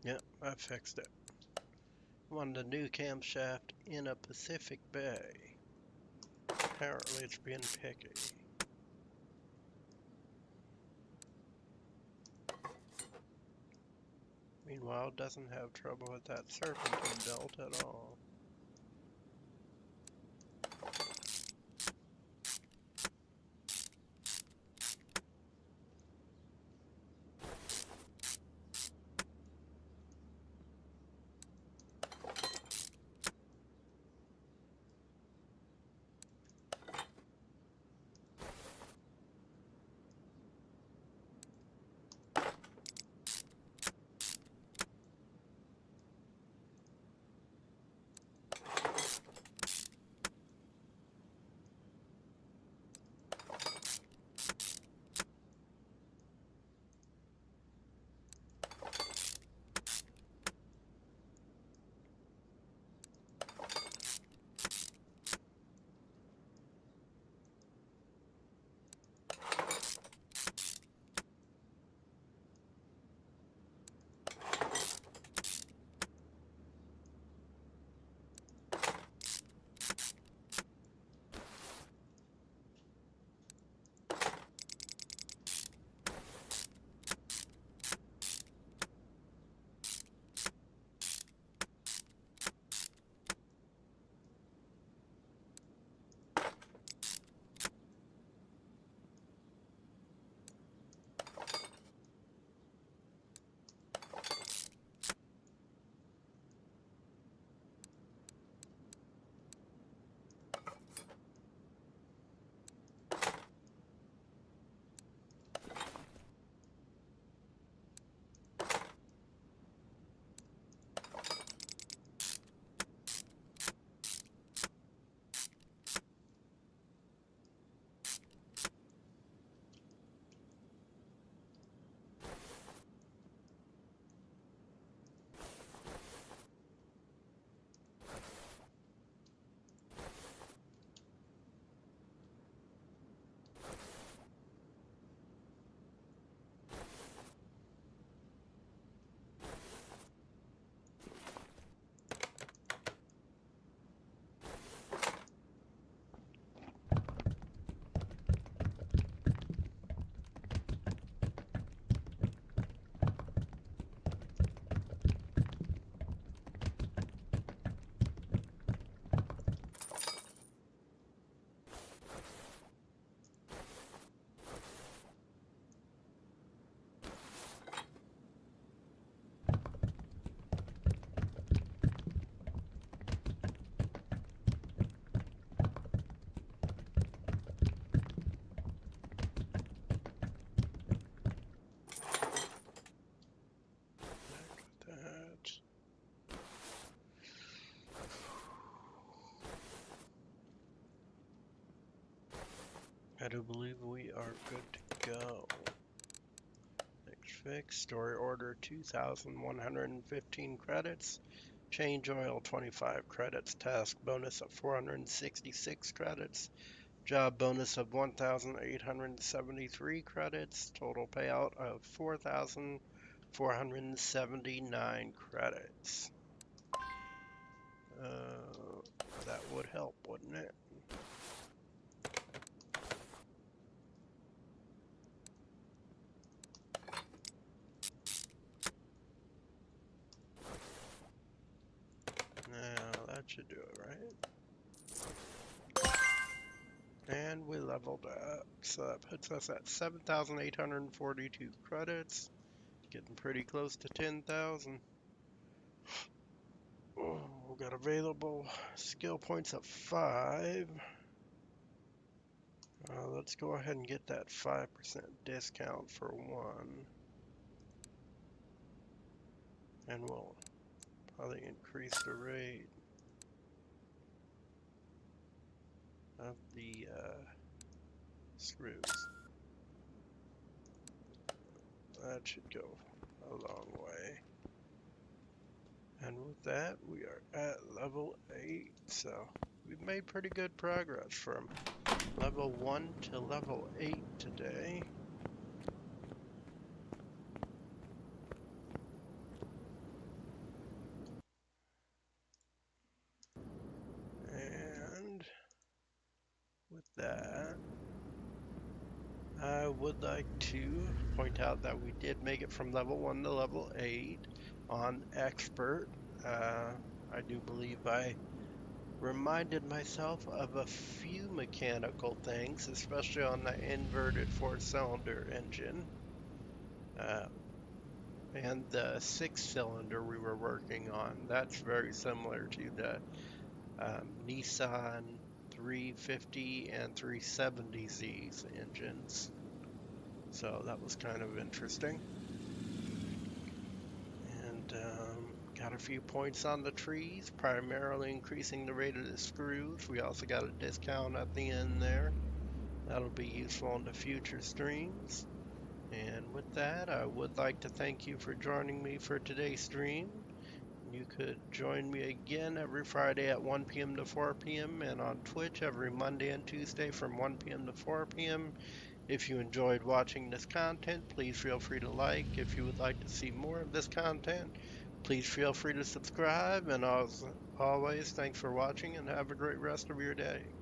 Yep, I fixed it. Wanted a new camshaft in a Pacific Bay. Apparently it's being picky. Meanwhile, doesn't have trouble with that serpentine belt at all. That. I do believe we are good to go. Next fix, story order 2,115 credits. Change oil 25 credits. Task bonus of 466 credits. Job bonus of 1,873 credits. Total payout of 4,479 credits. That would help, wouldn't it? Now that should do it, right? And we leveled up, so that puts us at 7,842 credits. Getting pretty close to 10,000. Oh, we got available skill points of 5. Let's go ahead and get that 5% discount for 1. And we'll probably increase the rate of the screws. That should go a long way. And with that, we are at level 8. So we've made pretty good progress from level 1 to level 8 today. And with that, I would like to point out that we did make it from level 1 to level 8. on expert. I do believe I reminded myself of a few mechanical things, especially on the inverted four-cylinder engine. Uh, and the six-cylinder we were working on. That's very similar to the Nissan 350 and 370Z's engines. So that was kind of interesting. And got a few points on the trees, primarily increasing the rate of the screws. We also got a discount at the end there. That'll be useful in the future streams. And with that, I would like to thank you for joining me for today's stream. You could join me again every Friday at 1 p.m. to 4 p.m. and on Twitch every Monday and Tuesday from 1 p.m. to 4 p.m. If you enjoyed watching this content, please feel free to like. If you would like to see more of this content, please feel free to subscribe. And as always, thanks for watching and have a great rest of your day.